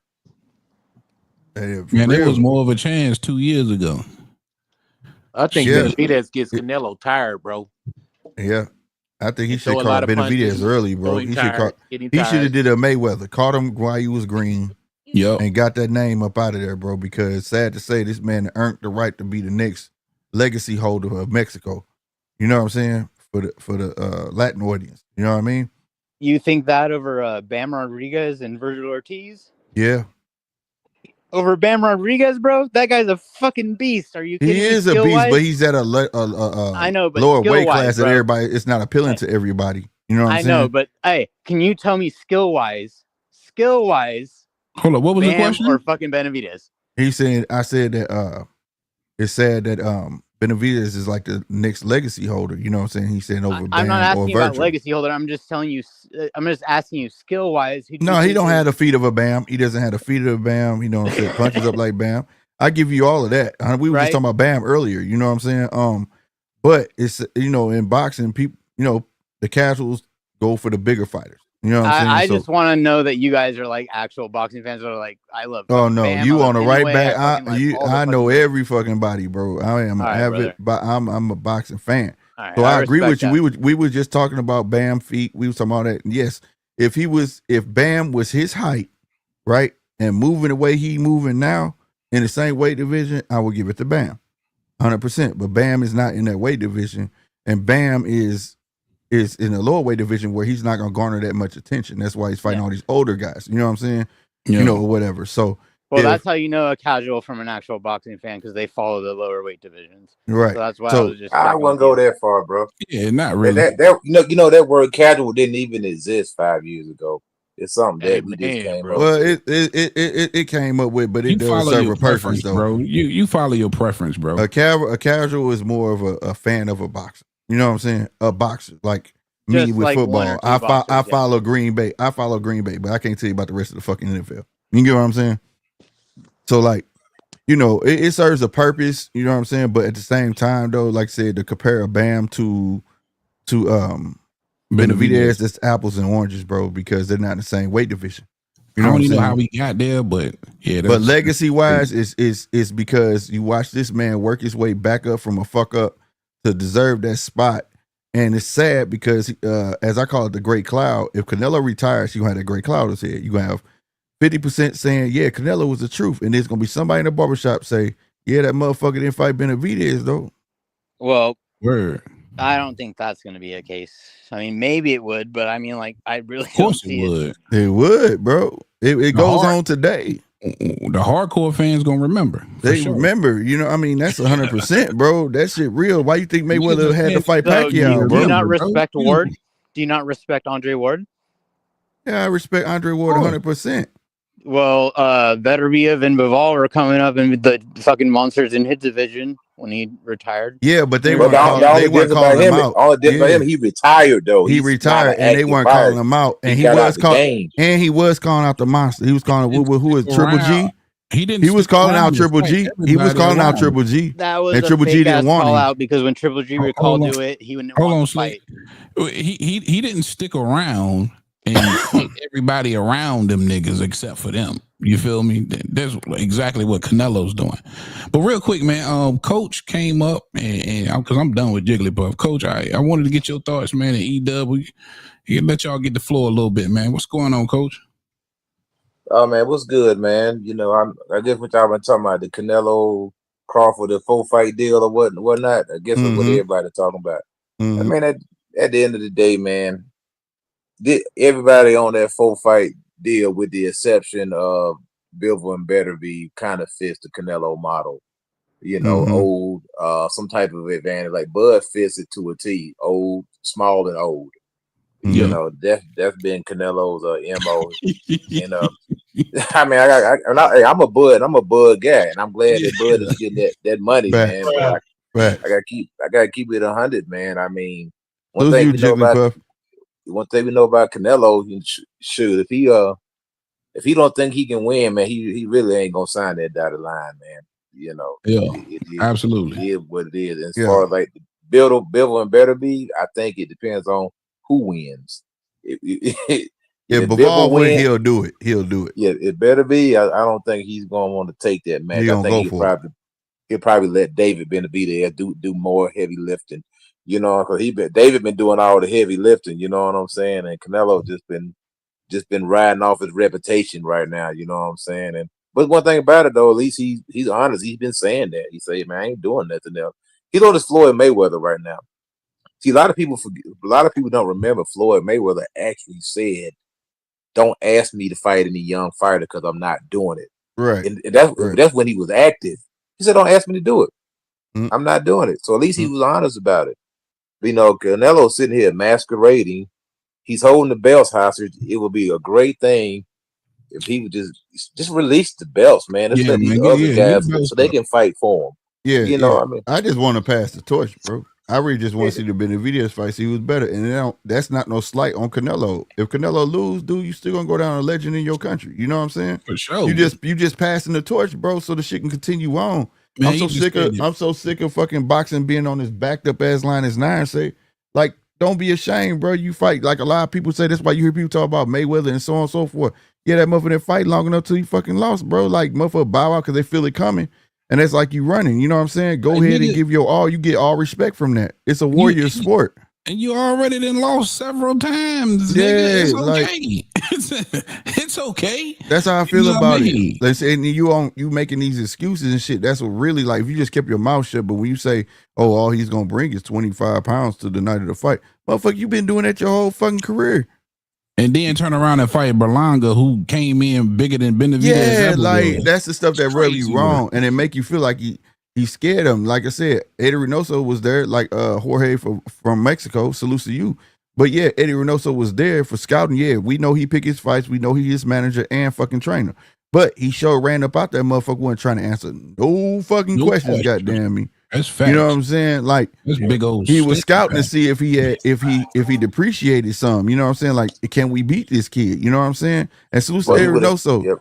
Man, there was more of a chance 2 years ago. I think Benavidez gets Canelo tired, bro. Yeah. I think he should call Benavidez early, bro. He should have did a Mayweather. Caught him while he was green. Yep. And got that name up out of there, bro, because sad to say, this man earned the right to be the next legacy holder of Mexico. You know what I'm saying? For the Latin audience. You know what I mean? You think that over Bam Rodriguez and Virgil Ortiz? Yeah. Over Bam Rodriguez, bro? That guy's a fucking beast. Are you kidding me? He is a beast, but he's at a I know, but lower weight class bro. that everybody, it's not appealing to everybody. You know what I'm saying? I know, but hey, can you tell me skill-wise, hold on, what was the question? Or fucking Benavidez? I said that it's sad that Benavidez is like the next legacy holder. You know what I'm saying? He said over Bam or Virgil. I'm not asking about legacy holder. I'm just telling you. I'm just asking you skill-wise. No, he don't have the feet of a Bam. He doesn't have the feet of a Bam. You know what I'm saying? Punches up like Bam. I give you all of that. We were just talking about Bam earlier. You know what I'm saying? But it's, you know, in boxing, people, you know, the casuals go for the bigger fighters. You know what I'm saying? I just want to know that you guys are like actual boxing fans that are like, I love. Oh no, Bam, you on the right back. I know fucking every fucking body, bro. I am an avid, I'm a boxing fan. Right, so I agree with you. That. We were just talking about Bam feet. We was talking about that. Yes, if Bam was his height, right, and moving the way he moving now in the same weight division, I would give it to Bam, 100%. But Bam is not in that weight division, and Bam is in the lower weight division where he's not going to garner that much attention. That's why he's fighting all these older guys. You know what I'm saying? Yeah. You know, or whatever. So, well, that's how you know a casual from an actual boxing fan, because they follow the lower weight divisions. Right. So that's why I wouldn't go that far, bro. Yeah, not really. You know that word casual didn't even exist 5 years ago. It's something that we just came up with. Well, it came up with, but it does serve a purpose, though. Bro. You follow your preference, bro. A casual is more of a fan of a boxer. You know what I'm saying? A boxer, like me with football. I follow Green Bay. But I can't tell you about the rest of the fucking NFL. You get what I'm saying? So like, it serves a purpose, you know what I'm saying? But at the same time though, like I said, to compare a Bam to Benavidez, that's apples and oranges, bro, because they're not in the same weight division. I don't even know how we got there, but yeah. But legacy wise, is because you watch this man work his way back up from a fuck up to deserve that spot. And it's sad because, as I call it, the great cloud. If Canelo retires, you gonna have that great cloud as head. You gonna have 50% saying, yeah, Canelo was the truth, and there's gonna be somebody in the barbershop say, yeah, that motherfucker didn't fight Benavidez though. Well, word. I don't think that's going to be a case. I mean, maybe it would, but I mean, like, I really of course don't see it would. It would, bro. It goes on today. The hardcore fans gonna remember. They remember, that's 100%, bro. That shit real. Why you think Mayweather had to fight Pacquiao, bro? Do you not respect Ward? Do you not respect Andre Ward? Yeah, I respect Andre Ward 100%. Well, Beterbiev and Bivol are coming up in the fucking monsters in his division when he retired. Yeah, but they weren't calling him out. All it did for him, he retired though. He retired, and they weren't calling him out. And he was calling out the monster. He was calling who is Triple G. He was calling out Triple G. He was calling out Triple G. That was and Triple G didn't want him out because when Triple G recalled to it, he wouldn't want to fight. He didn't stick around and fight everybody around them niggas except for them. You feel me? That's exactly what Canelo's doing. But real quick, man, Coach came up and because I'm done with Jigglypuff. Coach, I wanted to get your thoughts, man, at EW. Let y'all get the floor a little bit, man. What's going on, Coach? Oh man, what's good, man? I guess what y'all been talking about, the Canelo Crawford, the 4-fight deal or whatnot. I guess that's what everybody talking about. I mean, at the end of the day, man, everybody on that 4-fight deal, with the exception of Bivol and Beterbiev, kind of fits the Canelo model. Old, some type of advantage. Like Bud fits it to a T. Old, small, and old. That's been Canelo's MO. I mean, I'm a Bud guy, and I'm glad that Bud is getting that money, man. But I gotta keep it 100, man. I mean, one thing we know about Canelo, shoot, if he don't think he can win, man, he really ain't gonna sign that dotted line, man. Absolutely. It is what it is. As far as like Bivol and Beterbiev, I think it depends on who wins. If Bivol wins, he'll do it. Yeah, it better be. I don't think he's gonna want to take that match. I think he'll probably let David Benavidez do more heavy lifting. Because David been doing all the heavy lifting. You know what I'm saying? And Canelo just been riding off his reputation right now. You know what I'm saying? But one thing about it though, at least he's honest. He's been saying that. He say, man, I ain't doing nothing else. He's on his Floyd Mayweather right now. See, a lot of people don't remember Floyd Mayweather actually said, "Don't ask me to fight any young fighter because I'm not doing it." Right. And that's when he was active. He said, "Don't ask me to do it. I'm not doing it." So at least he was honest about it. Canelo sitting here masquerading. He's holding the belts hostage. It would be a great thing if he would just release the belts, man. Let's let these other guys so they can fight for him. Yeah, I mean, I just want to pass the torch, bro. I really just want to see the Benavidez fight. See who's better, and that's not no slight on Canelo. If Canelo lose, dude, you still gonna go down a legend in your country. You know what I'm saying? For sure. You just passing the torch, bro, so the shit can continue on. Man, I'm so sick of fucking boxing being on this backed up ass line as 9 say. Like, don't be ashamed, bro. You fight. Like a lot of people say, that's why you hear people talk about Mayweather and so on and so forth. Yeah, that motherfucker didn't fight long enough till he fucking lost, bro. Like, motherfucker bow out because they feel it coming. And that's like you running. You know what I'm saying? Go ahead and give your all. You get all respect from that. It's a warrior sport. And you already done lost several times. Yeah, nigga. It's okay. Like, it's okay. That's how I feel about it. Let's say, and you making these excuses and shit. That's what really, like, if you just kept your mouth shut, but when you say, oh, all he's gonna bring is 25 pounds to the night of the fight, motherfucker, you been doing that your whole fucking career. And then turn around and fight Berlanga, who came in bigger than Benavidez. Yeah, like that's the stuff that really wrong, and it make you feel like he scared him. Like I said, Eddie Reynoso was there, like Jorge from Mexico. Salute to you. But yeah, Eddie Reynoso was there for scouting. Yeah, we know he pick his fights. We know he is manager and fucking trainer. But he sure ran up out that motherfucker, wasn't trying to answer no fucking questions. Goddamn me. That's fact. You know what I'm saying? Like, that's big old. He was scouting to see if he depreciated some. You know what I'm saying? Like, can we beat this kid? You know what I'm saying? And salute to Eddie Reynoso.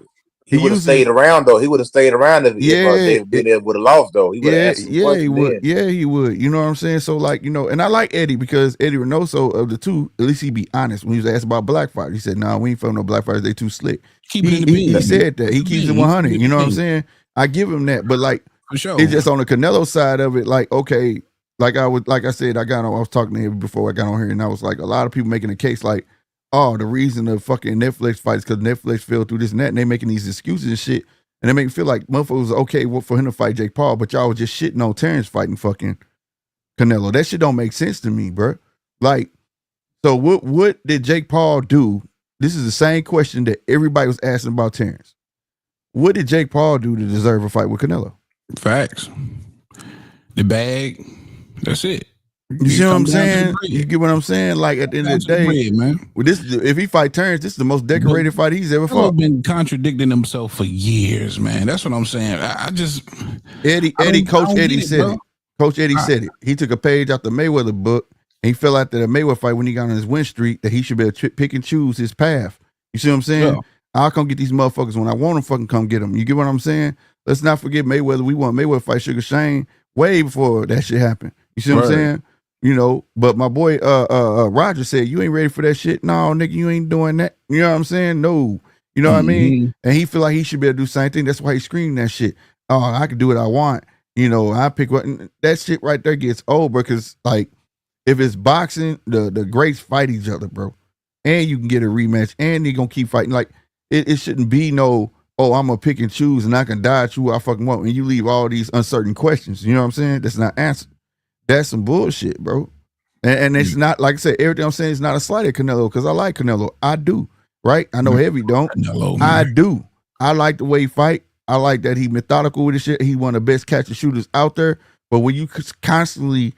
He would have stayed around though. He would have stayed around if David Bennett would have lost though. He would have asked some questions. He would. Yeah, he would. You know what I'm saying? So like, you know, and I like Eddie because Eddie Reynoso of the two, at least he be honest. When he was asked about black fighters, he said, "No, we ain't from no black fighters. They too slick." He said that. He keeps it 100. You know what I'm saying? I give him that. But like, for sure, it's just on the Canelo side of it. Like, okay, like I said, I was talking to him before I got on here, and I was like, a lot of people making a case like, oh, the reason the fucking Netflix fights because Netflix fell through this and that, and they making these excuses and shit. And they make me feel like motherfuckers was okay for him to fight Jake Paul, but y'all was just shitting on Terrence fighting fucking Canelo. That shit don't make sense to me, bro. Like, so what did Jake Paul do? This is the same question that everybody was asking about Terrence. What did Jake Paul do to deserve a fight with Canelo? Facts. The bag. That's it. You see what I'm saying? You get what I'm saying? Like at the end of the day, man. With this, if he fight Terrence, this is the most decorated fight he's ever fought. He's been contradicting himself for years, man. That's what I'm saying. Coach Eddie said it. Coach Eddie said it. He took a page out the Mayweather book, and he felt out that a Mayweather fight when he got on his win streak that he should be able to pick and choose his path. You see what I'm saying? Yeah. I'll come get these motherfuckers when I want them. Fucking come get them. You get what I'm saying? Let's not forget Mayweather. We want Mayweather fight Sugar Shane way before that shit happened. You see what I'm saying? You know, but my boy Roger said, you ain't ready for that shit. No, nigga, you ain't doing that. You know what I'm saying? No. You know what I mean? And he feel like he should be able to do the same thing. That's why he's screaming that shit. Oh, I can do what I want. You know, I pick what that shit right there gets old, bro. Cause like if it's boxing, the greats fight each other, bro. And you can get a rematch and they gonna keep fighting. Like it shouldn't be no, oh, I'm gonna pick and choose and I can dodge who I fucking want. And you leave all these uncertain questions. You know what I'm saying? That's not answered. That's some bullshit, bro. And it's not, like I said, everything I'm saying is not a slight at Canelo because I like Canelo. I do, right? I know Heavy don't. Canelo, I do. I like the way he fight. I like that he methodical with his shit. He one of the best catch and shooters out there. But when you constantly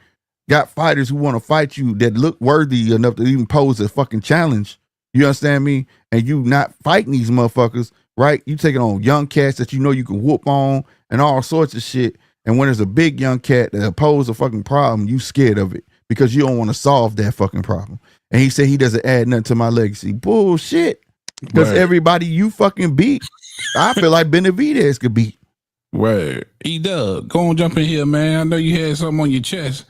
got fighters who want to fight you that look worthy enough to even pose a fucking challenge, you understand me? And you not fighting these motherfuckers, right? You taking on young cats that you know you can whoop on and all sorts of shit. And when there's a big young cat that poses a fucking problem, you scared of it because you don't want to solve that fucking problem. And he said he doesn't add nothing to my legacy. Bullshit. Because everybody you fucking beat, I feel like Benavidez could beat. Word. E-Dub, go on, jump in here, man. I know you had something on your chest.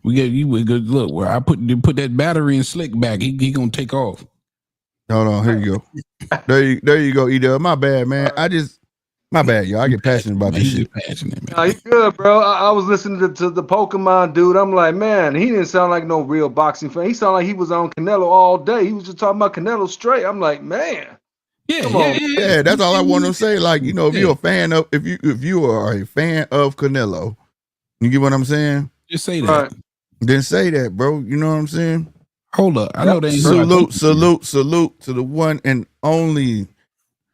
We gave you a good look. Where I put that battery in Slick back. He gonna take off. Hold on, here you go. There you go, E-Dub. My bad, man. My bad, y'all. I get passionate about this shit. Nah, you good, bro. I was listening to the Pokemon dude. I'm like, man, he didn't sound like no real boxing fan. He sounded like he was on Canelo all day. He was just talking about Canelo straight. I'm like, man. Yeah, that's all I want to say. Like, you know, if you're a fan of, if you are a fan of Canelo, you get what I'm saying? Just say that. Right. Then say that, bro. You know what I'm saying? Hold up. I know they ain't salute to the one and only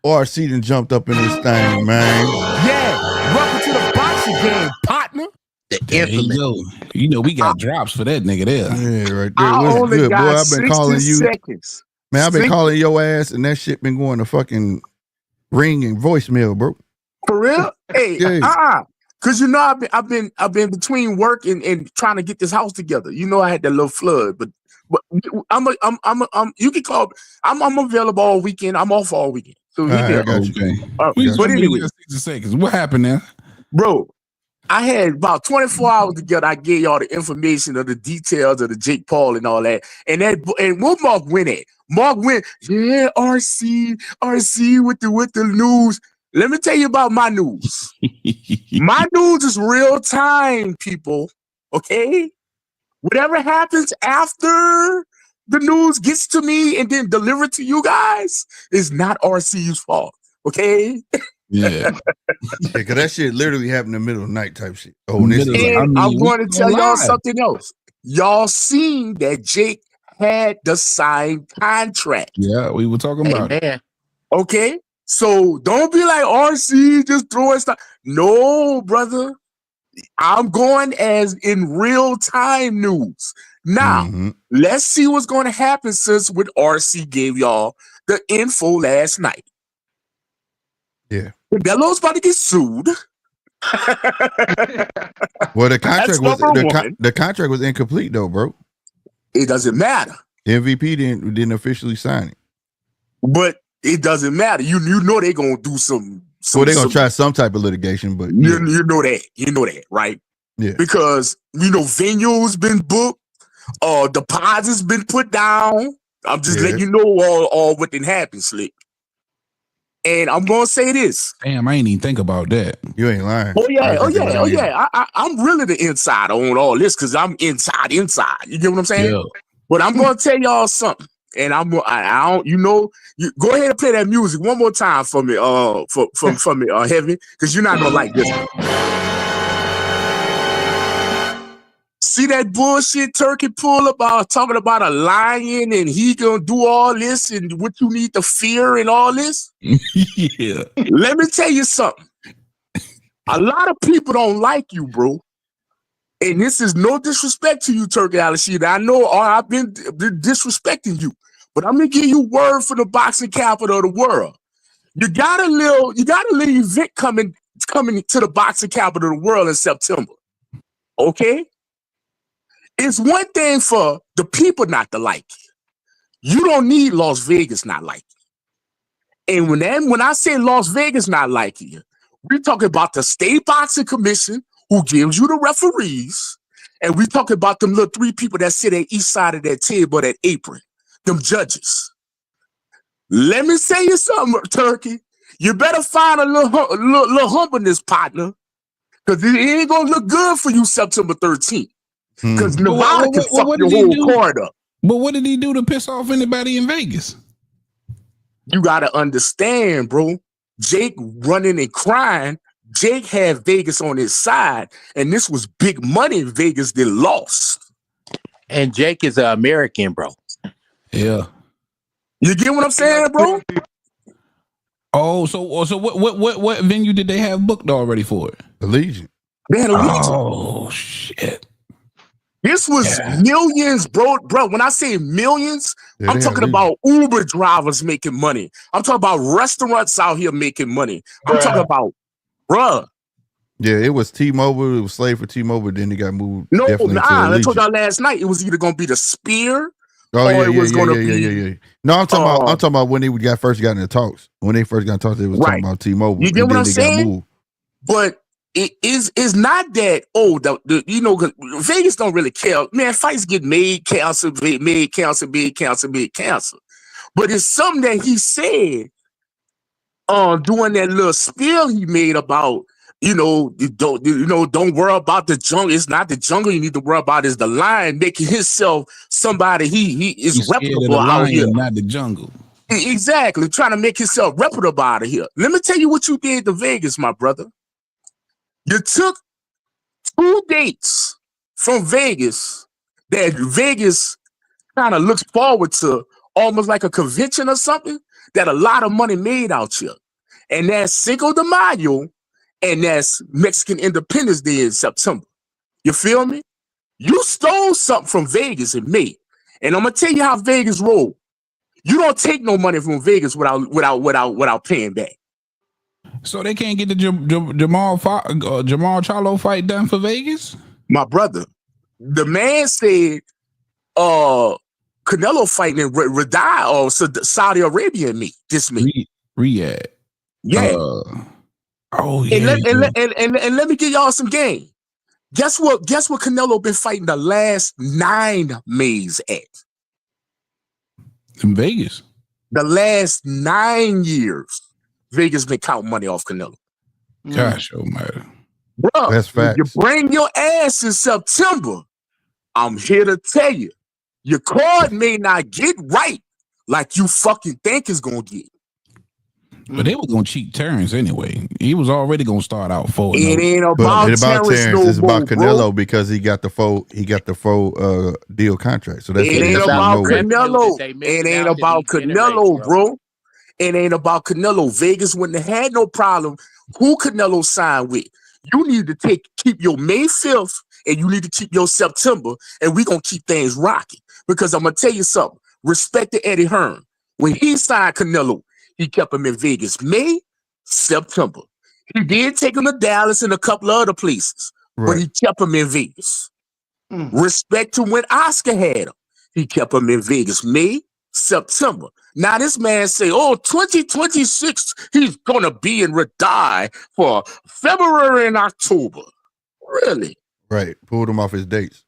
RC done jumped up in this thing, man. Yeah, welcome to the boxing game, partner. The infamous. You know, we got drops for that nigga there. Yeah, right there. What's good, boy? I've been calling you. Seconds. Man, I've been calling your ass, and that shit been going to fucking ring and voicemail, bro. For real? Hey, yeah. Cause you know I've been between work and trying to get this house together. You know I had that little flood, but I'm you can call. I'm available all weekend. I'm off all weekend. So okay. But anyway, 60 seconds. What happened now, bro? I had about 24 hours together. I gave y'all the information of the details of the Jake Paul and all that. And what Mark went at? Mark went, yeah, RC with the news. Let me tell you about my news. My news is real time, people. Okay? Whatever happens after the news gets to me and then delivered to you guys is not RC's fault. Okay? Yeah. Because that shit literally happened in the middle of the night type shit. Oh, and I'm going to tell y'all something else. Y'all seen that Jake had the signed contract. Yeah, we were talking about it. Okay? So don't be like RC just throwing stuff. No, brother. I'm going as in real time news. Now, let's see what's going to happen since what RC gave y'all the info last night. Yeah. Canelo's about to get sued. Well, the contract was the contract was incomplete though, bro. It doesn't matter. The MVP didn't officially sign it. But it doesn't matter. You know they're gonna do some well, they're gonna try some type of litigation, but you know that, right? Yeah. Because venues been booked, deposits been put down. I'm just letting you know all what did happen, Slick. And I'm gonna say this. Damn, I ain't even think about that. You ain't lying. Oh yeah. I'm really the insider on all this because I'm inside. You get what I'm saying? Yeah. But I'm gonna tell y'all something. And I don't, you go ahead and play that music one more time for me, for me, Heavy, because you're not gonna like this one. See that bullshit Turkey pull about talking about a lion and he gonna do all this and what you need to fear and all this? Yeah. Let me tell you something. A lot of people don't like you, bro. And this is no disrespect to you, Turki Alalshikh. I know I've been disrespecting you, but I'm gonna give you word for the boxing capital of the world. You got a little event coming to the boxing capital of the world in September. Okay? It's one thing for the people not to like you. You don't need Las Vegas not like you. And when I say Las Vegas not liking you, we're talking about the State Boxing Commission who gives you the referees, and we talking about them little 3 people that sit at each side of that table, that apron, them judges. Let me say you something, Turkey. You better find a little humbleness, partner, because it ain't gonna look good for you September 13th. Because Nevada can fuck your whole card up. But what did he do to piss off anybody in Vegas? You gotta understand, bro. Jake running and crying. Jake had Vegas on his side, and this was big money Vegas that lost. And Jake is an American, bro. Yeah. You get what I'm saying, bro? Oh, so what venue did they have booked already for it? Allegiant. They had Allegiant. Oh shit. This was millions, bro. When I say millions, I'm talking about Uber drivers making money. I'm talking about restaurants out here making money. I'm talking about, bruh. Yeah, it was T-Mobile. It was slated for T-Mobile. Then it got moved. No, I told y'all last night. It was either gonna be the Spear. Oh yeah. No, I'm talking about when they first got in the talks. When they first got in talks, they was talking about T-Mobile. You get what I'm saying? But it's not that Vegas don't really care. Man, fights get made, canceled. But it's something that he said doing that little spiel he made about, don't worry about the jungle. It's not the jungle you need to worry about, is the lion, making himself somebody he is reputable out here. Not the jungle. Exactly. Trying to make himself reputable out of here. Let me tell you what you did to Vegas, my brother. You took 2 dates from Vegas that Vegas kind of looks forward to, almost like a convention or something, that a lot of money made out here. And that's Cinco de Mayo, and that's Mexican Independence Day in September. You feel me? You stole something from Vegas in May. And I'm gonna tell you how Vegas roll. You don't take no money from Vegas without paying back. So they can't get the Jamal Charlo fight done for Vegas? My brother, the man said Canelo fighting in Riyadh or Saudi Arabia and me. Riyadh. Yeah. Yeah. And let me give y'all some game. Guess what Canelo been fighting the last 9 Mays at? In Vegas. The last 9 years. Vegas been counting money off Canelo. Gosh, oh my. Bro, that's facts. You bring your ass in September. I'm here to tell you, your card may not get right like you fucking think it's gonna get. But they were gonna cheat Terrence anyway. He was already gonna start out 4-0. It ain't about Terrence. It's about Canelo, bro. because he got the full deal contract. So that's it ain't about Canelo. It ain't about Canelo, bro. It ain't about Canelo. Vegas wouldn't have had no problem who Canelo signed with. You need to keep your May 5th, and you need to keep your September, and we gonna keep things rocking. Because I'm gonna tell you something. Respect to Eddie Hearn. When he signed Canelo, he kept him in Vegas May, September. He did take him to Dallas and a couple of other places, but he kept him in Vegas. Respect to when Oscar had him. He kept him in Vegas May, September. Now this man say, 2026, he's gonna be in die for February and October. Really? Right. Pulled him off his dates.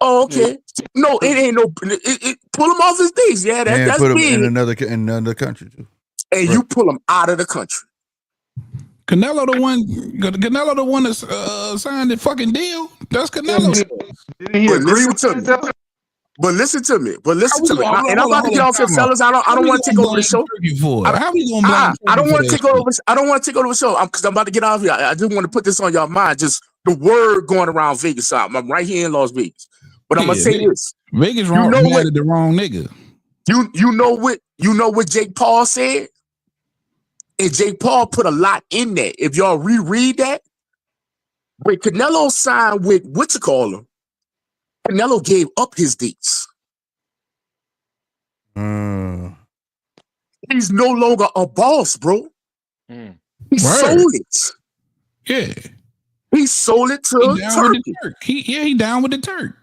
Oh, okay. No, it ain't no. Pull him off his dates. Yeah, that's put him big. in another country too. And you pull him out of the country. Canelo the one that signed the fucking deal. That's Canelo. Didn't he agree with himself? But listen to me. And I'm about to get off here, fellas. I don't want to take over the show. How we gonna I don't want to take over. I don't want to take over the show because I'm about to get off here. I just want to put this on y'all mind. Just the word going around Vegas. I'm right here in Las Vegas. But I'm gonna say this: Vegas wrong. You know the wrong nigga. You know what Jake Paul said, and Jake Paul put a lot in that. If y'all reread that, when Canelo signed with Canelo gave up his dates. He's no longer a boss, bro. He sold it. Yeah. He sold it to Turkey. He down with the Turk.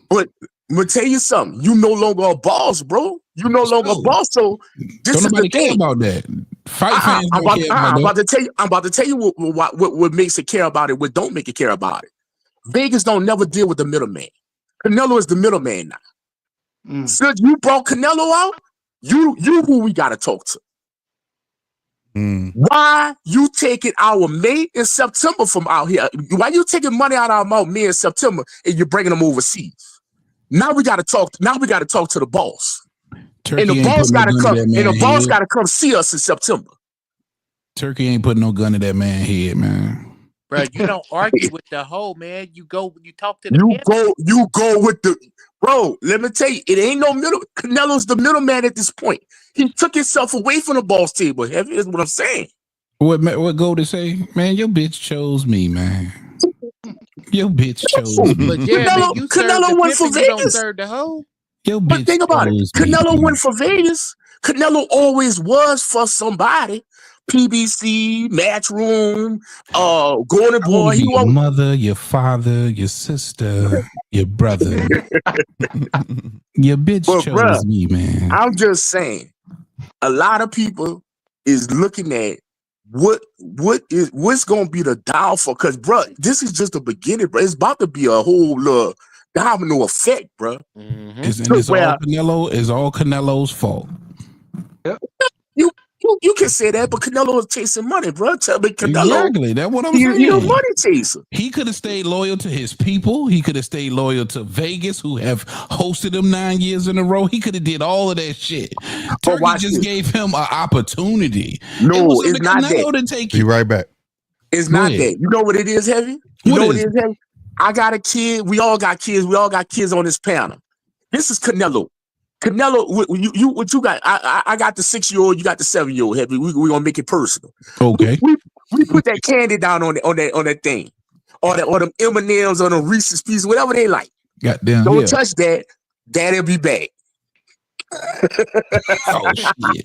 But I'm gonna tell you something. You no longer a boss, bro. You no longer a boss. So this is the thing about that. Fight fans don't care about that. I'm about to tell you what makes it care about it. What don't make it care about it. Vegas don't never deal with the middleman. Canelo is the middleman now. Since you brought Canelo out, you who we gotta talk to. Why you taking our May and September from out here? Why you taking money out of our May and September and you're bringing them overseas? Now we gotta talk. Now we gotta talk to the boss. Turkey and the boss gotta come. And the boss gotta come see us in September. Turkey ain't putting no gun in that man's head, man. Bro, you don't argue with the hoe, man. You talk to the you go with the bro. Let me tell you, it ain't no middle. Canelo's the middleman at this point. He took himself away from the boss table. Heavy is what I'm saying. What Goldie say? Man, your bitch chose me, man. Your bitch chose me. But yeah, Canelo went for Vegas. Don't serve the hoe. But think about it. Canelo went for Vegas. Canelo always was for somebody. PBC, Matchroom, Golden Boy. He your mother, your father, your sister, your brother. Your bitch chose me, man. I'm just saying, a lot of people is looking at what's gonna be the downfall. Because, bro, this is just the beginning, bro. It's about to be a whole domino effect, bro. It's all Canelo's fault. Yep. You can say that, but Canelo is chasing money, bro. Tell me, Canelo. Exactly, that's what I'm saying. He's a money chaser. He could have stayed loyal to his people. He could have stayed loyal to Vegas, who have hosted him 9 years in a row. He could have did all of that shit. Turkey just gave him an opportunity. No, it's not that. Be right back. It's not that. You know what it is, Heavy? You know what it is, Heavy? I got a kid. We all got kids. We all got kids on this panel. This is Canelo. Canelo, what you got? I got the 6-year-old. You got the 7-year-old. Heavy. We gonna make it personal. Okay. We put that candy down on that thing, or them M&Ms, or the Reese's Pieces, whatever they like. Goddamn. Don't touch that. Daddy'll be back. Oh shit!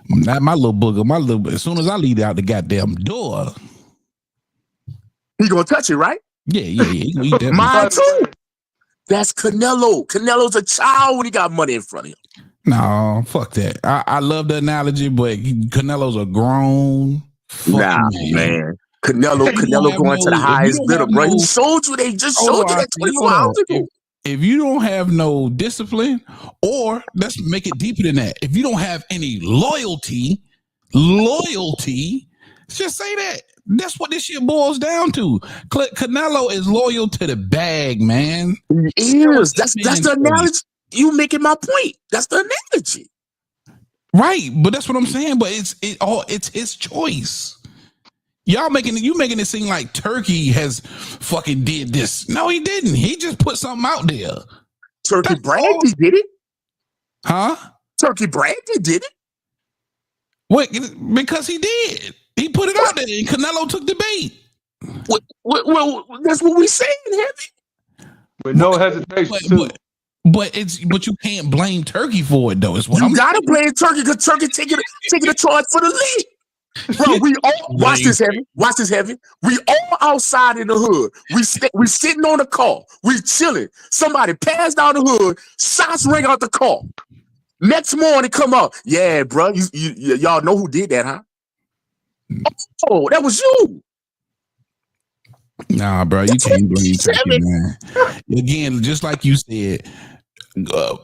Not my little booger. As soon as I leave out the goddamn door, he gonna touch it, right? Yeah. He mine too. That's Canelo. Canelo's a child when he got money in front of him. No, fuck that. I love the analogy, but Canelo's a grown man. Canelo going to the highest bidder, bro. He showed you. They just showed you that 24 hours ago. If you don't have no discipline, or let's make it deeper than that, if you don't have any loyalty, just say that. That's what this shit boils down to. Canelo is loyal to the bag, man. He is. That's the analogy. You making my point. That's the analogy. Right, but that's what I'm saying. But it's his choice. You making it seem like Turkey has fucking did this. No, he didn't. He just put something out there. Turkey Brandy did it. Huh? Turkey Brandy did it. Wait, because he did. He put it out there, and Canelo took the bait. Well, that's what we saying, Heavy. With no hesitation. But you can't blame Turkey for it, though. It's what you gotta blame Turkey, because Turkey taking the charge for the league. Bro, we all watch this, Heavy. We all outside in the hood. We sitting on the car. We chilling. Somebody passed down the hood. Shots ring out the car. Next morning, come up. Yeah, bro. Y'all know who did that, huh? Oh, that was you. Nah, bro, you can't blame Turkey, man. Again, just like you said,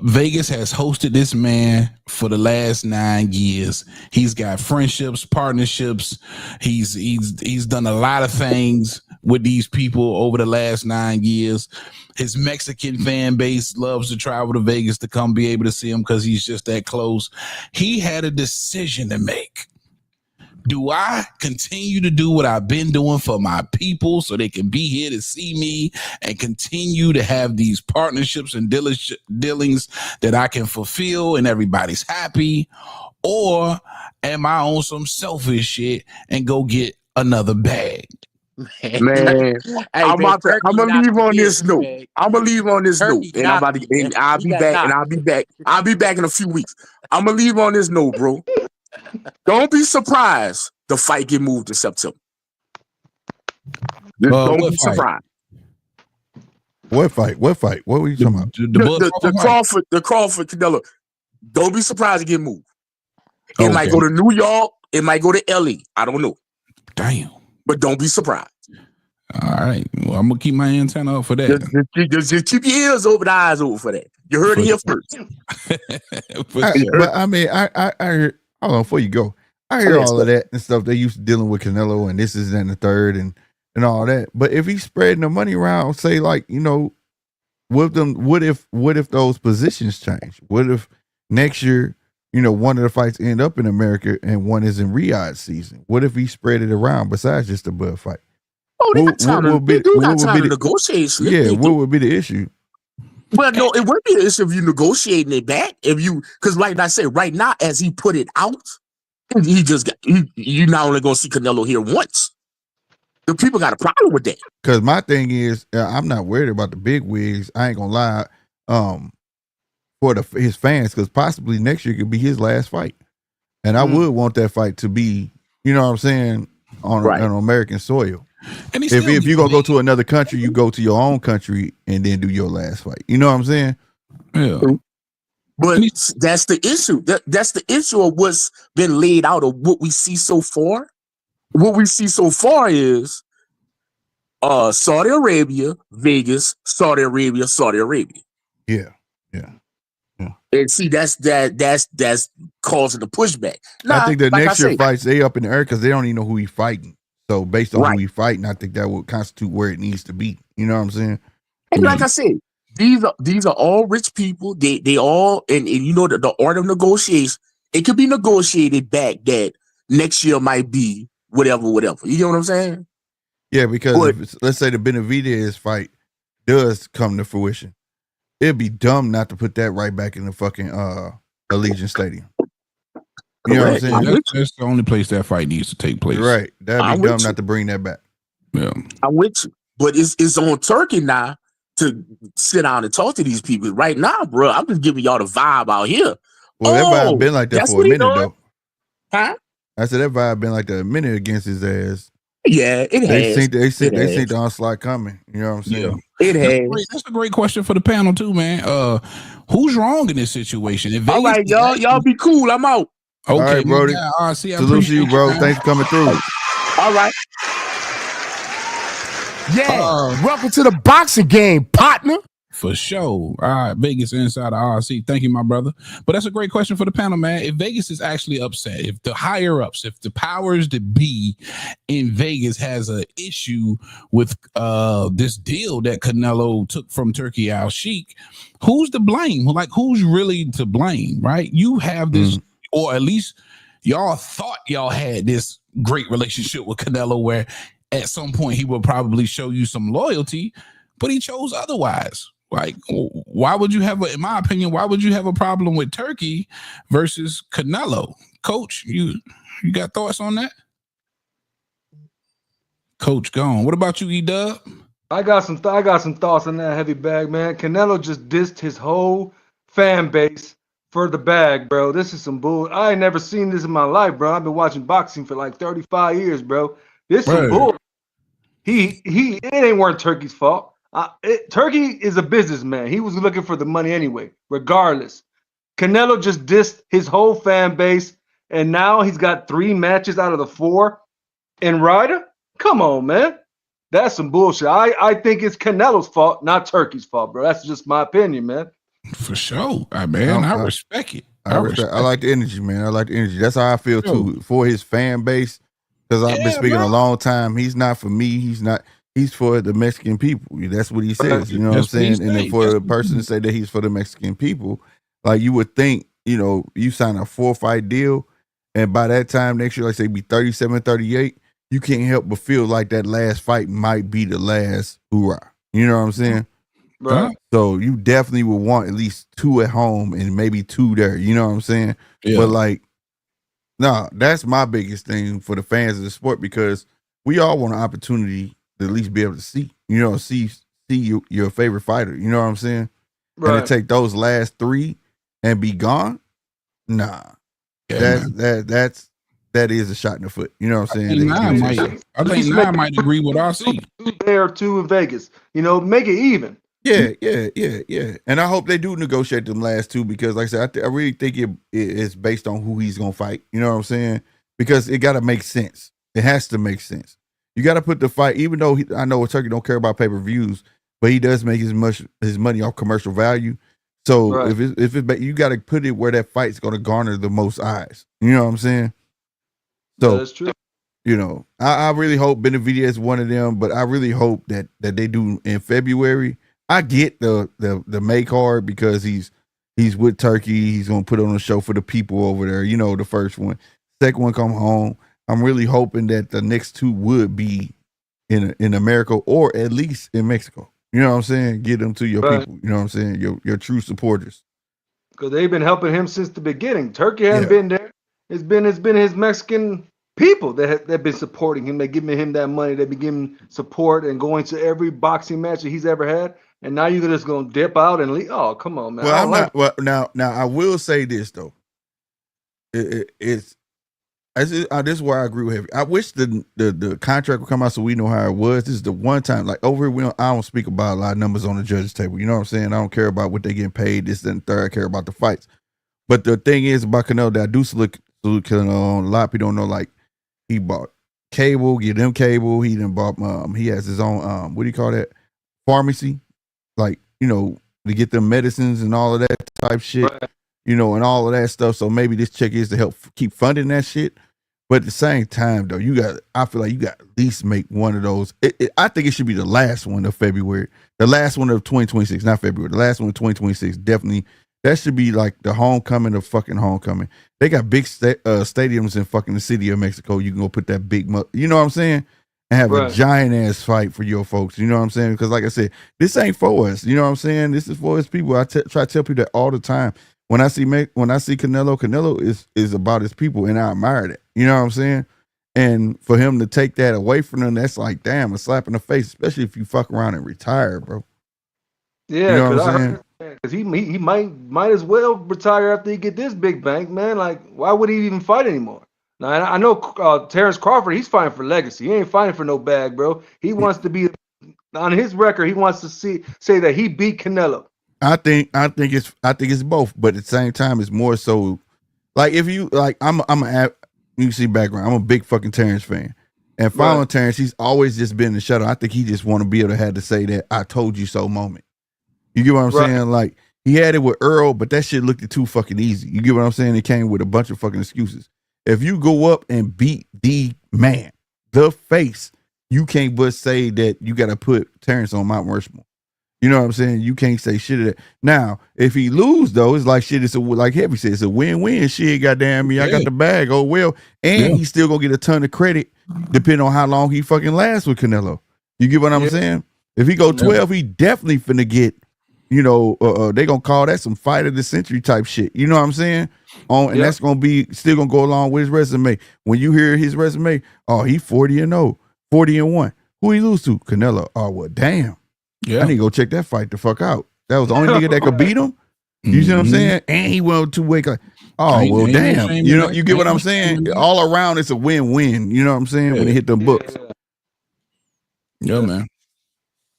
Vegas has hosted this man for the last 9 years. He's got friendships, partnerships. He's done a lot of things with these people over the last 9 years. His Mexican fan base loves to travel to Vegas to come be able to see him because he's just that close. He had a decision to make. Do I continue to do what I've been doing for my people so they can be here to see me and continue to have these partnerships and dealings that I can fulfill and everybody's happy? Or am I on some selfish shit and go get another bag? Man, I'm gonna leave on this note. I'm gonna leave on this note, and I'll be back. I'll be back in a few weeks. I'm gonna leave on this note, bro. Don't be surprised the fight get moved to September. Don't be surprised. What fight? What were you talking about? The Crawford Canelo. Don't be surprised to get moved. It might go to New York. It might go to LA. I don't know. Damn. But don't be surprised. All right. Well, I'm gonna keep my antenna up for that. Just keep your ears open, eyes open for that. You heard it here first. But I mean, I heard. Hold on, before you go, I hear all of that and stuff. They used to dealing with Canelo and this is and the third and all that. But if he's spreading the money around, say like, you know, with them, what if those positions change? What if next year, you know, one of the fights end up in America and one is in Riyadh season? What if he spread it around besides just the Bud fight? Oh, they got time to negotiate. Yeah, what would be the issue? Well, no, it wouldn't be the issue if you negotiating it back. Because like I said, right now, as he put it out, you not only gonna see Canelo here once. The people got a problem with that. Because my thing is, I'm not worried about the big wigs. I ain't gonna lie. For his fans, because possibly next year could be his last fight, and I would want that fight to be, you know what I'm saying, on American soil. And if you're gonna go to another country, you go to your own country and then do your last fight. You know what I'm saying? Yeah. But that's the issue. That's the issue of what's been laid out of what we see so far. What we see so far is Saudi Arabia, Vegas, Saudi Arabia, Saudi Arabia. Yeah. And see, that's causing the pushback. I think the next year fights, they up in the air because they don't even know who he's fighting. So based on who he's fighting, I think that would constitute where it needs to be. You know what I'm saying? And like I said, these are all rich people. They all and you know the art of negotiation. It could be negotiated back that next year might be whatever. You know what I'm saying? Yeah, because let's say the Benavidez fight does come to fruition, it'd be dumb not to put that right back in the fucking Allegiant Stadium. You know what I'm saying? That's the only place that fight needs to take place. Right. That'd be dumb not to bring that back. Yeah. I'm with you. But it's on Turkey now to sit down and talk to these people. Right now, bro, I'm just giving y'all the vibe out here. Well, that vibe been like that for a minute, though. Huh? I said that vibe been like that a minute against his ass. Yeah, it has. They see the onslaught coming. You know what I'm saying? Yeah. It has. That's a great question for the panel, too, man. Who's wrong in this situation? All right, y'all be cool. I'm out. Okay, all right, Brody. Salute to you, bro. Thanks for coming through. All right. Yeah. Welcome to the boxing game, partner. For sure. All right, Vegas inside the RC. Thank you, my brother. But that's a great question for the panel, man. If Vegas is actually upset, if the higher ups, if the powers that be in Vegas has an issue with this deal that Canelo took from Turki Alalshikh, who's to blame? Like, who's really to blame, right? You have this, or at least y'all thought y'all had this great relationship with Canelo where at some point he will probably show you some loyalty, but he chose otherwise. Like, why would you have in my opinion, why would you have a problem with Turkey versus Canelo? Coach, you got thoughts on that? Coach gone. What about you, E-Dub? I got some thoughts on that heavy bag, man. Canelo just dissed his whole fan base for the bag, bro. This is some bull. I ain't never seen this in my life, bro. I've been watching boxing for like 35 years, bro. This is some bull. It ain't weren't Turkey's fault. Turkey is a businessman. He was looking for the money anyway, regardless. Canelo just dissed his whole fan base, and now he's got 3 matches out of the 4 in Ryder. Come on, man. That's some bullshit. I think it's Canelo's fault, not Turki's fault, bro. That's just my opinion, man. For sure. I respect it. I like the energy, man. I like the energy. That's how I feel too for his fan base. Because I've been speaking a long time. He's not for me. He's for the Mexican people. That's what he says. You know what I'm saying? And then for the person to say that he's for the Mexican people, like you would think, you sign a 4-fight deal, and by that time next year, like say be 37, 38, you can't help but feel like that last fight might be the last hoorah. You know what I'm saying? Right. So you definitely would want at least 2 at home and maybe 2 there. You know what I'm saying? Yeah. But like, no, that's my biggest thing for the fans of the sport, because we all want an opportunity to at least be able to see your favorite fighter. You know what I'm saying? Right. And to take those last 3 and be gone, nah. Yeah, that is a shot in the foot. You know what I'm saying? I think I might agree with RC. 2 there, 2 in Vegas. Make it even. Yeah. And I hope they do negotiate them last 2, because like I said, I really think it's based on who he's going to fight. You know what I'm saying? Because it got to make sense. It has to make sense. You got to put the fight, even though I know Turkey don't care about pay-per-views, but he does make his money off commercial value. So right. if you got to put it where that fight's going to garner the most eyes. You know what I'm saying? So that's true. I really hope Benavidez is one of them, but I really hope that they do in February. I get the May card because he's with Turkey. He's gonna put on a show for the people over there. The first one, second one come home. I'm really hoping that the next 2 would be in America, or at least in Mexico. You know what I'm saying? Get them to your people. You know what I'm saying? Your true supporters. Because they've been helping him since the beginning. Turkey hasn't been there. It's been his Mexican people that have been supporting him. They're giving him that money. They've been giving support and going to every boxing match that he's ever had. And now you're just gonna dip out and leave. Oh, come on, man. Well, now I will say this though. This is where I agree with Heavy. I wish the contract would come out so we know how it was. This is the one time, like over here, I don't speak about a lot of numbers on the judges table. You know what I'm saying? I don't care about what they getting paid. This and third. I care about the fights. But the thing is about Canelo that I do salute Canelo. A lot of people don't know. Like he bought cable, get them cable. He done bought. He has his own. What do you call that? Pharmacy. Like, to get them medicines and all of that type shit, right. And all of that stuff. So maybe this check is to help keep funding that shit. But at the same time, though, I feel like you got to at least make one of those. I think it should be the last one of February. The last one of 2026, not February. The last one of 2026, definitely. That should be like the homecoming of fucking homecoming. They got big stadiums in fucking the city of Mexico. You can go put that big, you know what I'm saying? And have a giant ass fight for your folks. You know what I'm saying? Because like I said, this ain't for us. You know what I'm saying? This is for his people. I try to tell people that all the time. When I see Canelo is about his people, and I admire that. You know what I'm saying? And for him to take that away from them, that's like, damn, a slap in the face, especially if you fuck around and retire, bro. Yeah, you know what I'm saying? Because he might as well retire after he get this big bank, man. Like, why would he even fight anymore? Now, I know Terrence Crawford, he's fighting for legacy. He ain't fighting for no bag, bro. He wants to be, on his record, he wants to say that he beat Canelo. I think it's both, but at the same time, it's more so, like, if you, like, you see background, I'm a big fucking Terrence fan. And following Terrence, he's always just been in the shadow. I think he just want to be able to have to say that I told you so moment. You get what I'm saying? Like, he had it with Earl, but that shit looked too fucking easy. You get what I'm saying? It came with a bunch of fucking excuses. If you go up and beat the man, the face, you can't but say that you got to put Terrence on Mount Rushmore. You know what I'm saying? You can't say shit of that. Now, if he lose, though, it's like shit. It's like Heavy said, it's a win-win. Shit, goddamn me, I got the bag. Oh, well. And he's still going to get a ton of credit depending on how long he fucking lasts with Canelo. You get what I'm saying? If he go 12, he definitely finna get, they going to call that some fight of the century type shit. You know what I'm saying? And that's going to be still going to go along with his resume. When you hear his resume, oh, he 40-0, 40-1. Who he lose to? Canelo. Oh, well, damn. Yeah. I need to go check that fight the fuck out. That was the only nigga that could beat him. You see what I'm saying? And he went to weight. Like, oh, well, damn. You get what I'm saying? All around, it's a win-win. You know what I'm saying? When they hit them books. Yeah, man.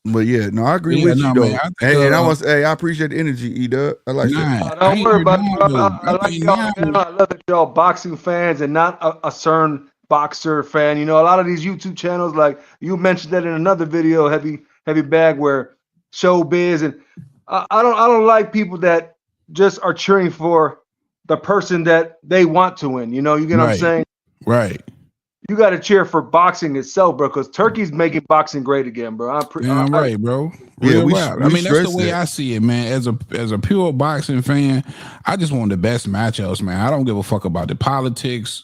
But yeah, no, I agree with you though. Man, I appreciate the energy, E-Dub. I like that. Don't worry about it, bro. I like y'all, man. I love that y'all boxing fans and not a CERN boxer fan. You know, a lot of these YouTube channels, like you mentioned that in another video, heavy bag, where showbiz, and I don't like people that just are cheering for the person that they want to win. You know, you get what I'm saying? Right. You got to cheer for boxing itself, bro, because Turkey's making boxing great again, bro. Right, bro. Yeah, I mean, that's the way I see it, man. As a pure boxing fan, I just want the best matchups, man. I don't give a fuck about the politics.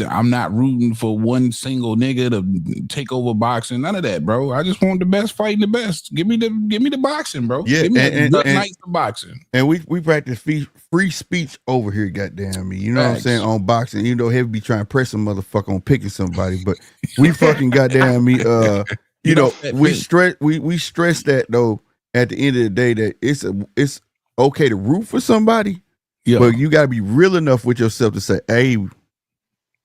I'm not rooting for one single nigga to take over boxing. None of that, bro. I just want the best fighting the best. Give me the boxing, bro. Yeah, give me good nights of boxing. And we practice free speech over here, goddamn me. You know what I'm saying? On boxing, even though Heavy be trying to press some motherfucker on picking somebody, but we fucking goddamn me. You know, we stress that though. At the end of the day, that it's okay to root for somebody, but you got to be real enough with yourself to say, hey,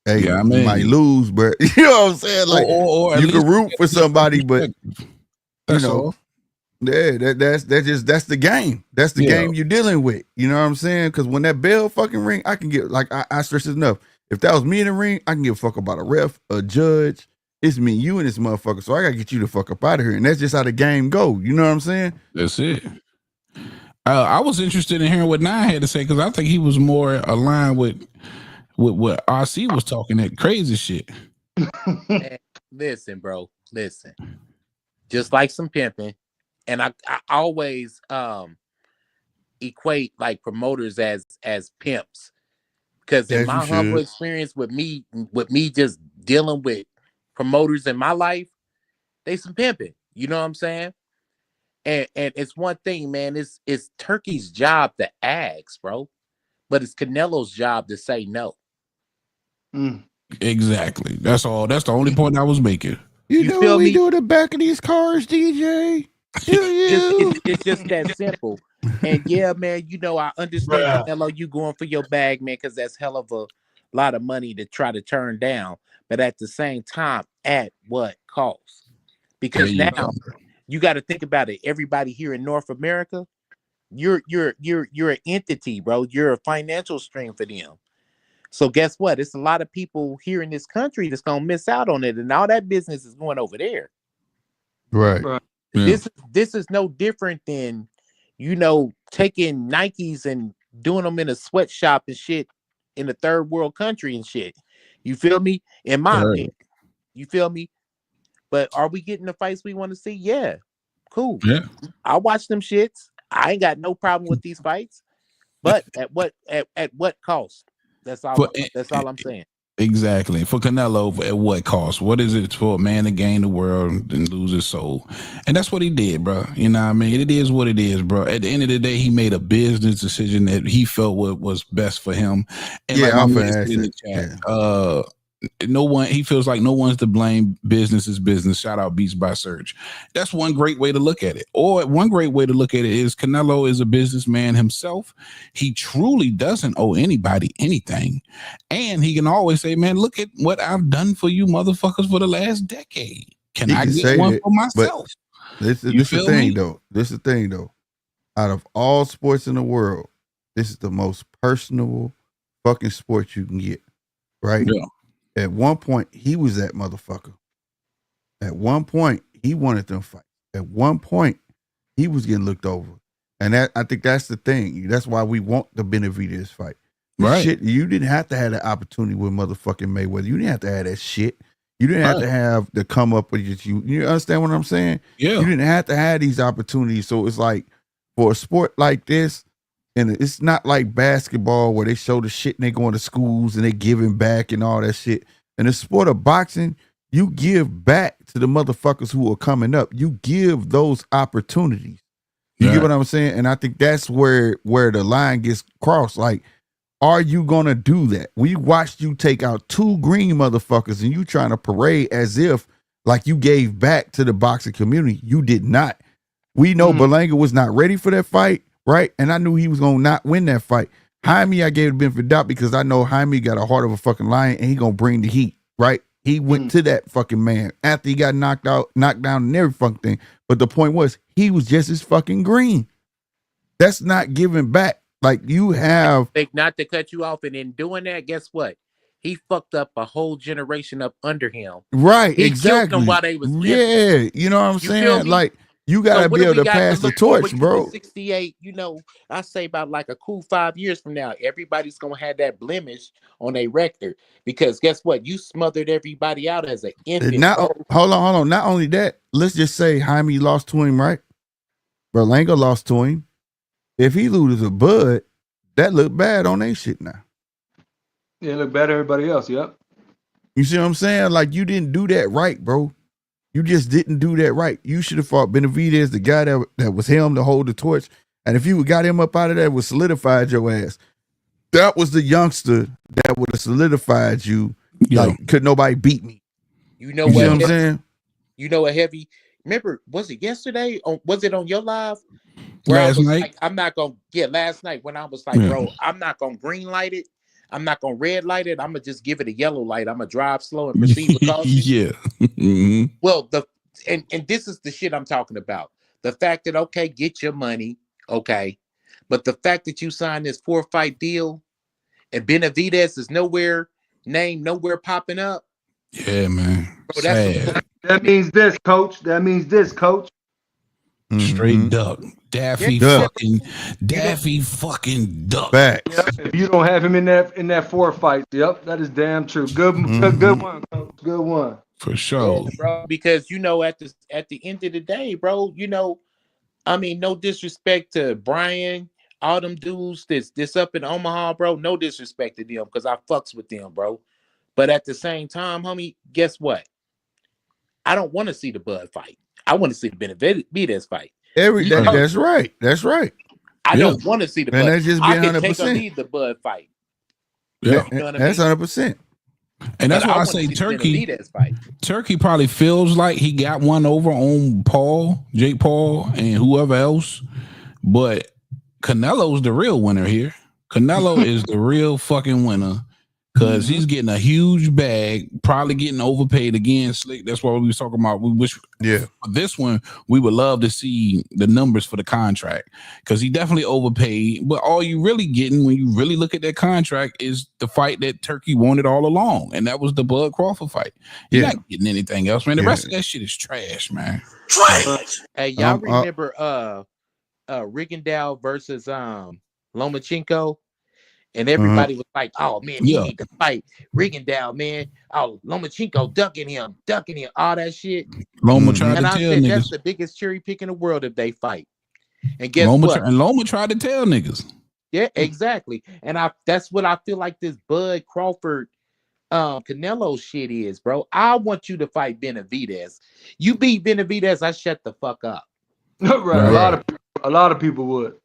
you might lose, but you know what I'm saying? Like, or you can root for somebody, but that's all. Yeah, that's the game. That's the game you're dealing with. You know what I'm saying? Because when that bell fucking ring, I can get like I stress it enough. If that was me in the ring, I can give a fuck about a ref, a judge. It's me, you, and this motherfucker. So I gotta get you the fuck up out of here, and that's just how the game go. You know what I'm saying? That's it. I was interested in hearing what Nine had to say because I think he was more aligned with what RC was talking, that crazy shit. Man, listen, bro. Listen. Just like some pimping, and I always equate like promoters as pimps. Because in my humble experience with me just dealing with promoters in my life, they some pimping. You know what I'm saying? And it's one thing, man. It's Turkey's job to ask, bro. But it's Canelo's job to say no. Exactly. That's all. That's the only point I was making. You know what we do in the back of these cars, DJ? It's just that simple. And yeah, man, you know, I understand, Canelo, you going for your bag, man, because that's hell of a lot of money to try to turn down. But at the same time, at what cost? Because now you got to think about it. Everybody here in North America, you're an entity, bro. You're a financial stream for them. So guess what? It's a lot of people here in this country that's gonna miss out on it, and all that business is going over there. Right. Yeah. This is no different than, you know, taking Nikes and doing them in a sweatshop and shit in a third world country and shit. You feel me? In my opinion, you feel me? But are we getting the fights we want to see? Yeah, cool. Yeah, I watch them shits. I ain't got no problem with these fights, but at what cost? That's all. That's all I'm saying. Exactly. For Canelo, at what cost? What is it for a man to gain the world and lose his soul? And that's what he did, bro. You know what I mean? It is what it is, bro. At the end of the day, he made a business decision that he felt was best for him. And yeah, like I'm in the chat, no one, he feels like no one's to blame. Business is business. Shout out Beats by Surge. That's one great way to look at it. Or one great way to look at it is Canelo is a businessman himself. He truly doesn't owe anybody anything. And he can always say, man, look at what I've done for you motherfuckers for the last decade. Can I get one for myself? This is the thing, though. This is the thing, though. Out of all sports in the world, this is the most personable fucking sport you can get. Right? Yeah. At one point, he was that motherfucker. At one point, he wanted them fight. At one point, he was getting looked over. And I think that's the thing. That's why we want the Benavidez fight. Right. Shit, you didn't have to have that opportunity with motherfucking Mayweather. You didn't have to have that shit. You didn't have to have to come up with you. You understand what I'm saying? Yeah. You didn't have to have these opportunities. So it's like, for a sport like this, and it's not like basketball where they show the shit and they going to schools and they giving back and all that shit. In the sport of boxing, you give back to the motherfuckers who are coming up. You give those opportunities. You get what I'm saying? And I think that's where the line gets crossed. Like, are you gonna do that? We watched you take out 2 green motherfuckers and you trying to parade as if like you gave back to the boxing community. You did not. We know Berlanga was not ready for that fight. Right, and I knew he was gonna not win that fight. Jaime, I gave the benefit of doubt because I know Jaime got a heart of a fucking lion, and he gonna bring the heat. Right, He went to that fucking man after he got knocked down and every fucking thing. But the point was, he was just as fucking green. That's not giving back. Like, you have... Not to cut you off, and in doing that, guess what? He fucked up a whole generation up under him. Right, he exactly. Killed them while they was yeah, you know what I'm saying? Like, you gotta be able to pass the torch, bro. 68, I say about like a cool 5 years from now, everybody's gonna have that blemish on their record, because guess what? You smothered everybody out as an infant. Now, hold on. Not only that, let's just say Jaime lost to him, right? Berlanga lost to him. If he loses a Bud, that look bad on their shit now. Yeah, look bad to everybody else. Yep. You see what I'm saying? Like, you didn't do that right, bro. You just didn't do that right. You should have fought Benavidez, the guy that was him to hold the torch. And if you got him up out of that, it would solidified your ass. That was the youngster that would have solidified you. Yeah. Like, could nobody beat me? You know what? You know what I'm saying? You know a heavy. Remember, was it yesterday? Was it on your live? Last night? Like, I'm not gonna last night when I was like, bro, I'm not gonna green light it. I'm not gonna red light it. I'm gonna just give it a yellow light. I'm gonna drive slow and proceed with caution. Yeah. Mm-hmm. Well, and this is the shit I'm talking about. The fact that, okay, get your money, okay, but the fact that you signed this 4-fight deal and Benavidez is nowhere popping up. Yeah, man. Bro, that means this, coach. That means this, coach. Straight duck. Daffy fucking duck. Yep. If you don't have him in that 4 fight, yep, that is damn true. Good one, coach. Good one. For sure. Yeah, bro, because at the end of the day, bro, I mean, no disrespect to Brian, all them dudes this up in Omaha, bro. No disrespect to them, because I fucks with them, bro. But at the same time, homie, guess what? I don't want to see the Bud fight. I want to see the Benavidez fight. That's right. That's right. I don't want to see the Bud. And that's just being 100%. I can take or leave the Bud fight. Yeah, you know what I mean? That's 100%. And that's why I say Turkey probably feels like he got one over on Jake Paul, and whoever else. But Canelo's the real winner here. Canelo is the real fucking winner, because he's getting a huge bag, probably getting overpaid again. Slick. That's what we was talking about. We wish, for this one, we would love to see the numbers for the contract, because he definitely overpaid. But all you really getting when you really look at that contract is the fight that Turkey wanted all along, and that was the Bud Crawford fight. You're not getting anything else, man. The rest of that shit is trash, man. Trash. Hey, y'all remember Rigondeaux versus Lomachenko? And everybody was like, "Oh man, he need to fight Rigondeaux, man. Oh, Lomachenko ducking him, all that shit." Loma tried to I tell said, niggas. that's the biggest cherry pick in the world if they fight. And guess what? Loma tried to tell niggas. Yeah, exactly. And that's what I feel like this Bud Crawford, Canelo shit is, bro. I want you to fight Benavidez. You beat Benavidez, I shut the fuck up. Right. A lot of people would.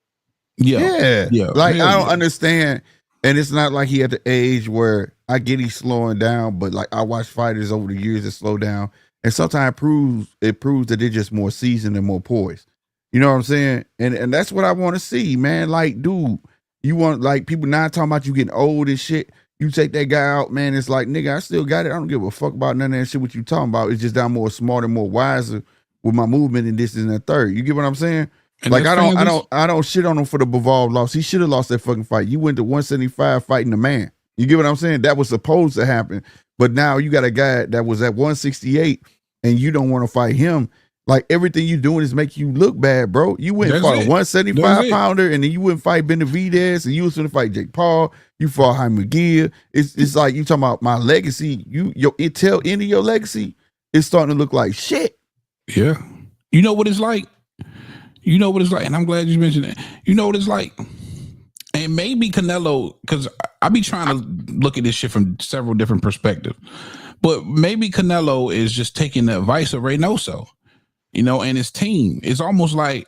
Yeah. Like, I don't understand. And it's not like he at the age where I get he's slowing down, but like I watch fighters over the years that slow down, and sometimes it proves that they're just more seasoned and more poised. You know what I'm saying? And that's what I want to see, man. Like, dude, you want, like, people not talking about you getting old and shit. You take that guy out, man. It's like, nigga, I still got it. I don't give a fuck about none of that shit. What you talking about? It's just that I'm more smart and more wiser with my movement and this and that third. You get what I'm saying? And like, I don't shit on him for the Bivol loss. He should have lost that fucking fight. You went to 175 fighting the man. You get what I'm saying? That was supposed to happen. But now you got a guy that was at 168 and you don't want to fight him. Like, everything you doing is make you look bad, bro. You went and fought a 175 pounder, and then you went and fight Benavidez, and you was going to fight Jake Paul. You fought Jaime McGill. It's like you talking about my legacy. It tell end of your legacy, it's starting to look like shit. Yeah. You know what it's like? You know what it's like, and I'm glad you mentioned that. You know what it's like? And maybe Canelo, because I be trying to look at this shit from several different perspectives, but maybe Canelo is just taking the advice of Reynoso, you know, and his team. It's almost like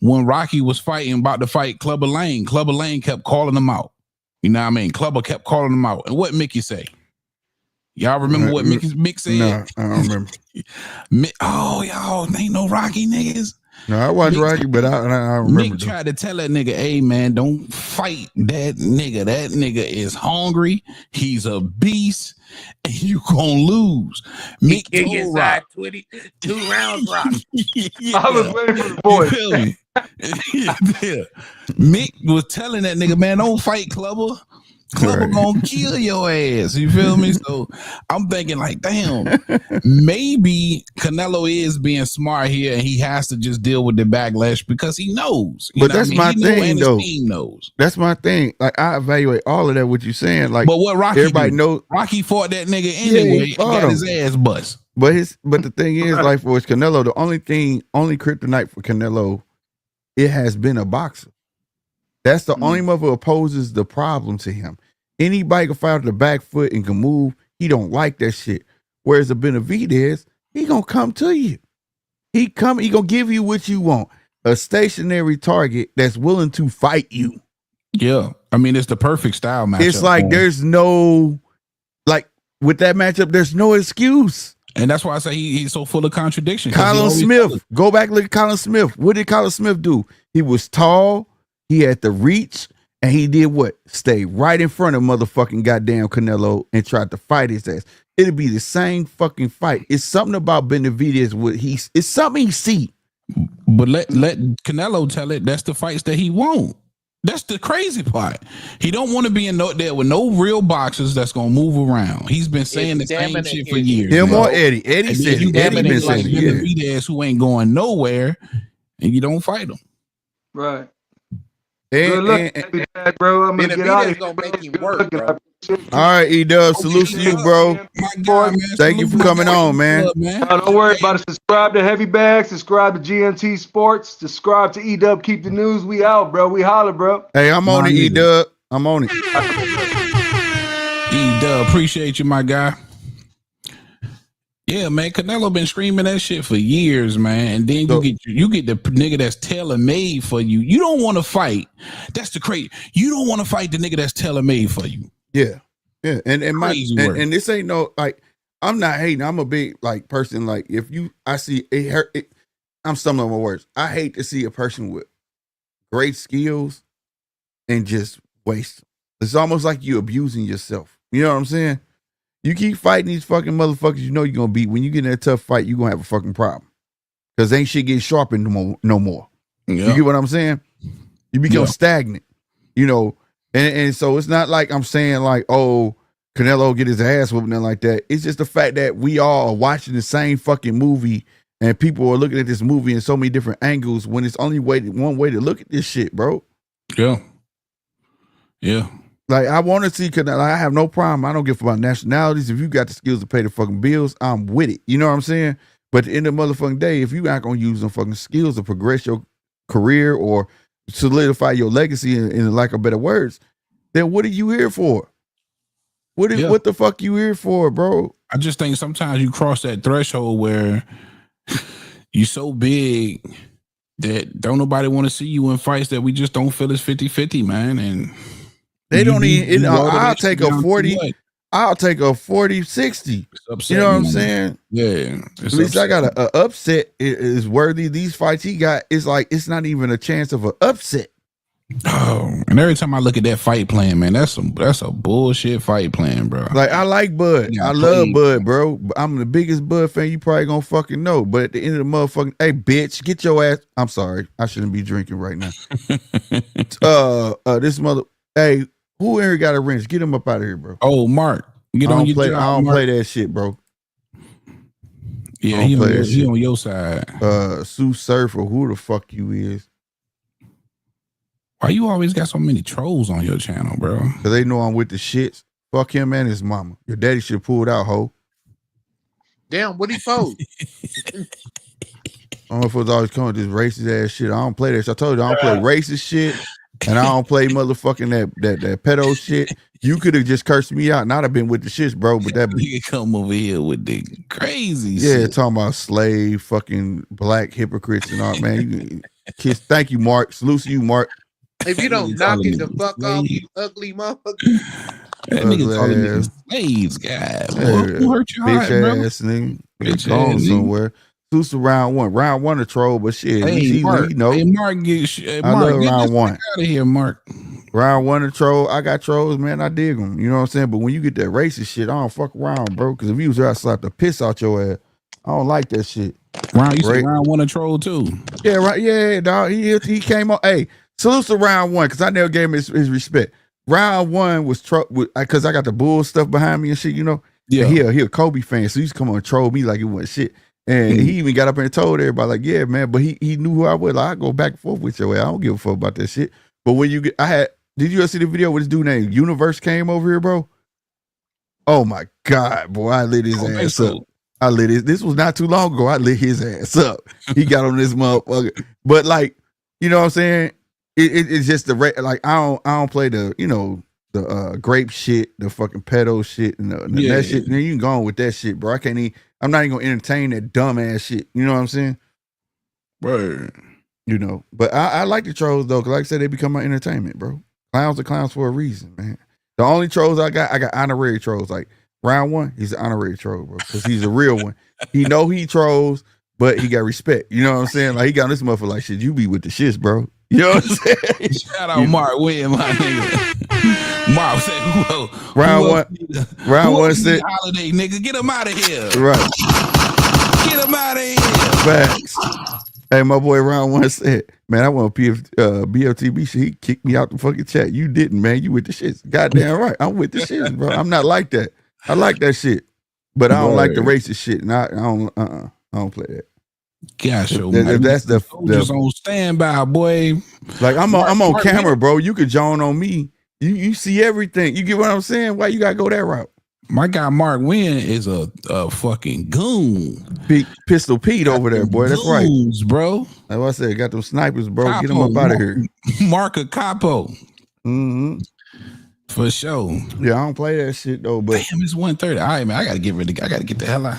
when Rocky was about to fight Clubber Lang kept calling him out. You know what I mean? Clubber kept calling him out. And what Mickey say? Y'all remember what Mick said? No, I don't remember. Oh, y'all ain't no Rocky niggas. No, I watched Rocky, but I remember. Mick tried to tell that nigga, hey man, don't fight that nigga. That nigga is hungry. He's a beast, and you gonna lose. Mick told inside 22 rounds, Rock. I was waiting for the voice. Yeah. Mick was telling that nigga, man, don't fight Clubber. Clubber gonna kill your ass. You feel me? So I'm thinking like, damn, maybe Canelo is being smart here, and he has to just deal with the backlash because he knows. But that's my thing, though. His team knows. That's my thing. Like I evaluate all of that. What you're saying, like, but what Rocky? Everybody knows Rocky fought that nigga anyway. Yeah, got his ass bust. But the thing is, like for Canelo, the only kryptonite for Canelo, it has been a boxer. That's the only mother opposes the problem to him. Anybody can fight with the back foot and can move. He don't like that shit. Whereas the Benavidez, he gonna come to you. He gonna give you what you want. A stationary target that's willing to fight you. Yeah. I mean, it's the perfect style matchup. It's like there's no, like with that matchup, there's no excuse. And that's why I say he's so full of contradictions. Colin Smith, go back and look at Colin Smith. What did Colin Smith do? He was tall. He had the reach, and he did what? Stay right in front of motherfucking goddamn Canelo and tried to fight his ass. It'll be the same fucking fight. It's something about Benavidez. It's something he see. But let Canelo tell it. That's the fights that he won't. That's the crazy part. He don't want to be in there with no real boxers that's gonna move around. He's been saying the same shit for years. Him or Eddie. Eddie said Eddie been saying Benavidez who ain't going nowhere, and you don't fight him. Right. Good luck, bro. I'm gonna get out of here. Gonna make him work, bro. All right, E-Dub, salute to you, bro. Thank you for coming on, man. Don't worry about it. Subscribe to Heavy Bag. Subscribe to GNT Sports. Subscribe to E-Dub. Keep the news. We out, bro. We holler, bro. Hey, I'm on it, E-Dub. I'm on it. E-Dub, appreciate you, my guy. Yeah, man, Canelo been screaming that shit for years, man. And then you get the nigga that's tailor-made for you. You don't want to fight. That's the crazy. You don't want to fight the nigga that's tailor-made for you. Yeah. Yeah. And this ain't no, like, I'm not hating. I'm a big like person. Like I'm stumbling on my words. I hate to see a person with great skills and just waste them. It's almost like you abusing yourself. You know what I'm saying? You keep fighting these fucking motherfuckers you know you're going to beat. When you get in a tough fight, you're going to have a fucking problem. Because ain't shit getting sharpened no more. Yeah. You get what I'm saying? You become stagnant, you know? And so it's not like I'm saying like, oh, Canelo get his ass whooped, nothing like that. It's just the fact that we all are watching the same fucking movie and people are looking at this movie in so many different angles when it's only one way to look at this shit, bro. Yeah. Yeah. Like, I want to see Canelo. I have no problem. I don't give about nationalities. If you got the skills to pay the fucking bills, I'm with it. You know what I'm saying? But at the end of the motherfucking day, if you not going to use them fucking skills to progress your career or solidify your legacy in lack of better words, then what are you here for? What the fuck you here for, bro? I just think sometimes you cross that threshold where you so big that don't nobody want to see you in fights that we just don't feel is 50-50, man. And they don't even, I'll take a 40. I'll take a 40-60. You know what I'm saying? Yeah. At least I got a upset is worthy. These fights he got, it's like, it's not even a chance of an upset. Oh, and every time I look at that fight plan, man, that's a bullshit fight plan, bro. Like, I like Bud. I love Bud, bro. I'm the biggest Bud fan you probably gonna fucking know. But at the end of the motherfucking, hey, bitch, get your ass. I'm sorry. I shouldn't be drinking right now. This mother, hey, who in here got a wrench? Get him up out of here, bro. Oh, Mark. Get on your job, I don't play that shit, bro. Yeah, he on your side. Sue Surf or who the fuck you is. Why you always got so many trolls on your channel, bro? Because they know I'm with the shits. Fuck him and his mama. Your daddy should pull it out, ho. Damn, what he post? I don't know if it's always coming with this racist ass shit. I don't play that shit. I told you I don't play racist shit. And I don't play motherfucking that pedo shit. You could have just cursed me out and I'd have been with the shits, bro. But that you come over here with the crazy shit. Talking about slave, fucking black hypocrites and all, man. You kiss. Thank you, Mark. Salute to you, Mark. If you don't knock it the fuck off, you ugly motherfucker. That nigga calling niggas slaves, guy. Who hurt your heart, bro? Bitch ass nigga. Bitch ass somewhere. Salute to round one. Round one a troll, but shit, at least Mark, he know. Hey, Mark, I love round one. Out of here, Mark. Round one a troll. I got trolls, man. I dig them. You know what I'm saying? But when you get that racist shit, I don't fuck around, bro. Because if you was there, I slap the piss out your ass. I don't like that shit. You said round one a troll too. Yeah, right. Yeah, dog. He came on. Hey, salute to round one because I never gave him his respect. Round one was because I got the bull stuff behind me and shit, you know. Yeah, he a Kobe fan, so he used to come on and troll me like it wasn't shit. And he even got up and told everybody, like, yeah, man, but he knew who I was. Like, I go back and forth with your ass. I don't give a fuck about that shit. But when you get, did you ever see the video with this dude named Universe came over here, bro? Oh my God, boy, I lit his ass up. I lit his, this was not too long ago. I lit his ass up. He got on this motherfucker. But like, you know what I'm saying? It's just like I don't play the, you know, the grape shit, the fucking pedo shit, and that shit. Man, you can go on with that shit, bro. I'm not even gonna entertain that dumb ass shit. You know what I'm saying? Word. You know, but I like the trolls though, because like I said, they become my entertainment, bro. Clowns are clowns for a reason, man. The only trolls I got honorary trolls. Like round one, he's an honorary troll, bro, because he's a real one. He know he trolls, but he got respect. You know what I'm saying? Like he got this motherfucker like, shit, you be with the shits, bro. You know what I'm saying? Shout out Mark Wynn, my nigga. Mark said, round one said, holiday nigga, get him out of here. Right. Get him out of here. Facts. Hey, my boy round one said, man, I want BLTB shit. He kicked me out the fucking chat. You didn't, man. You with the shits. Goddamn right. I'm with the shits, bro. I'm not like that. I like that shit. But I don't like the racist shit. And I don't play that. Gosh, if that's the just on standby, boy. Like I'm on camera, bro. You could join on me. You see everything. You get what I'm saying? Why you gotta go that route? My guy Mark Wynn is a fucking goon. Pistol Pete over there, boy. That's right, bro. Like I said, got them snipers, bro. Capo, get them up out of here. Mark a capo. Mm-hmm. For sure. Yeah, I don't play that shit though. But damn, it's 1:30. All right, man. I gotta get the hell out.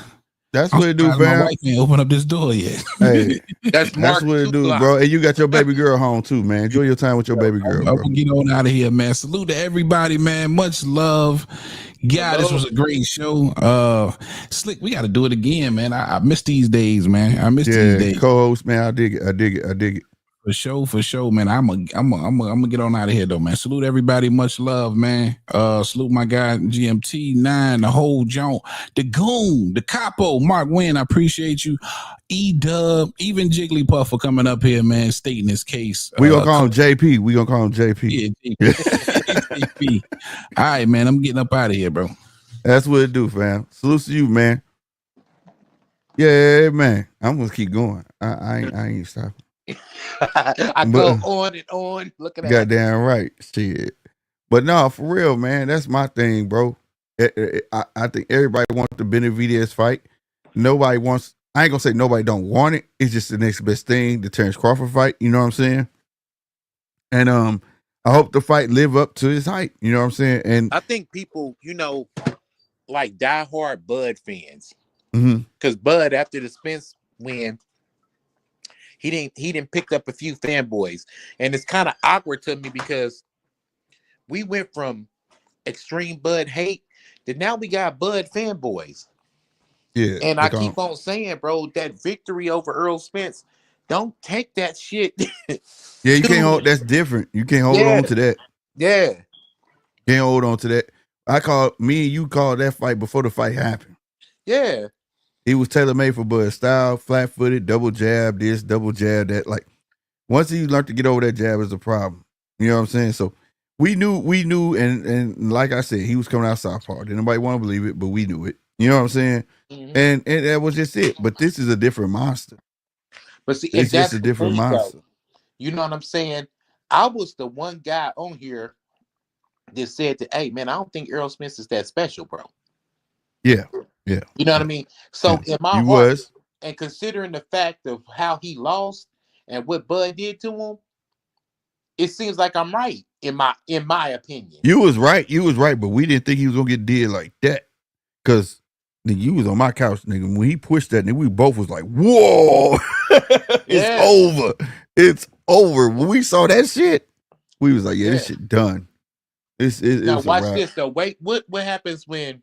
That's what it do, fam. My wife ain't open up this door yet. Hey, that's what it do, bro. And you got your baby girl home too, man. Enjoy your time with your baby girl, bro. Get on out of here, man. Salute to everybody, man. Much love. Yeah, this was a great show. Slick, we got to do it again, man. I miss these days, man. I miss these days. Co-host, man. I dig it. For sure, man. I'm gonna get on out of here though, man. Salute everybody, much love, man. Salute my guy GMT9, the whole joint, the goon, the capo, Mark Wynn. I appreciate you. E-Dub, even Jigglypuff for coming up here, man, stating his case. We gonna call him JP. We gonna call him JP. Yeah, JP. All right, man. I'm getting up out of here, bro. That's what it do, fam. Salute to you, man. Yeah, man. I'm gonna keep going. I ain't stopping. I go on and on. Look at that. Goddamn right. Shit. But no, for real, man. That's my thing, bro. I think everybody wants the Benavidez fight. Nobody wants. I ain't gonna say nobody don't want it. It's just the next best thing, the Terrence Crawford fight. You know what I'm saying? And I hope the fight live up to his hype. You know what I'm saying? And I think people, you know, like diehard Bud fans, because Bud after the Spence win, he didn't pick up a few fanboys, and it's kind of awkward to me because we went from extreme Bud hate to now we got Bud fanboys. Yeah, and I keep on saying, bro, that victory over Earl Spence, don't take that shit. Yeah, you can't hold. That's different. You can't hold on to that. Yeah, can't hold on to that. Me and you called that fight before the fight happened. Yeah. He was tailor-made for Bud style, flat-footed, double jab this, double jab that. Like, once he learned to get over that jab is a problem. You know what I'm saying? So we knew, and like I said, he was coming out southpaw. Didn't nobody want to believe it, but we knew it. You know what I'm saying? Mm-hmm. And that was just it. But this is a different monster. But see, it's just a different monster. Though. You know what I'm saying? I was the one guy on here that said that, hey, man, I don't think Earl Spence is that special, bro. Yeah. You know what I mean? So in my heart, and considering the fact of how he lost and what Bud did to him, it seems like I'm right in my opinion. You was right, but we didn't think he was gonna get dead like that. Cause nigga, you was on my couch, nigga. When he pushed that, nigga, we both was like, whoa, It's over. When we saw that shit, we was like, this shit done. Now watch this though. Wait, what happens when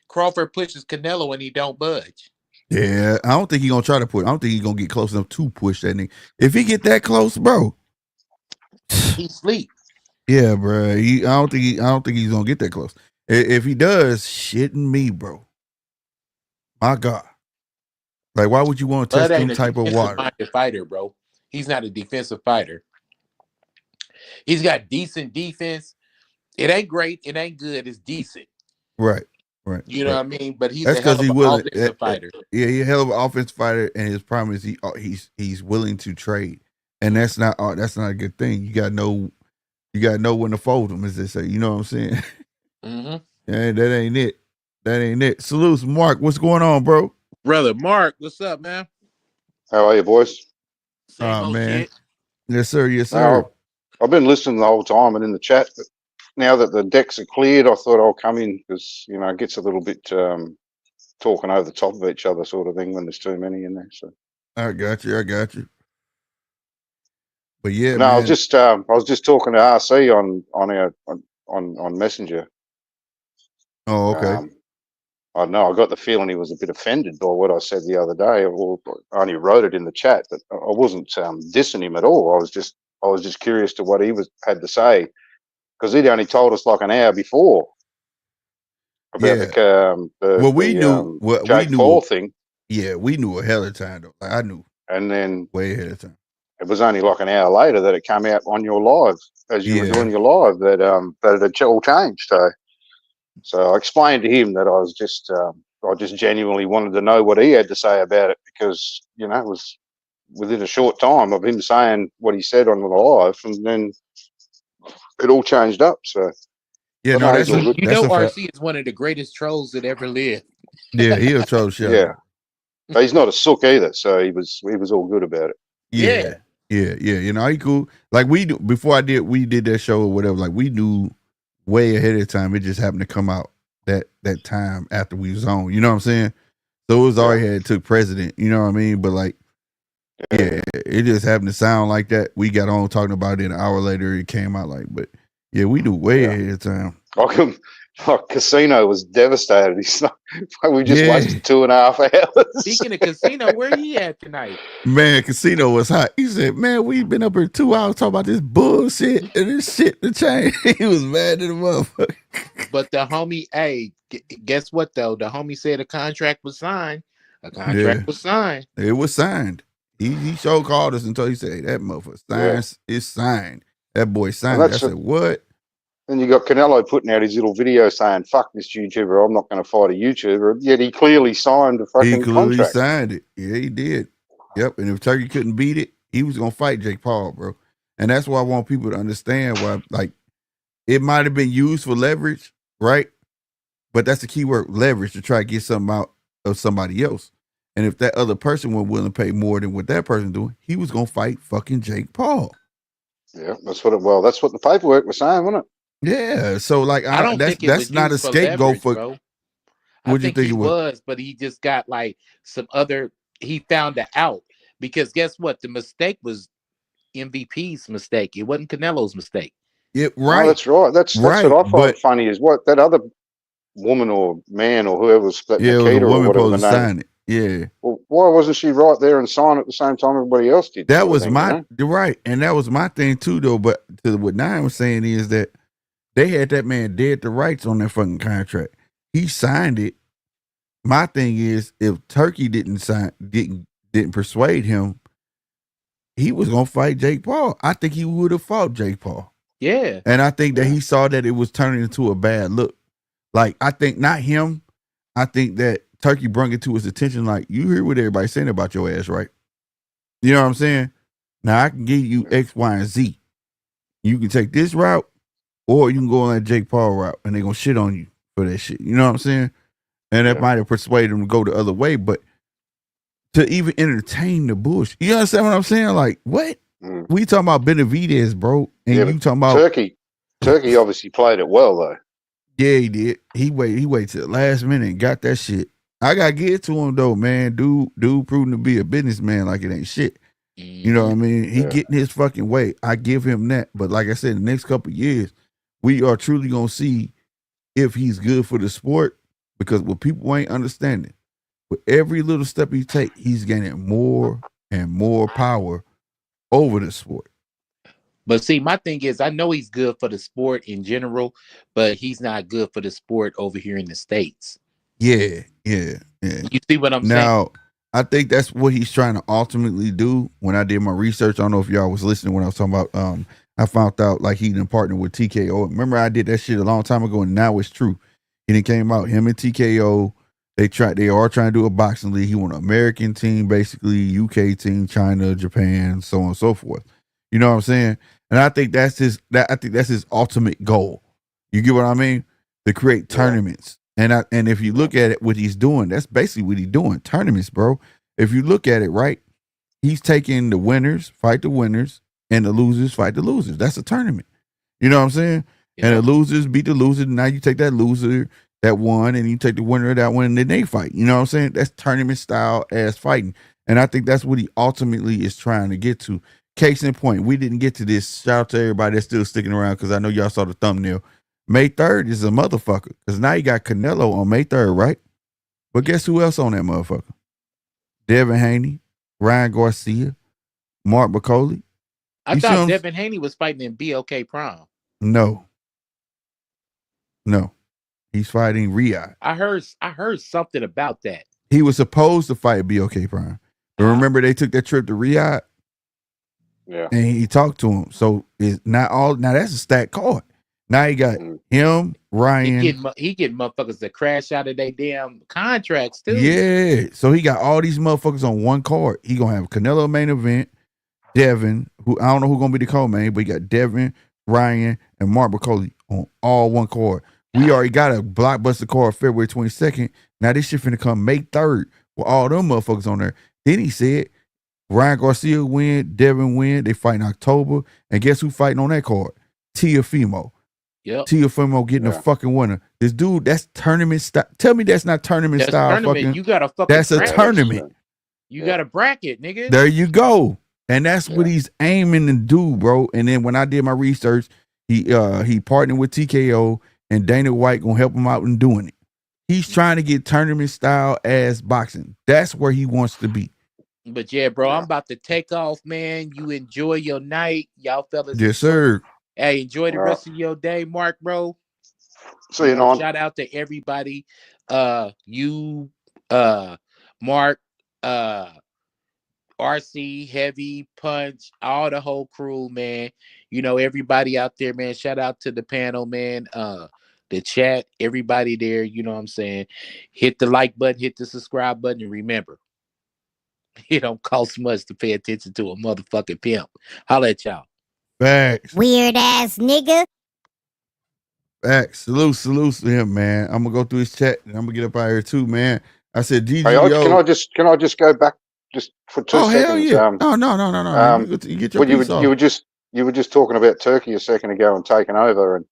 Crawford pushes Canelo and he don't budge? Yeah, I don't think he's gonna try to push. I don't think he's gonna get close enough to push that nigga. If he get that close, bro, he sleep. Yeah, bro. I don't think he's gonna get that close. If he does, shitting me, bro. My God. Like, why would you want to test them type of water? Fighter, bro. He's not a defensive fighter. He's got decent defense. It ain't great. It ain't good. It's decent. Right. You know what I mean? But he's that's because he's willing. Offensive fighter. Yeah, he's a hell of an offensive fighter, and his problem is he's willing to trade, and that's not a good thing. You gotta know when to fold them, as they say. You know what I'm saying? Mm-hmm. Yeah, that ain't it. That ain't it. Salutes, Mark. What's going on, bro? Brother Mark, what's up, man? How are you, boys? Same old man. Shit. Yes, sir. Yes, sir. I've been listening the whole time and in the chat, but now that the decks are cleared, I thought I'll come in because, it gets a little bit talking over the top of each other sort of thing when there's too many in there. So I got you. But yeah, no, man. I was just talking to RC on Messenger. Oh, okay. I don't know. I got the feeling he was a bit offended by what I said the other day. I only wrote it in the chat, but I wasn't dissing him at all. I was just curious to what he had to say because he'd only told us like an hour before about the Jake Paul thing. Yeah, we knew a hell of time though. Like, I knew, and then way ahead of time. It was only like an hour later that it came out on your live as you were doing your live that it had all changed. So I explained to him that I just genuinely wanted to know what he had to say about it because, it was within a short time of him saying what he said on the live and then it all changed up. So yeah, no, that's good. RC is one of the greatest trolls that ever lived. Yeah, he'll troll shit. Yeah. But he's not a sook either, so he was all good about it. Yeah. He cool. Like we do before we did that show or whatever, like we knew way ahead of time. It just happened to come out that time after we was on. You know what I'm saying? So it was already had took precedent, you know what I mean? But like it just happened to sound like that. We got on talking about it an hour later, it came out like, but yeah, we knew way ahead of time. Casino was devastated. He's not, we just wasted 2.5 hours. Speaking of Casino, where he at tonight? Man, Casino was hot. He said, "Man, we've been up here 2 hours talking about this bullshit and this shit to change." He was mad at the motherfucker. But the homie, hey, guess what though? The homie said a contract was signed. A contract was signed. It was signed. He showed called us until he said, hey, "That motherfucker signed. It's signed. That boy signed." I said, "What?" Then you got Canelo putting out his little video saying, "Fuck this YouTuber, I'm not going to fight a YouTuber." Yet he clearly signed a fucking contract. He signed it. Yeah, he did. Yep. And if Turkey couldn't beat it, he was going to fight Jake Paul, bro. And that's why I want people to understand why, like, it might have been used for leverage, right? But that's the key word, leverage, to try to get something out of somebody else. And if that other person was willing to pay more than what that person doing, he was going to fight fucking Jake Paul. Yeah, that's what the paperwork was saying, wasn't it? Yeah, so like I don't think that's not a scapegoat for. Bro. I think he was, but he just got like some other. He found it out because guess what? The mistake was MVP's mistake. It wasn't Canelo's mistake. Yeah, right. Oh, that's right. That's right. What I find funny is what that other woman or man or whoever was Nikita or whatever the name. Sign it. Yeah. Well, why wasn't she right there and sign at the same time everybody else did? That was right, and that was my thing too, though. But to what Nine was saying is that. They had that man dead to rights on that fucking contract. He signed it. My thing is, if Turkey didn't persuade him, he was gonna fight Jake Paul. I think he would have fought Jake Paul. Yeah. And I think that he saw that it was turning into a bad look. Like, I think not him. I think that Turkey brought it to his attention. Like, you hear what everybody's saying about your ass, right? You know what I'm saying? Now I can give you X, Y, and Z. You can take this route. Or you can go on that Jake Paul route and they're going to shit on you for that shit. You know what I'm saying? And that might have persuaded them to go the other way. But to even entertain the bullshit. You understand what I'm saying? Like, what? We talking about Benavidez, bro. And you talking about... Turkey obviously played it well, though. Yeah, he did. He waited till the last minute and got that shit. I got to give it to him, though, man. Dude proving to be a businessman like it ain't shit. You know what I mean? He getting his fucking way. I give him that. But like I said, the next couple of years, we are truly going to see if he's good for the sport, because what people ain't understanding, with every little step he take, he's gaining more and more power over the sport. But see, my thing is, I know he's good for the sport in general, but he's not good for the sport over here in the States. Yeah. You see what I'm saying? Now, I think that's what he's trying to ultimately do. When I did my research, I don't know if y'all was listening when I was talking about, I found out like he didn't partner with TKO. Remember, I did that shit a long time ago, and now it's true. He didn't came out, him and TKO, they are trying to do a boxing league. He want an American team, basically, UK team, China, Japan, so on and so forth. You know what I'm saying? And I think that's his ultimate goal. You get what I mean? To create tournaments. And if you look at it, what he's doing, that's basically what he's doing. Tournaments, bro. If you look at it, right, he's taking the winners, fight the winners, and the losers fight the losers. That's a tournament. You know what I'm saying? Yeah. And the losers beat the loser. Now you take that loser that won, and you take the winner of that one, and then they fight. You know what I'm saying? That's tournament style ass fighting. And I think that's what he ultimately is trying to get to. Case in point, we didn't get to this. Shout out to everybody that's still sticking around, because I know y'all saw the thumbnail. May 3rd is a motherfucker, because now you got Canelo on May 3rd, right? But guess who else on that motherfucker? Devin Haney, Ryan Garcia, Mark McCauley. I thought Devin Haney was fighting in BOK Prime. No. He's fighting Riyadh. I heard something about that. He was supposed to fight BOK Prime. But remember they took that trip to Riyadh? Yeah. And he talked to him. So it's not all, now that's a stacked card. Now you got him, Ryan. He getting motherfuckers to crash out of their damn contracts too. Yeah. So he got all these motherfuckers on one card. He gonna have Canelo main event, Devin, who I don't know who's gonna be the co-main, but he got Devin, Ryan, and Mark McCauley on all one card. We already got a blockbuster card February 22nd. Now this shit finna come May 3rd with all them motherfuckers on there. Then he said Ryan Garcia win, Devin win. They fight in October. And guess who fighting on that card? Teofimo. Yep. Teofimo getting a fucking winner. This dude, that's tournament style. Tell me that's not tournament style. Tournament. Fucking. You got a fucking. That's a tournament. You got a bracket, nigga. There you go. And that's what he's aiming to do, bro. And then when I did my research, he partnered with TKO, and Dana White gonna help him out in doing it. He's trying to get tournament style ass boxing. That's where he wants to be. But yeah, bro, I'm about to take off, man. You enjoy your night, y'all fellas. Yes, sir. Hey, enjoy the rest of your day, Mark, bro. So you know, shout out to everybody. You, Mark, RC, Heavy, Punch, all the whole crew, man. You know, everybody out there, man. Shout out to the panel, man. The chat, everybody there, you know what I'm saying? Hit the like button, hit the subscribe button, and remember, it don't cost much to pay attention to a motherfucking pimp. Holla at y'all. Facts. Weird ass nigga. Facts. Salute to him, man. I'm gonna go through his chat and I'm gonna get up out here too, man. I said DGO. Hey, can I just go back just for 2 seconds? Hell yeah. No. You get your piece off. You were just talking about Turkey a second ago and taking over, and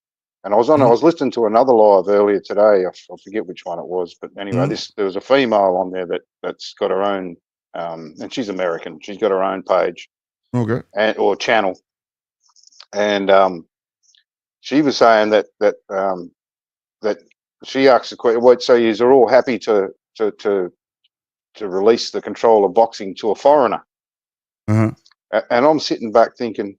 I was listening to another live earlier today. I forget which one it was, but anyway, there was a female on there that's got her own, and she's American. She's got her own page, or channel, and she was saying that she asked the question. What? So you're all happy to release the control of boxing to a foreigner? Uh-huh. And I'm sitting back thinking,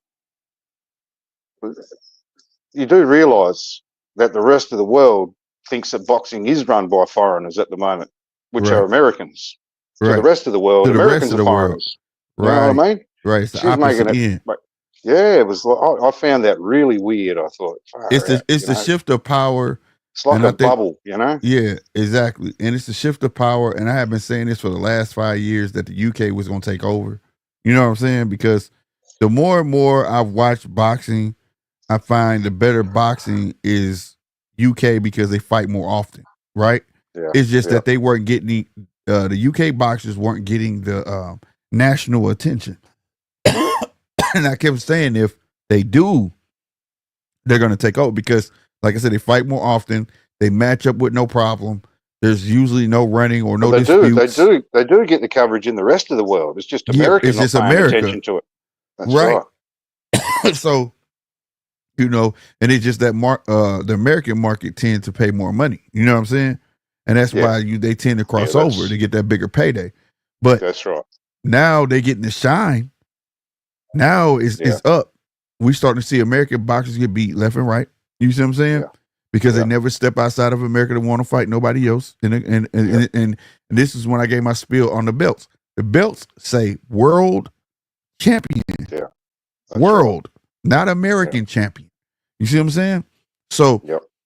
you do realise that the rest of the world thinks that boxing is run by foreigners at the moment, which are Americans. To the rest of the world, Americans are foreigners. You know what I mean? Right. It's the opposite end. Yeah, it was. I found that really weird. I thought it's the shift of power. It's like a bubble, you know? Yeah, exactly. And it's the shift of power. And I have been saying this for the last 5 years that the UK was going to take over. You know what I'm saying? Because the more and more I've watched boxing, I find the better boxing is UK because they fight more often, right? Yeah, it's just that they weren't getting the UK boxers weren't getting the national attention. And I kept saying if they do, they're going to take over because, like I said, they fight more often. They match up with no problem. There's usually no running or no disputes. They do get the coverage in the rest of the world. It's just America not paying attention to it. That's right. So, you know, and it's just that the American market tends to pay more money. You know what I'm saying? and that's why they tend to cross over to get that bigger payday. But that's right. Now they're getting the shine. Now it's up. We starting to see American boxers get beat left and right. You see what I'm saying? Because they never step outside of America to want to fight nobody else. And this is when I gave my spiel on the belts. The belts say world champion. World, not American champion. You see what I'm saying? So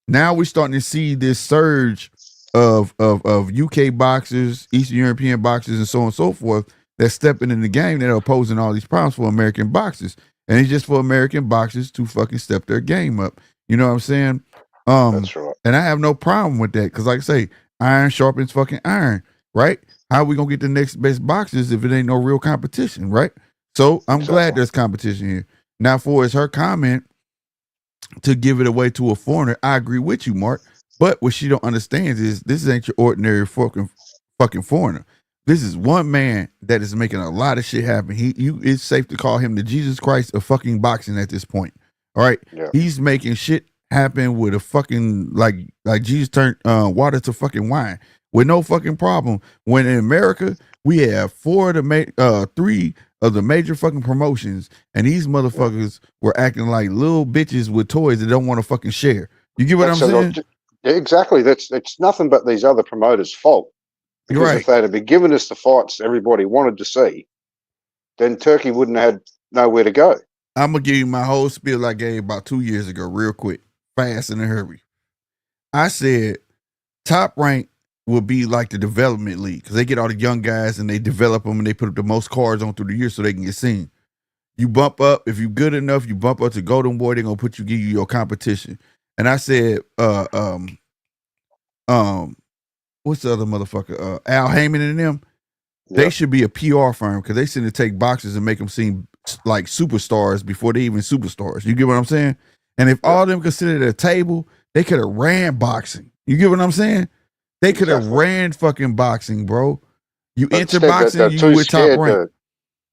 now we're starting to see this surge of UK boxers, Eastern European boxers, and so on and so forth that's stepping in the game that are opposing all these problems for American boxers. And it's just for American boxers to fucking step their game up. You know what I'm saying? That's right. And I have no problem with that because, like I say, iron sharpens fucking iron, right? How are we gonna get the next best boxers if it ain't no real competition, right? So I'm glad there's competition here. Now, for her comment to give it away to a foreigner, I agree with you, Mark. But what she don't understand is this ain't your ordinary fucking foreigner. This is one man that is making a lot of shit happen. It's safe to call him the Jesus Christ of fucking boxing at this point. All right. Yeah. He's making shit happen with a fucking like Jesus turned water to fucking wine with no fucking problem. When in America we have three of the major fucking promotions, and these motherfuckers were acting like little bitches with toys that don't want to fucking share. You get what I'm saying? Exactly. It's nothing but these other promoters' fault. Because if they'd have been giving us the fights everybody wanted to see, then Turkey wouldn't have had nowhere to go. I'm going to give you my whole spiel I gave about 2 years ago, real quick, fast and in a hurry. I said Top Rank will be like the development league because they get all the young guys and they develop them and they put up the most cards on through the year so they can get seen. You bump up, if you're good enough, you bump up to Golden Boy, they're going to give you your competition. And I said, what's the other motherfucker? Al Heyman and them. Yep. They should be a PR firm because they seem to take boxers and make them seem like superstars before they even superstars. You get what I'm saying? And if all of them considered a table, they could have ran boxing. You get what I'm saying? They could have ran fucking boxing, bro. You enter boxing, you with Top Rank.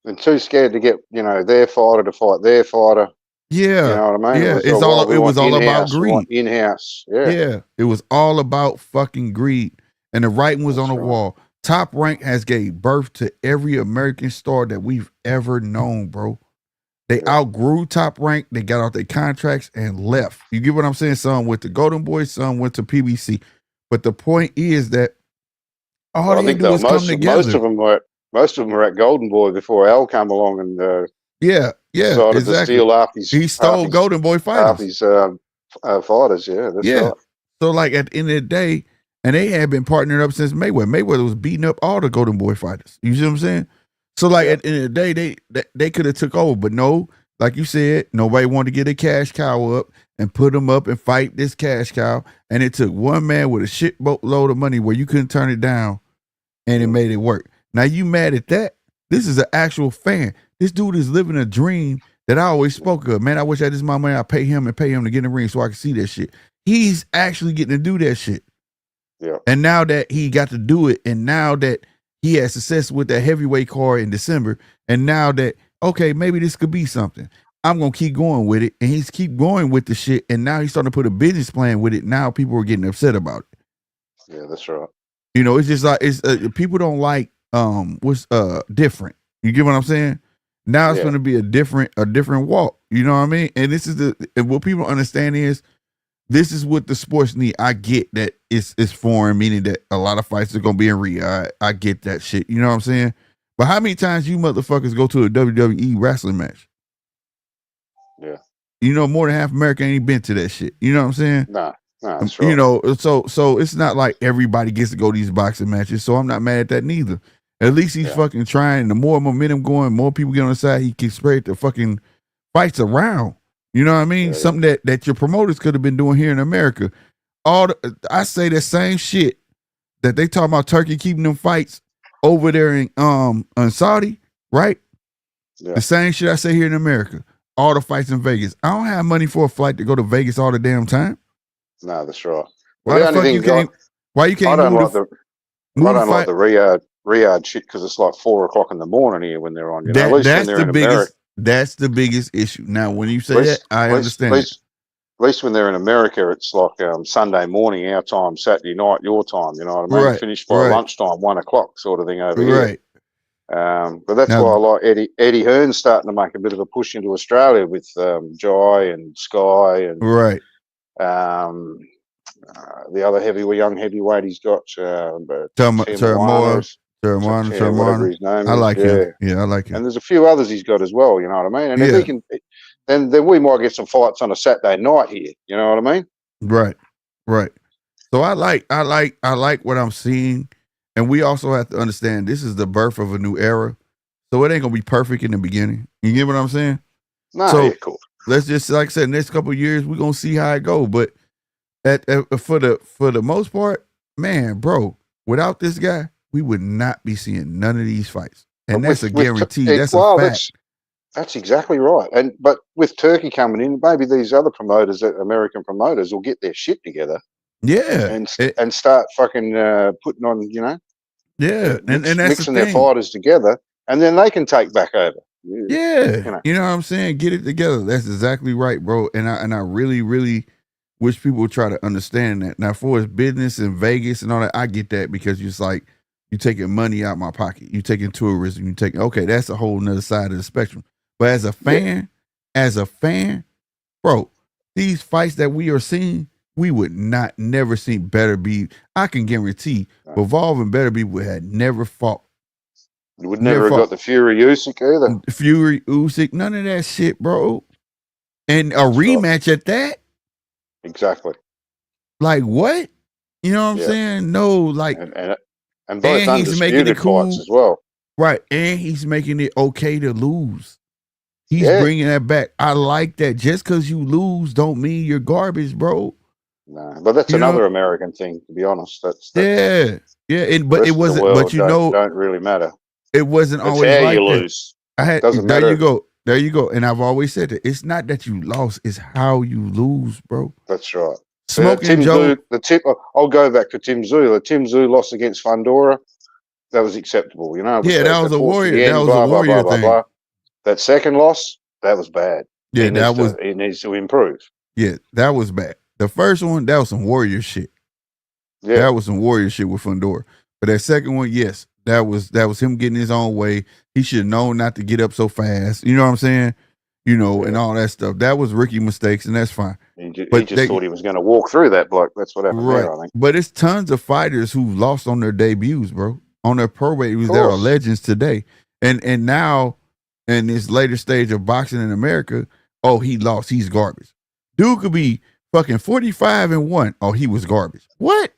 They're too scared to get, their fighter to fight their fighter. Yeah. You know what I mean? Yeah. It was all about greed. In-house. Yeah. Yeah. It was all about fucking greed. And the writing was on the wall. Top Rank has gave birth to every American star that we've ever known, bro. They outgrew Top Rank. They got out their contracts and left. You get what I'm saying? Some went to Golden Boy, some went to PBC. But the point is that all they do is come together. Most of them were at Golden Boy before Al came along and decided to steal half his. He stole Golden Boy fighters. Half his fighters. Yeah, that's right. So like at the end of the day. And they had been partnering up since Mayweather. Mayweather was beating up all the Golden Boy fighters. You see what I'm saying? So like at the end of the day, they could have took over, but no, like you said, nobody wanted to get a cash cow up and put them up and fight this cash cow. And it took one man with a shitboat load of money where you couldn't turn it down, and it made it work. Now you mad at that? This is an actual fan. This dude is living a dream that I always spoke of. Man, I wish I had this my money. I pay him to get in the ring so I can see that shit. He's actually getting to do that shit. Yeah. And now that he got to do it, and now that he had success with that heavyweight card in December, and now that, okay, maybe this could be something, I'm going to keep going with it. And he's keep going with the shit. And now he's starting to put a business plan with it. Now people are getting upset about it. Yeah, that's right. It's just like, people don't like what's different. You get what I'm saying? Now it's going to be a different walk. You know what I mean? And this is and what people understand is, this is what the sports need. I get that it's foreign, meaning that a lot of fights are going to be in Rio. I get that shit. You know what I'm saying? But how many times you motherfuckers go to a WWE wrestling match? Yeah. More than half America ain't been to that shit. You know what I'm saying? Nah, that's right. So it's not like everybody gets to go to these boxing matches. So I'm not mad at that neither. At least he's fucking trying. The more momentum going, more people get on the side, he can spread the fucking fights around. You know what I mean? Something that your promoters could have been doing here in America. I say the same shit that they talking about Turkey keeping them fights over there in Saudi, right? Yeah. The same shit I say here in America. All the fights in Vegas. I don't have money for a flight to go to Vegas all the damn time. No, that's right. Why the fuck you can't? Why you can't? I don't like the Riyadh shit because it's like 4:00 in the morning here when they're on. At least when they're in America. That's the biggest issue. Now, when you say that, I understand. least when they're in America, it's like Sunday morning our time, Saturday night your time. You know what I mean? Right. Finished by lunchtime, 1 o'clock sort of thing over here. Right. But that's why I like Eddie Hearn's starting to make a bit of a push into Australia with Jai and Sky and right. The other young heavyweight he's got, Terramana, whatever his name is. I like him. Yeah, I like him. And there's a few others he's got as well. You know what I mean? And if he can, then we might get some fights on a Saturday night here. You know what I mean? Right, right. So I like what I'm seeing, and we also have to understand this is the birth of a new era. So it ain't gonna be perfect in the beginning. You get what I'm saying? No, so cool. Let's just, like I said, next couple of years we're gonna see how it go. But for the most part, man, bro, without this guy, we would not be seeing none of these fights, and that's a guarantee. That's a fact. That's exactly right. But with Turkey coming in, maybe these other promoters, American promoters, will get their shit together. Yeah, and start fucking putting on, and that's mixing their fighters together, and then they can take back over. Yeah, you know what I'm saying? Get it together. That's exactly right, bro. And I really, really wish people would try to understand that. Now, for his business in Vegas and all that, I get that, because it's like you taking money out my pocket, you taking tourism, you taking, okay, that's a whole nother side of the spectrum. But as a fan, bro, these fights that we are seeing, we would never see Beterbiev. I can guarantee Bivol and Beterbiev had never fought. You would never have got the Fury Usyk either. Fury Usyk, none of that shit, bro. And a rematch at that. Exactly. Like what? You know what I'm saying? No, like, and both undisputed fights as well. Right, and he's making it okay to lose. He's bringing that back. I like that. Just because you lose don't mean you're garbage, bro. No, but that's another American thing, to be honest. That's yeah. But it wasn't. But don't really matter. It wasn't that's always how like you that. lose. Doesn't matter. There you go. And I've always said that it's not that you lost; it's how you lose, bro. That's right. Smoking Tim Joe. I'll go back to Tim Tszyu. The Tim Tszyu loss against Fundora, that was acceptable. That was a warrior. That was a warrior thing. That second loss, that was bad. Yeah, he needs to improve. Yeah, that was bad. The first one, that was some warrior shit. Yeah, that was some warrior shit with Fundora. But that second one, yes, that was him getting his own way. He should have known not to get up so fast. You know what I'm saying? And all that stuff. That was rookie mistakes, and that's fine. He just thought he was going to walk through that block. That's what happened there, I think. But it's tons of fighters who've lost on their debuts, bro. On their pro debuts that are legends today. And now, in this later stage of boxing in America, oh, he lost. He's garbage. Dude could be fucking 45-1. Oh, he was garbage. What?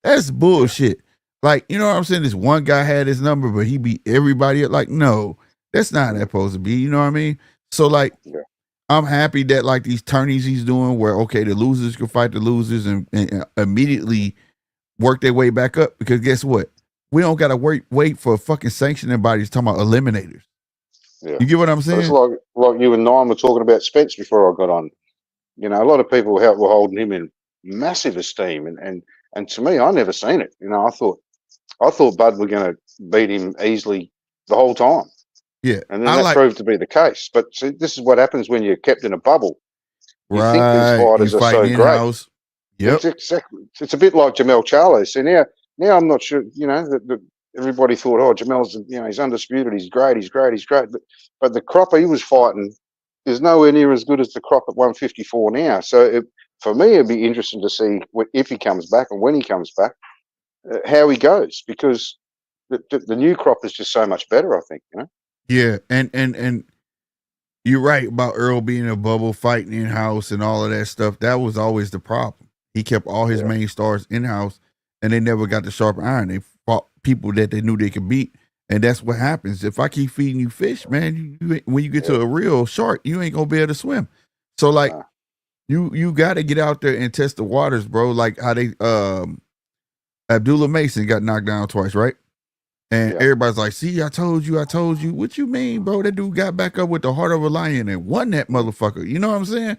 That's bullshit. Like, you know what I'm saying? This one guy had his number, but he beat everybody. Like, no, that's not how that's supposed to be. You know what I mean? So, like, I'm happy that, like, these tourneys he's doing where, okay, the losers can fight the losers and immediately work their way back up. Because guess what? We don't got to wait for fucking sanctioning bodies talking about eliminators. Yeah. You get what I'm saying? It's like you and Nine were talking about Spence before I got on. A lot of people were holding him in massive esteem, and to me, I never seen it. I thought Bud were going to beat him easily the whole time. Yeah, and then that proved to be the case. But see, this is what happens when you're kept in a bubble. You think these fighters are so great. Yep. It's a bit like Jamel Charlo. So now I'm not sure. That everybody thought, oh, Jamel's, he's undisputed. He's great. But the cropper he was fighting is nowhere near as good as the crop at 154 now. So for me, it'd be interesting to see if he comes back and when he comes back, how he goes, because the new crop is just so much better, I think. Yeah, and you're right about Earl being in a bubble, fighting in-house and all of that stuff. That was always the problem. He kept all his main stars in-house, and they never got the sharp iron. They fought people that they knew they could beat, and that's what happens. If I keep feeding you fish, man, when you get to a real shark, you ain't going to be able to swim. So, like, you got to get out there and test the waters, bro. Like how they Abdullah Mason got knocked down twice, right? And everybody's like, see, I told you. What you mean, bro? That dude got back up with the heart of a lion and won that motherfucker. You know what I'm saying?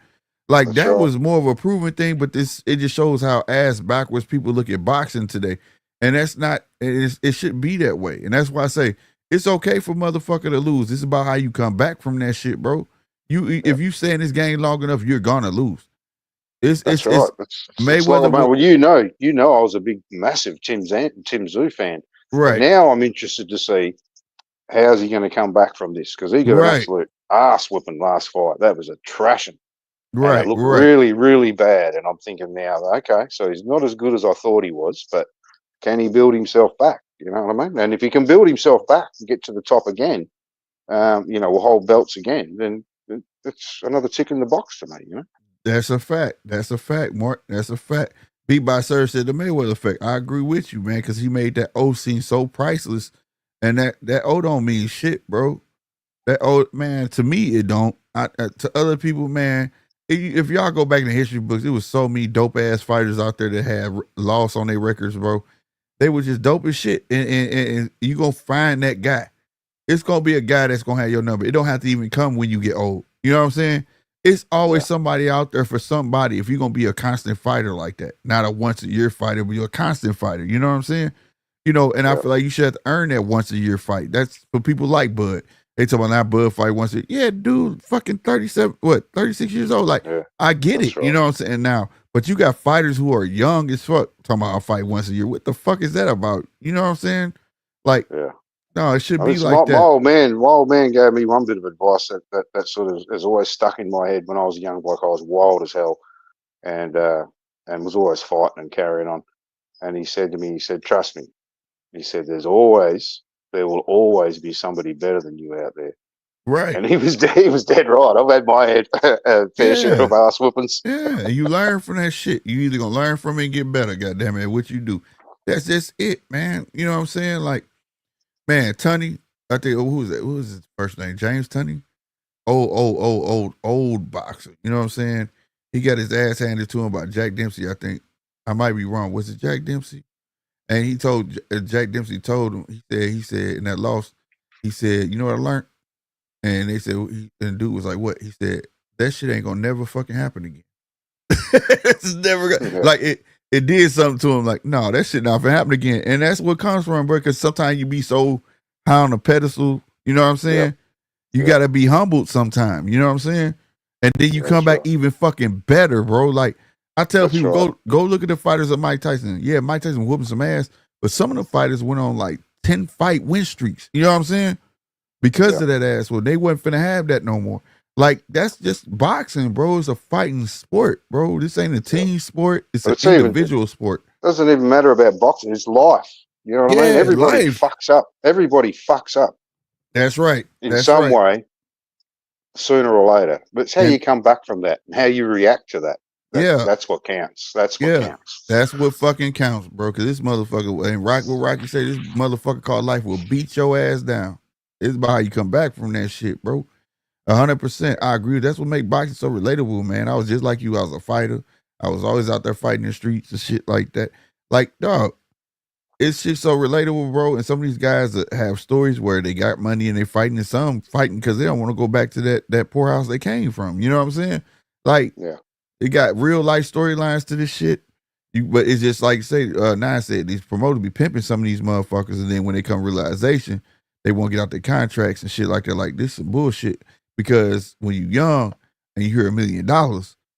Like, that was more of a proven thing, but it just shows how ass backwards people look at boxing today. And that's not, it shouldn't be that way. And that's why I say, it's okay for motherfucker to lose. It's about how you come back from that shit, bro. If you stay in this game long enough, you're gonna lose. That's right. It's like the well, you know, I was a massive Tim Tszyu fan. Right. But now I'm interested to see how's he going to come back from this, because he got an absolute ass whipping last fight. That was a trashing. Right. And it looked really, really bad. And I'm thinking now, okay, so he's not as good as I thought he was, but can he build himself back? You know what I mean? And if he can build himself back and get to the top again, you know, we'll hold belts again, then it's another tick in the box to me, you know? That's a fact. That's a fact, Mark. That's a fact. Beat by Sir said the Mayweather effect. I agree with you, man, because he made that O seem so priceless. And that O don't mean shit, bro. That O, man, to me, it don't. To other people, man, if y'all go back in the history books, it was so many dope-ass fighters out there that had loss on their records, bro. They were just dope as shit. And you going to find that guy. It's going to be a guy that's going to have your number. It don't have to even come when you get old. You know what I'm saying? It's always somebody out there for somebody if you're going to be a constant fighter like that. Not a once-a-year fighter, but you're a constant fighter. You know what I'm saying? You know, and I feel like you should have to earn that once-a-year fight. That's for people like Bud. They talk about that Bud fight once a year. Yeah, dude, fucking 36 years old. Like, I get it. Right. You know what I'm saying? Now, but you got fighters who are young as fuck talking about I'll fight once a year. What the fuck is that about? You know what I'm saying? Like, no, it should be like that. My old man gave me one bit of advice that sort of has always stuck in my head when I was a young bloke. I was wild as hell and was always fighting and carrying on. And he said to me, trust me. He said, there will always be somebody better than you out there. Right. And he was dead right. I've had my head fair share of ass whoopings. Yeah, you learn from that shit. You either gonna learn from it and get better, goddamn it, what you do. That's just it, man. You know what I'm saying? Like, man, Tunney, I think, who was that? Who was his first name? James Tunney? Old boxer. You know what I'm saying? He got his ass handed to him by Jack Dempsey, I think. I might be wrong. Was it Jack Dempsey? And he told, Jack Dempsey told him, he said, in that loss, he said, you know what I learned? And they said, and the dude was like, what? He said, that shit ain't gonna never fucking happen again. It's never gonna, like, it did something to him, like, no, that shit not gonna happen again. And that's what comes from, bro, because sometimes you be so high on a pedestal, you know what I'm saying? You gotta be humbled sometime, you know what I'm saying? And then you come back even fucking better, bro. Like, I tell people, go look at the fighters of Mike Tyson. Yeah, Mike Tyson whooping some ass, but some of the fighters went on like 10 fight win streaks. You know what I'm saying? Because of that ass. Well, they wasn't finna have that no more. Like, that's just boxing, bro. It's a fighting sport, bro. This ain't a team sport. It's an individual sport. Doesn't even matter about boxing. It's life. You know what I mean? Everybody fucks up. Everybody fucks up. That's right. In some way, sooner or later. But it's how you come back from that and how you react to that. That's what counts. That's what counts. That's what fucking counts, bro. Because this motherfucker, and what Rocky say, this motherfucker called life will beat your ass down. It's about how you come back from that shit, bro. 100%. I agree. That's what make boxing so relatable, man. I was just like you. I was a fighter. I was always out there fighting in the streets and shit like that. Like, dog, it's shit so relatable, bro. And some of these guys that have stories where they got money and they fighting, and some fighting because they don't want to go back to that poorhouse they came from. You know what I'm saying? Like, it got real life storylines to this shit. But it's just like, say, Nine said, these promoters be pimping some of these motherfuckers, and then when they come realization, they won't get out their contracts and shit like that. Like, this is some bullshit. Because when you young and you hear $1 million,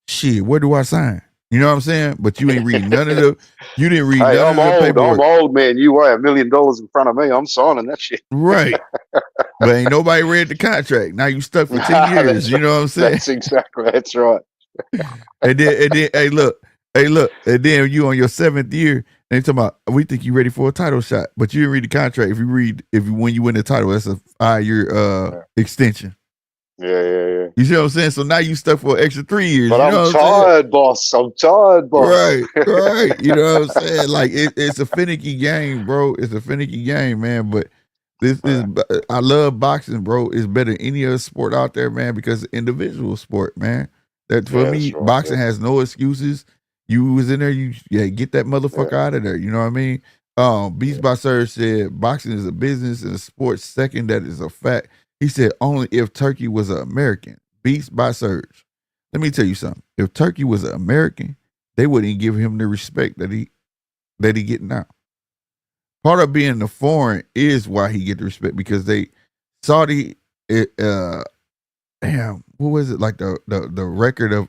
shit, where do I sign? You know what I'm saying? But you ain't reading none of the, you didn't read none of the paperwork. I'm old, man. You weigh $1 million in front of me. I'm signing that shit. Right. But ain't nobody read the contract. Now you stuck for 10 years. You know what I'm saying? That's right. and then, hey, look. And then you on your 7th year, and they talking about, we think you ready for a title shot. But you didn't read the contract. When you win the title, that's a 5-year extension. Yeah. You see what I'm saying? So now you stuck for an extra 3 years. But I'm tired, boss. Right. You know what I'm saying? Like, it's a finicky game, bro. It's a finicky game, man. But I love boxing, bro. It's better than any other sport out there, man, because it's an individual sport, man. That for me, boxing has no excuses. You was in there, get that motherfucker out of there. You know what I mean? Beats by Surge said boxing is a business and a sport. Second, that is a fact. He said only if Turkey was an American. Beats by Surge. Let me tell you something. If Turkey was an American, they wouldn't give him the respect that he getting now. Part of being the foreign is why he get the respect, because Saudi, damn, what was it, like the record of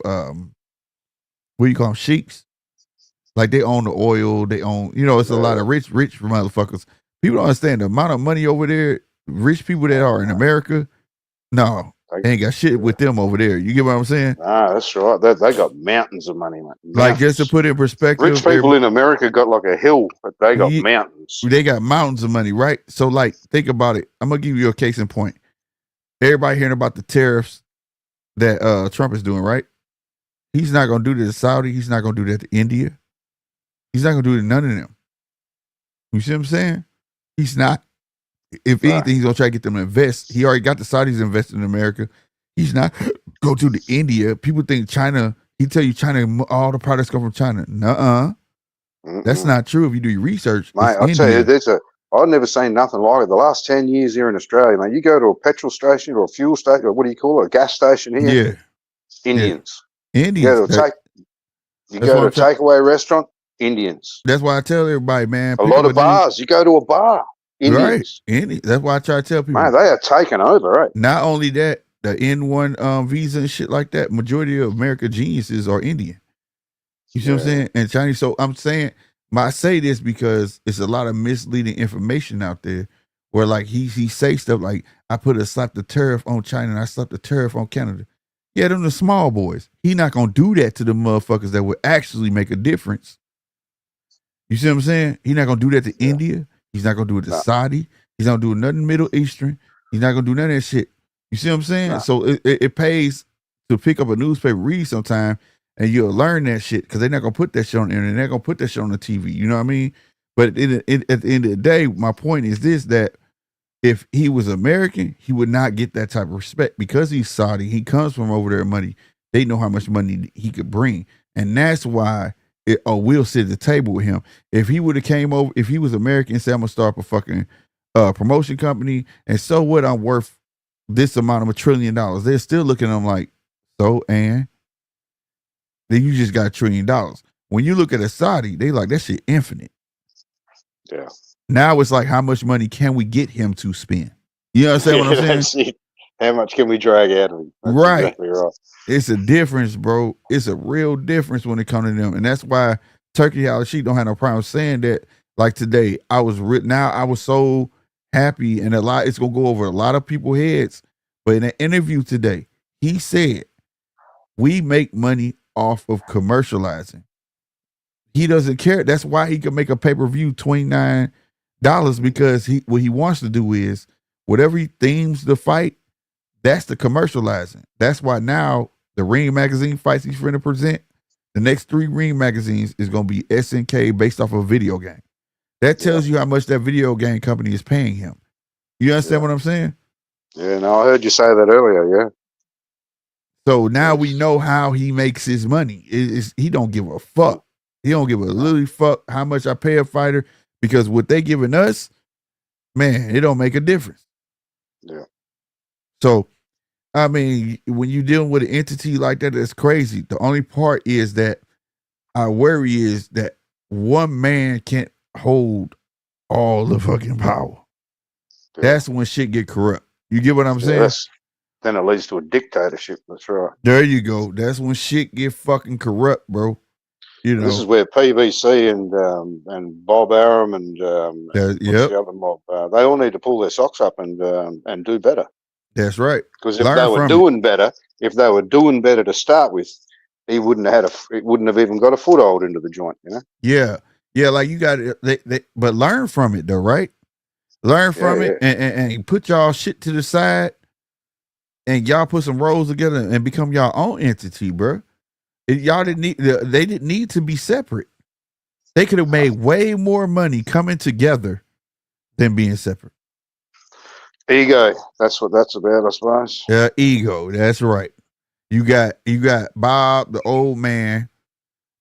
what do you call them, sheiks? Like they own the oil, they own, it's a lot of rich motherfuckers. People don't understand the amount of money over there. Rich people that are in America, no, ain't got shit with them over there. You get what I'm saying? Ah, that's right. They got mountains of money, man. Like just to put it in perspective, rich people in America got like a hill, but they got mountains. They got mountains of money, right? So like, think about it. I'm gonna give you a case in point. Everybody hearing about the tariffs that Trump is doing, right? He's not gonna do that to Saudi. He's not gonna do that to India. He's not gonna do it to none of them. You see what I'm saying? He's not. If anything, he's gonna try to get them to invest. He already got the Saudis invested in America. He's not go to the India. People think China. He tell you China, all the products come from China. Nuh-uh. That's not true. If you do your research, mate, I'll tell you, I've never seen nothing like it. The last 10 years here in Australia, man, you go to a petrol station or a fuel station, or what do you call it, a gas station here? Yeah. Indians. Indians. You go to a takeaway restaurant, Indians. That's why I tell everybody, man. A lot of bars. You go to a bar, Indians. Right. That's why I try to tell people. Man, they are taking over, right? Not only that, the N1 visa and shit like that, majority of American geniuses are Indian. You see what I'm saying? And Chinese. So I'm saying, I say this because it's a lot of misleading information out there where like he say stuff like, I slapped the tariff on China and I slapped the tariff on Canada. Yeah, them the small boys. He not gonna do that to the motherfuckers that would actually make a difference. You see what I'm saying? He's not gonna do that to India. He's not gonna do it to Saudi. He's not gonna do nothing Middle Eastern. He's not gonna do none of that shit. You see what I'm saying? So it pays to pick up a newspaper, read sometime, and you'll learn that shit because they're not gonna put that shit on the internet. They're not gonna put that shit on the TV. You know what I mean? But at the end of the day, my point is this: that if he was American, he would not get that type of respect because he's Saudi. He comes from over there money. They know how much money he could bring, and that's why we'll sit at the table with him. If he would have came over, if he was American and said, I'm gonna start up a fucking promotion company, and so what, I'm worth this amount of $1 trillion. They're still looking at him like, so, and then you just got $1 trillion. When you look at a Saudi, they like, that shit infinite. Yeah. Now it's like, how much money can we get him to spend? You understand what I'm saying? How much can we drag out of him? That's right. Exactly right. It's a difference, bro. It's a real difference when it comes to them. And that's why Turki Alalshikh don't have no problem saying that. Like today, I was so happy, and it's gonna go over a lot of people's heads. But in an interview today, he said, we make money off of commercializing. He doesn't care. That's why he can make a pay-per-view $29 because what he wants to do is whatever he themes the fight, that's the commercializing. That's why now the Ring Magazine fights he's going to present, the next 3 Ring magazines is going to be SNK based off of a video game. That tells you how much that video game company is paying him. You understand what I'm saying? Yeah, no, I heard you say that earlier, yeah. So now we know how he makes his money. He don't give a fuck. He don't give a little fuck how much I pay a fighter, because what they giving us, man, it don't make a difference. Yeah. So, I mean, when you're dealing with an entity like that, that's crazy. The only part is that I worry is that one man can't hold all the fucking power. Yeah. That's when shit get corrupt. You get what I'm saying? Then it leads to a dictatorship. That's right. There you go. That's when shit get fucking corrupt, bro. You know, this is where PVC and Bob Arum and the other mob, they all need to pull their socks up and do better. That's right. Because if they were doing better to start with, he wouldn't have even got a foothold into the joint. You know. Yeah, yeah. Like you got to, but learn from it though, right? Learn from it and put y'all shit to the side, and y'all put some roles together and become y'all own entity, bro. Y'all didn't need. They didn't need to be separate. They could have made way more money coming together than being separate. Ego. That's what that's about, I suppose. Yeah, ego. That's right. You got Bob, the old man,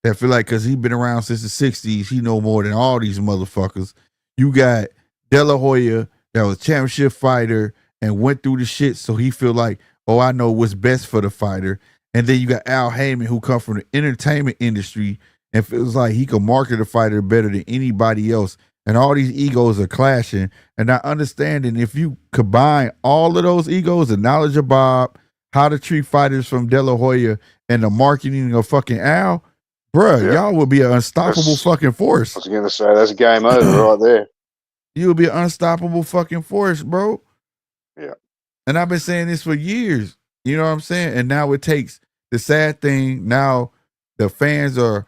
that feel like because he's been around since the 60s, he know more than all these motherfuckers. You got De La Hoya, that was a championship fighter and went through the shit, so he feel like, oh, I know what's best for the fighter. And then you got Al Heyman, who come from the entertainment industry and feels like he can market a fighter better than anybody else. And all these egos are clashing. And not understanding, if you combine all of those egos, the knowledge of Bob, how to treat fighters from De La Hoya, and the marketing of fucking Al, Bruh, y'all would be an unstoppable fucking force. I was going to say, that's game over right there. You would be an unstoppable fucking force, bro. Yeah. And I've been saying this for years. You know what I'm saying? And now it takes the sad thing. Now the fans are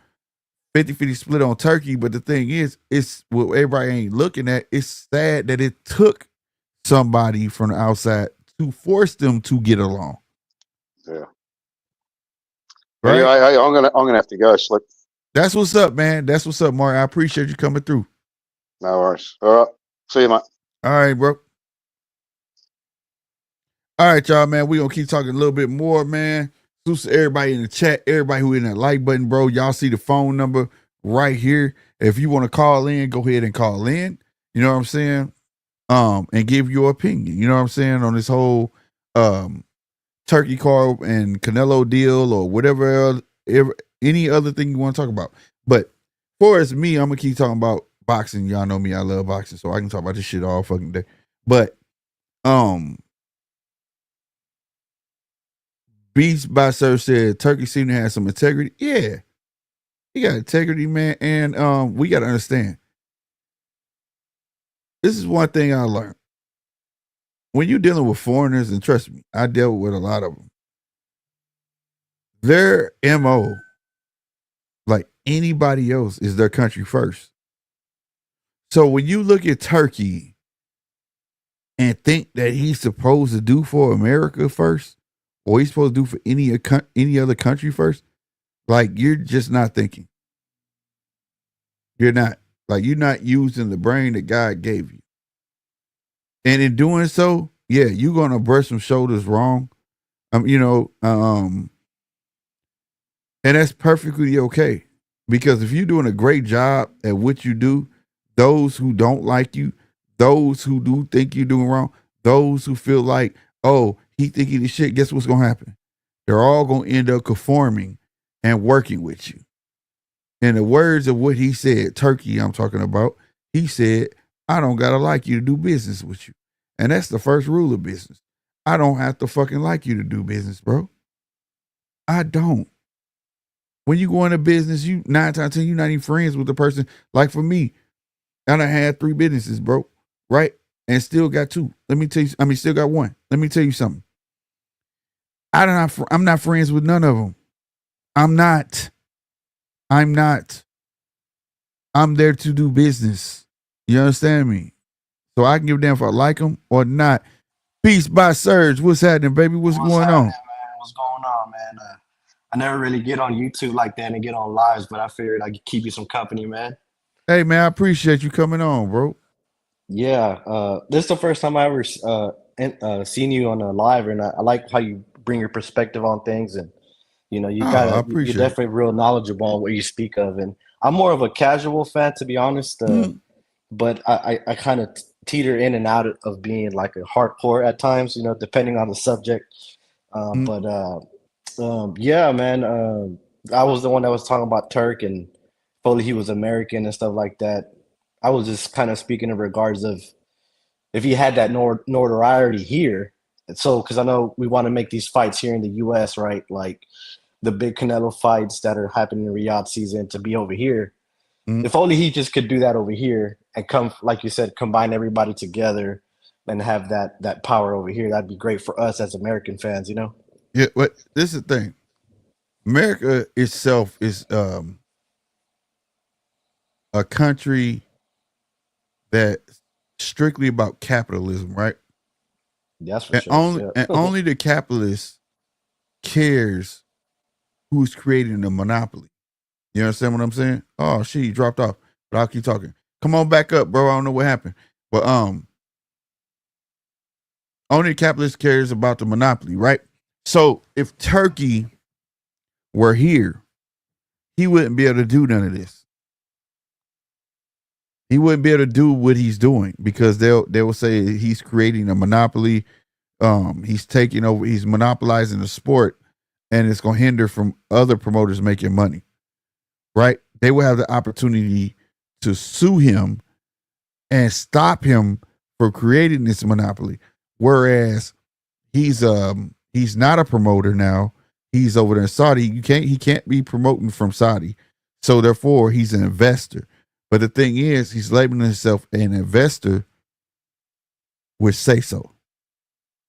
50-50 split on Turkey. But the thing is, it's what everybody ain't looking at. It's sad that it took somebody from the outside to force them to get along. Yeah. Right? Anyway, hey, I'm gonna have to go, Slick. That's what's up, man. That's what's up, Mark. I appreciate you coming through. No worries. All right. See you, mate. All right, bro. All right, y'all, man. We're going to keep talking a little bit more, man. Salute to everybody in the chat, everybody who in that like button, bro. Y'all see the phone number right here. If you want to call in, go ahead and call in. You know what I'm saying? And give your opinion. You know what I'm saying? On this whole Turkey card and Canelo deal or whatever else, any other thing you want to talk about. But for as me, I'm going to keep talking about boxing. Y'all know me. I love boxing, so I can talk about this shit all fucking day. But, Beats by Sir said Turkey seemed to have some integrity. Yeah. He got integrity, man. And we got to understand. This is one thing I learned. When you're dealing with foreigners, and trust me, I dealt with a lot of them. Their MO, like anybody else, is their country first. So when you look at Turkey and think that he's supposed to do for America first, or he's supposed to do for any other country first, like you're just not thinking. You're not. Like you're not using the brain that God gave you. And in doing so, yeah, you're gonna brush some shoulders wrong. And that's perfectly okay. Because if you're doing a great job at what you do, those who don't like you, those who do think you're doing wrong, those who feel like, oh, he think he the shit, guess what's gonna happen? They're all gonna end up conforming and working with you. In the words of what he said, Turkey I'm talking about, he said, I don't gotta like you to do business with you. And that's the first rule of business. I don't have to fucking like you to do business, bro. I don't. When you go into business, you 9 times out of 10, you're not even friends with the person. Like for me, I done had 3 businesses, bro, right? And still got 2. Let me tell you, still got 1. Let me tell you something. I'm not friends with none of them. I'm not. I'm there to do business. You understand me? So I can give a damn if I like them or not. Peace by Surge. What's happening, baby? What's going on? Man? What's going on, man? I never really get on YouTube like that and get on lives, but I figured I could keep you some company, man. Hey, man, I appreciate you coming on, bro. Yeah, this is the first time I ever seen you on a live, and I like how you bring your perspective on things, and you know, you're definitely real knowledgeable on what you speak of. And I'm more of a casual fan, to be honest, but I kind of teeter in and out of being like a hardcore at times, you know, depending on the subject. Yeah, man, I was the one that was talking about Turk and fully he was American and stuff like that. I was just kind of speaking in regards of if he had that notoriety here. So, because I know we want to make these fights here in the U.S., right? Like the big Canelo fights that are happening in Riyadh season to be over here. If only he just could do that over here and come, like you said, combine everybody together and have that power over here. That'd be great for us as American fans, you know? Yeah, but this is the thing. America itself is a country that's strictly about capitalism, right? That's for sure. And only the capitalist cares who's creating the monopoly. You understand what I'm saying? Oh, shit, he dropped off. But I'll keep talking. Come on back up, bro. I don't know what happened. But only the capitalist cares about the monopoly, right? So if Turkey were here, he wouldn't be able to do none of this. He wouldn't be able to do what he's doing because they will say he's creating a monopoly. He's taking over. He's monopolizing the sport, and it's going to hinder from other promoters making money. Right? They will have the opportunity to sue him and stop him for creating this monopoly. Whereas he's not a promoter now. He's over there in Saudi. He can't be promoting from Saudi. So therefore, he's an investor. But the thing is, he's labeling himself an investor with say so.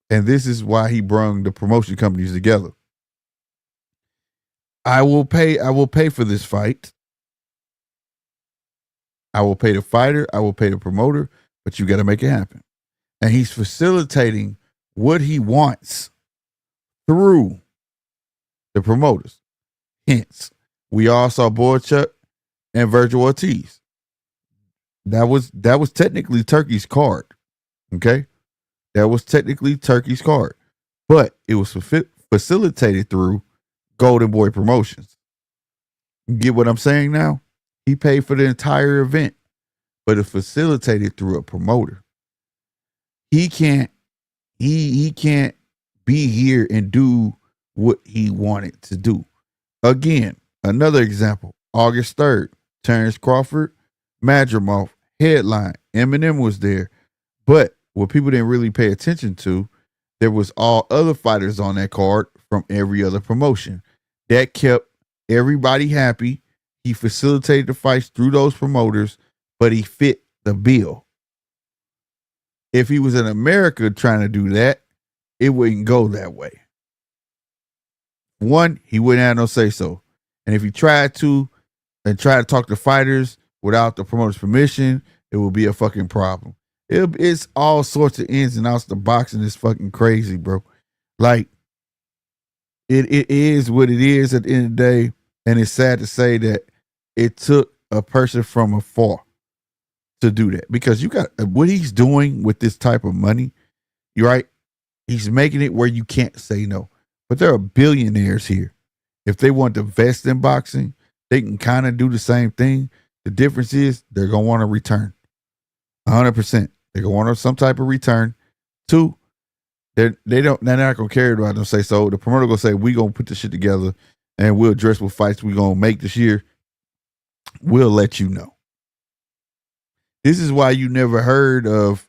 And this is why he brung the promotion companies together. I will pay for this fight. I will pay the fighter, I will pay the promoter, but you got to make it happen. And he's facilitating what he wants through the promoters. Hence, we all saw Boychuk and Virgil Ortiz. That was technically Turkey's card. Okay? That was technically Turkey's card. But it was facilitated through Golden Boy Promotions. You get what I'm saying now? He paid for the entire event, but it's facilitated through a promoter. He can't be here and do what he wanted to do. Again, another example. August 3rd, Terrence Crawford, Madrimov, headline. Eminem was there. But what people didn't really pay attention to, there was all other fighters on that card from every other promotion. That kept everybody happy. He facilitated the fights through those promoters, but he fit the bill. If he was in America trying to do that, it wouldn't go that way. One, he wouldn't have no say so. And if he tried to talk to fighters without the promoter's permission, it would be a fucking problem. It's all sorts of ins and outs. The boxing is fucking crazy, bro. Like, it is what it is at the end of the day. And it's sad to say that it took a person from afar to do that. Because you got what he's doing with this type of money, you're right. He's making it where you can't say no. But there are billionaires here. If they want to invest in boxing, they can kind of do the same thing. The difference is they're going to want a return. 100%. They're going to want some type of return. Two, they're not going to care about them say so. The promoter going to say, we going to put this shit together and we'll address what fights we going to make this year. We'll let you know. This is why you never heard of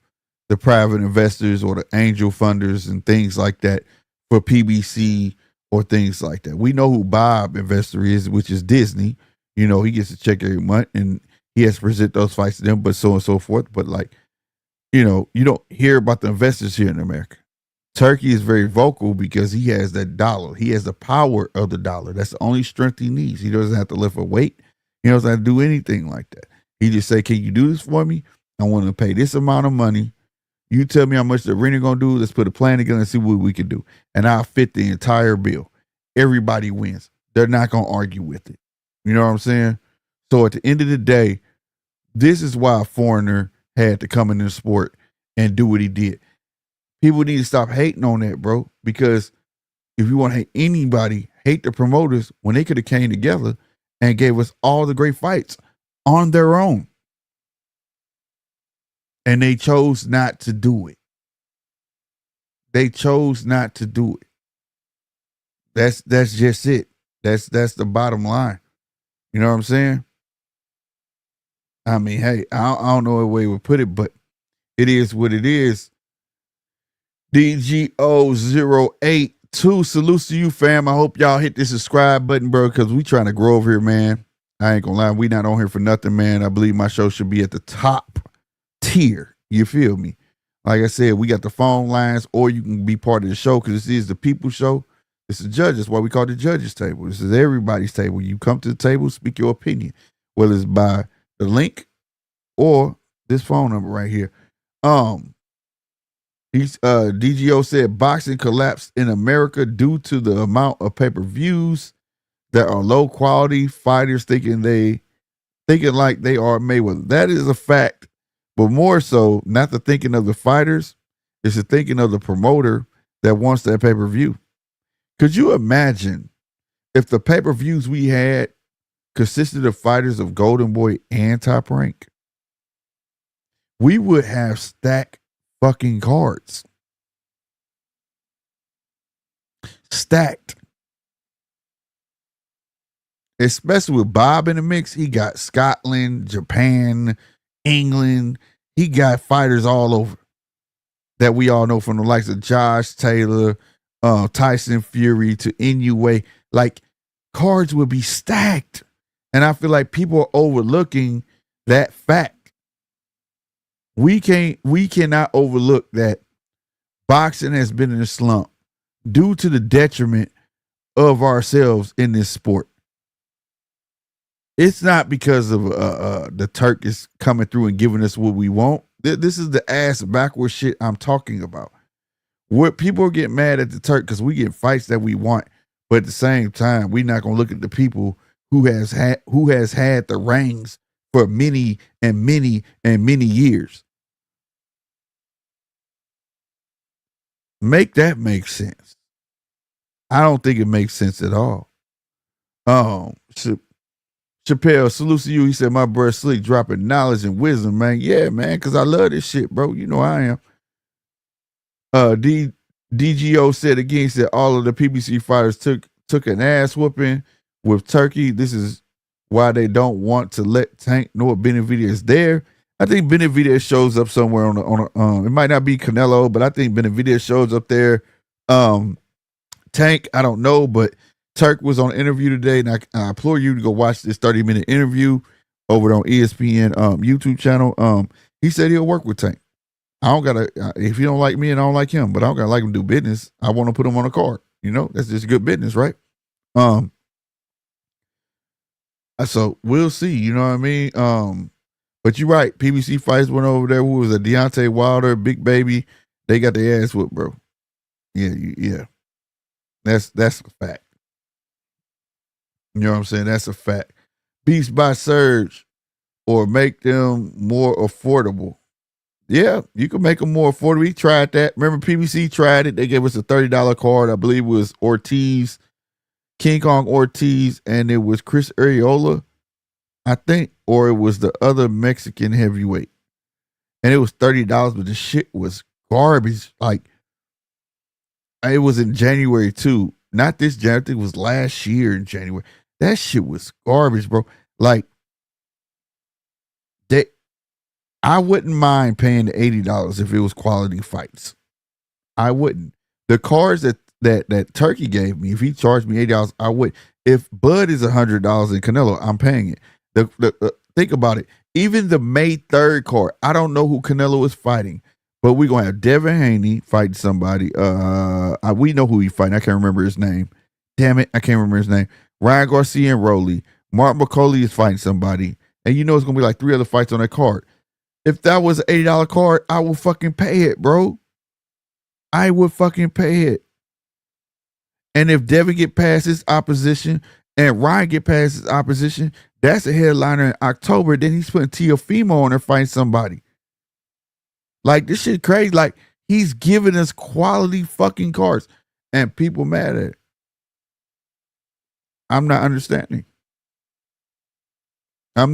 the private investors or the angel funders and things like that for PBC or things like that. We know who Bob Investor is, which is Disney. You know, he gets a check every month and he has to present those fights to them, but so on and so forth. But like, you know, you don't hear about the investors here in America. Turkey is very vocal because he has that dollar. He has the power of the dollar. That's the only strength he needs. He doesn't have to lift a weight. He doesn't have to do anything like that. He just say, can you do this for me? I want to pay this amount of money. You tell me how much the arena going to do. Let's put a plan together and see what we can do. And I'll fit the entire bill. Everybody wins. They're not going to argue with it. You know what I'm saying? So at the end of the day, this is why a foreigner had to come into the sport and do what he did. People need to stop hating on that, bro. Because if you want to hate anybody, hate the promoters when they could have came together and gave us all the great fights on their own. And they chose not to do it. They chose not to do it. That's just it. That's the bottom line. You know what I'm saying? I mean, hey, I don't know what way we put it, but it is what it is. DGO082, salutes to you, fam. I hope y'all hit the subscribe button, bro, because we trying to grow over here, man. I ain't gonna lie, we not on here for nothing, man. I believe my show should be at the top tier. You feel me? Like I said, we got the phone lines, or you can be part of the show because this is the people show. It's the judges. That's why we call it the judges table. This is everybody's table. You come to the table, speak your opinion, whether it's by the link or this phone number right here. DGO said boxing collapsed in America due to the amount of pay-per-views that are low quality, fighters thinking like they are Mayweather. That is a fact, but more so, not the thinking of the fighters, it's the thinking of the promoter that wants that pay-per-view. Could you imagine if the pay-per-views we had consisted of fighters of Golden Boy and Top Rank? We would have stacked fucking cards. Stacked. Especially with Bob in the mix. He got Scotland, Japan, England. He got fighters all over that we all know, from the likes of Josh Taylor, Tyson Fury to NUA. Like, cards would be stacked. And I feel like people are overlooking that fact. We cannot overlook that boxing has been in a slump due to the detriment of ourselves in this sport. It's not because of the Turk is coming through and giving us what we want. This is the ass backwards shit I'm talking about. What people are getting mad at the Turk because we get fights that we want, but at the same time, we're not gonna look at the people who has had the reins for many and many and many years. Make that make sense. I don't think it makes sense at all. Chappelle, salute to you. He said, my brother Slick dropping knowledge and wisdom, man. Yeah, man, because I love this shit, bro. You know I am. DGO said again, he said all of the PBC fighters took an ass whooping with Turkey. This is why they don't want to let Tank know Benavidez there. I think Benavidez shows up somewhere on it might not be Canelo, but I think Benavidez shows up there. Tank, I don't know, but Turk was on an interview today, and I implore you to go watch this 30-minute interview over on ESPN YouTube channel. He said he'll work with Tank. I don't gotta, if you don't like me and I don't like him, but I don't gotta like him to do business. I want to put him on a card. You know, that's just good business, right? So we'll see, you know what I mean? But you're right. PBC fights went over there. Who was a Deontay Wilder, Big Baby? They got their ass whooped, bro. Yeah. That's a fact. You know what I'm saying? That's a fact. Beats by Surge or make them more affordable. Yeah, you can make them more affordable. We tried that. Remember PBC tried it. They gave us a $30 card. I believe it was Ortiz, King Kong Ortiz, and it was Chris Arreola, I think, or it was the other Mexican heavyweight. And it was $30, but the shit was garbage. Like, it was in January too. Not this January. I think it was last year in January. That shit was garbage, bro. Like, I wouldn't mind paying the $80 if it was quality fights. I wouldn't. The cards that Turkey gave me, if he charged me $80, I would. If Bud is $100 in Canelo, I'm paying it. Think about it. Even the May 3rd card, I don't know who Canelo is fighting, but we're gonna have Devin Haney fighting somebody. We know who he's fighting. I can't remember his name. Damn it, I can't remember his name. Ryan Garcia and Roley. Mark McCauley is fighting somebody, and you know it's gonna be like 3 other fights on that card. If that was an $80 card, I will fucking pay it, bro. I would fucking pay it. And if Devin get past his opposition and Ryan get past his opposition, that's a headliner in October. Then he's putting Teofimo on there fighting somebody. Like, this shit crazy. Like, he's giving us quality fucking cards. And people mad at it. I'm not understanding. I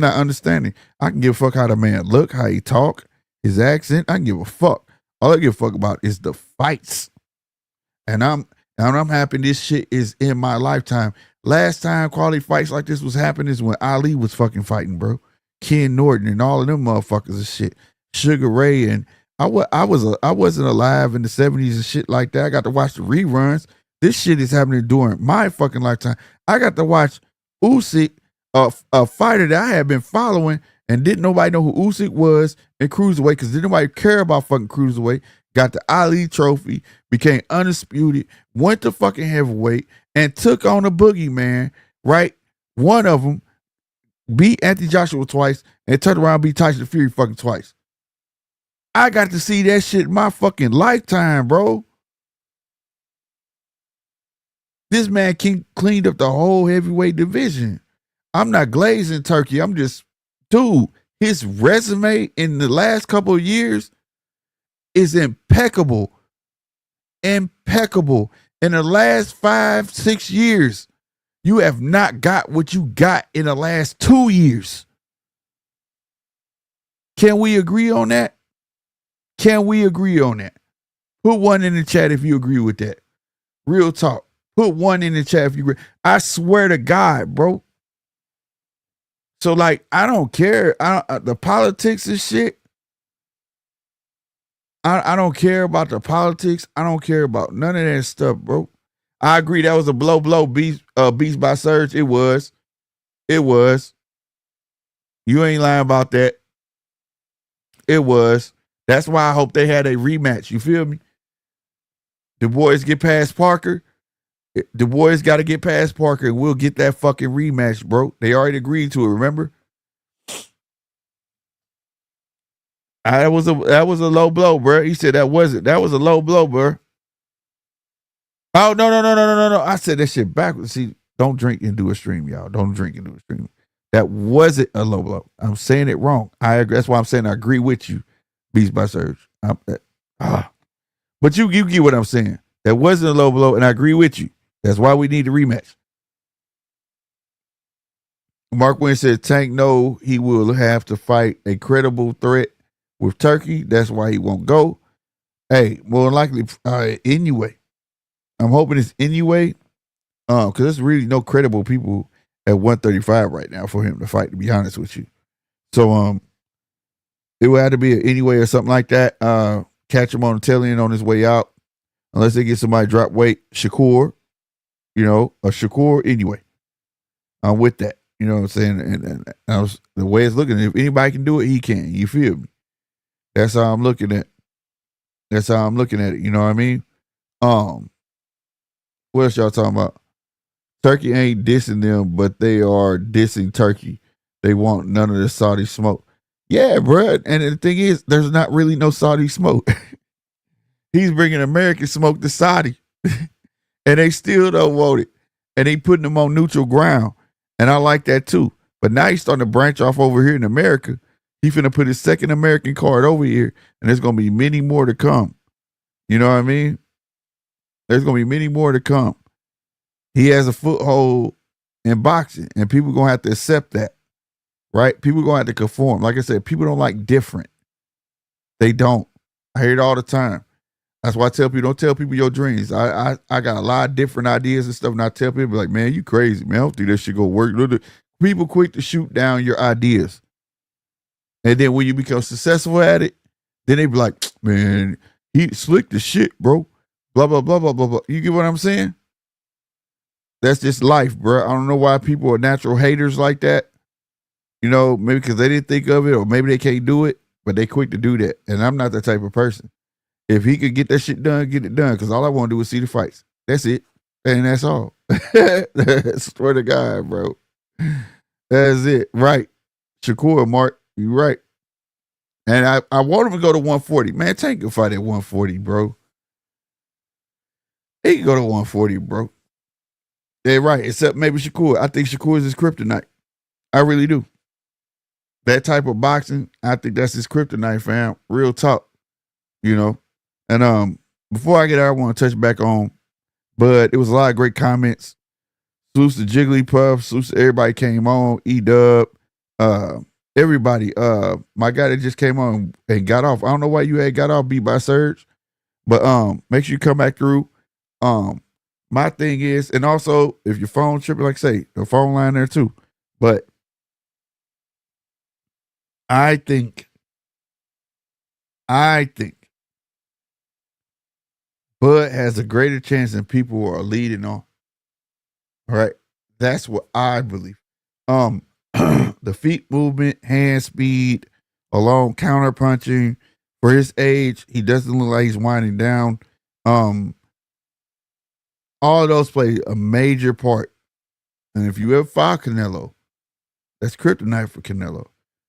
can give a fuck how the man look, how he talk, his accent. I can give a fuck. All I give a fuck about is the fights. And I'm happy this shit is in my lifetime. Last time quality fights like this was happening is when Ali was fucking fighting, bro. Ken Norton and all of them motherfuckers and shit. Sugar Ray, and I wasn't alive in the 70s and shit like that. I got to watch the reruns. This shit is happening during my fucking lifetime. I got to watch Usyk, a fighter that I had been following and didn't nobody know who Usyk was in cruiserweight because didn't nobody care about fucking cruiserweight. Got the Ali trophy, became undisputed, went to fucking heavyweight and took on a boogeyman, right? One of them beat Anthony Joshua twice and turned around and beat Tyson Fury fucking twice. I got to see that shit in my fucking lifetime, bro. This man cleaned up the whole heavyweight division. I'm not glazing Turkey. I'm just, dude, his resume in the last couple of years is impeccable. Impeccable. In the last 5-6 years, you have not got what you got in the last 2 years. Can we agree on that? Can we agree on that? Put one in the chat if you agree with that. Real talk. Put one in the chat if you agree. I swear to God, bro. So, like, I don't care. The politics and shit. I don't care about the politics. I don't care about none of that stuff, bro. I agree that was a blow beast by Surge. It was. It was. You ain't lying about that. It was. That's why I hope they had a rematch. You feel me? The boys get past Parker. The boys got to get past Parker, and we'll get that fucking rematch, bro. They already agreed to it. Remember? That was a low blow, bro. He said that was a low blow, bro. Oh no. I said that shit backwards. See, don't drink and do a stream, y'all. Don't drink and do a stream. That wasn't a low blow. I'm saying it wrong. I agree. That's why I'm saying I agree with you, Beast by Surge. But you get what I'm saying. That wasn't a low blow, and I agree with you. That's why we need the rematch. Mark Wynn said Tank know he will have to fight a credible threat with Turkey. That's why he won't go. Hey, more likely Inoue. I'm hoping it's Inoue. Because there's really no credible people at 135 right now for him to fight, to be honest with you. So it would have to be an Inoue or something like that. Catch him on the tail end on his way out. Unless they get somebody drop weight. Shakur. A Shakur Inoue. I'm with that. You know what I'm saying? And the way it's looking, if anybody can do it, he can. You feel me? That's how I'm looking at. That's how I'm looking at it. You know what I mean? What else y'all talking about? Turkey ain't dissing them, but they are dissing Turkey. They want none of the Saudi smoke. Yeah, bro. And the thing is, there's not really no Saudi smoke. He's bringing American smoke to Saudi. And they still don't want it. And they putting them on neutral ground. And I like that too. But now he's starting to branch off over here in America. He's finna put his second American card over here. And there's going to be many more to come. You know what I mean? There's going to be many more to come. He has a foothold in boxing. And people going to have to accept that. Right? People going to have to conform. Like I said, people don't like different. They don't. I hear it all the time. That's why I tell people, don't tell people your dreams. I got a lot of different ideas and stuff, and I tell people, like, man, you crazy, man. I don't think that shit gonna work. People quick to shoot down your ideas. And then when you become successful at it, then they be like, man, he slick the shit, bro. Blah, blah, blah, blah, blah, blah. You get what I'm saying? That's just life, bro. I don't know why people are natural haters like that. Maybe because they didn't think of it, or maybe they can't do it, but they quick to do that. And I'm not that type of person. If he could get that shit done, get it done. Because all I want to do is see the fights. That's it. And that's all. Swear to God, bro. That's it. Right. Shakur, Mark, you right. And I want him to go to 140. Man, Tank can fight at 140, bro. He can go to 140, bro. They're right. Except maybe Shakur. I think Shakur is his kryptonite. I really do. That type of boxing, I think that's his kryptonite, fam. Real talk. And before I get out, I want to touch back on, but it was a lot of great comments. Salutes to Jigglypuff, salutes to everybody came on, E-Dub, everybody. My guy that just came on and got off. I don't know why you had got off, Beat by Surge, but make sure you come back through. My thing is, and also if your phone tripping, like I say, the phone line there too. But I think Bud has a greater chance than people are leading on. All right. That's what I believe. The feet movement, hand speed, along counter punching. For his age, he doesn't look like he's winding down. All of those play a major part. And if you ever fight Canelo, that's kryptonite for Canelo.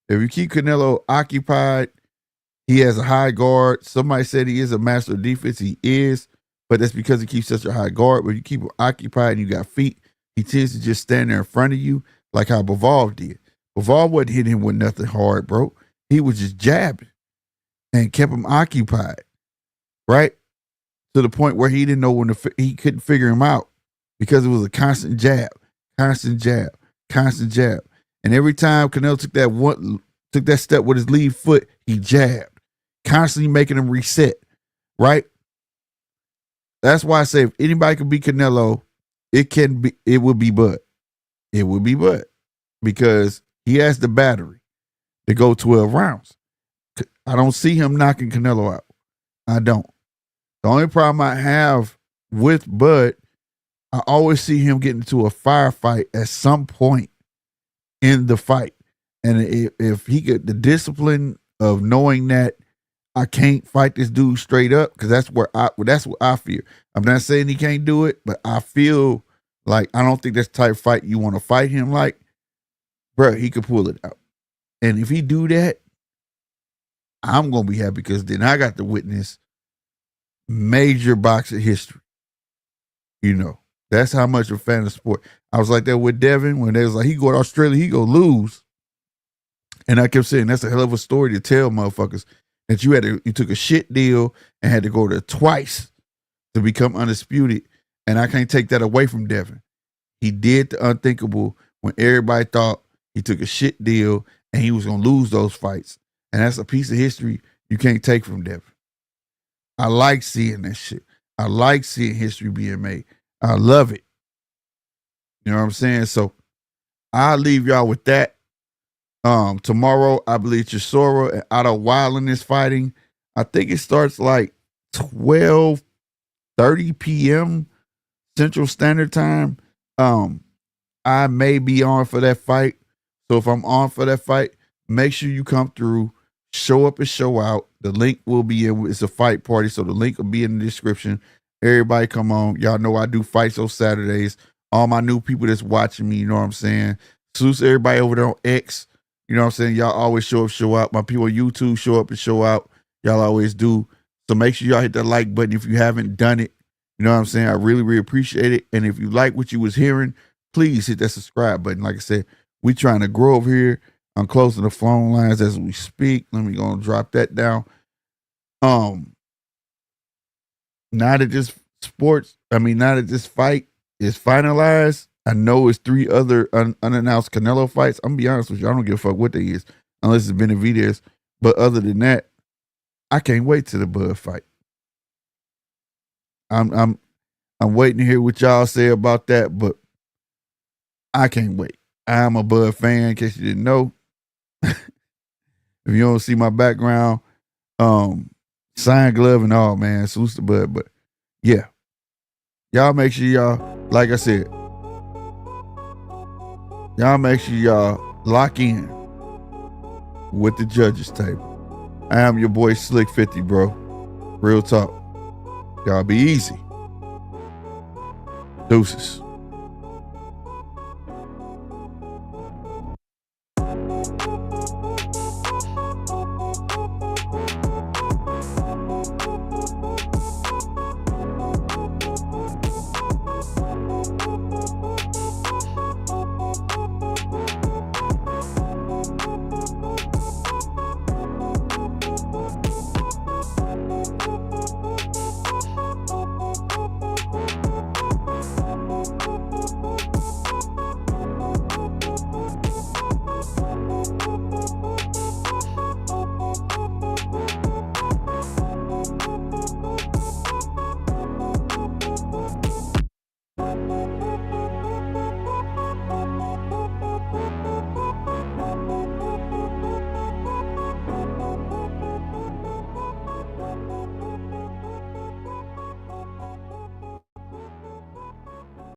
If you keep Canelo occupied, he has a high guard. Somebody said he is a master of defense. He is, but that's because he keeps such a high guard. But you keep him occupied and you got feet, he tends to just stand there in front of you like how Bivol did. Bivol wasn't hitting him with nothing hard, bro. He was just jabbing and kept him occupied, right? To the point where he didn't know when he couldn't figure him out because it was a constant jab, constant jab, constant jab. And every time Canelo took that step with his lead foot, he jabbed, constantly making him reset, right? That's why I say if anybody can beat Canelo, it would be Bud. It would be Bud because he has the battery to go 12 rounds. I don't see him knocking Canelo out. I don't. The only problem I have with Bud, I always see him getting into a firefight at some point in the fight. And if he get the discipline of knowing that I can't fight this dude straight up, because that's what I feel. I'm not saying he can't do it, but I feel like I don't think that's the type of fight you want to fight him like. Bro, he could pull it out. And if he do that, I'm gonna be happy because then I got to witness major boxing history. You know, that's how much of a fan of sport. I was like that with Devin when they was like, he go to Australia, he go lose. And I kept saying that's a hell of a story to tell motherfuckers that you took a shit deal and had to go there twice to become undisputed. And I can't take that away from Devin. He did the unthinkable when everybody thought he took a shit deal and he was gonna lose those fights. And that's a piece of history you can't take from Devin. I like seeing that shit. I like seeing history being made. I love it. You know what I'm saying? So I'll leave y'all with that. Tomorrow, I believe Chisora and Otto Wilding is fighting. I think it starts like 12:30 p.m. Central Standard Time. I may be on for that fight. So if I'm on for that fight, make sure you come through, show up and show out. The link will be it's a fight party, so the link will be in the description. Everybody come on. Y'all know I do fights on Saturdays. All my new people that's watching me, you know what I'm saying? Salute everybody over there on X. You know what I'm saying? Y'all always show up, show out. My people on YouTube show up and show out. Y'all always do. So make sure y'all hit that like button if you haven't done it. You know what I'm saying? I really, really appreciate it. And if you like what you was hearing, please hit that subscribe button. Like I said, we trying to grow over here. I'm closing the phone lines as we speak. Let me go and drop that down. Now that this fight is finalized, I know it's 3 other unannounced Canelo fights. I'm gonna be honest with you, I don't give a fuck what they is, unless it's Benavidez. But other than that, I can't wait till the Bud fight. I'm waiting to hear what y'all say about that, but I can't wait. I'm a Bud fan, in case you didn't know. If you don't see my background, signed glove and all, man. Salute to Bud. But yeah, y'all make sure y'all, like I said, y'all make sure y'all lock in with the judges table. I am your boy Slick 50, bro. Real talk. Y'all be easy. Deuces.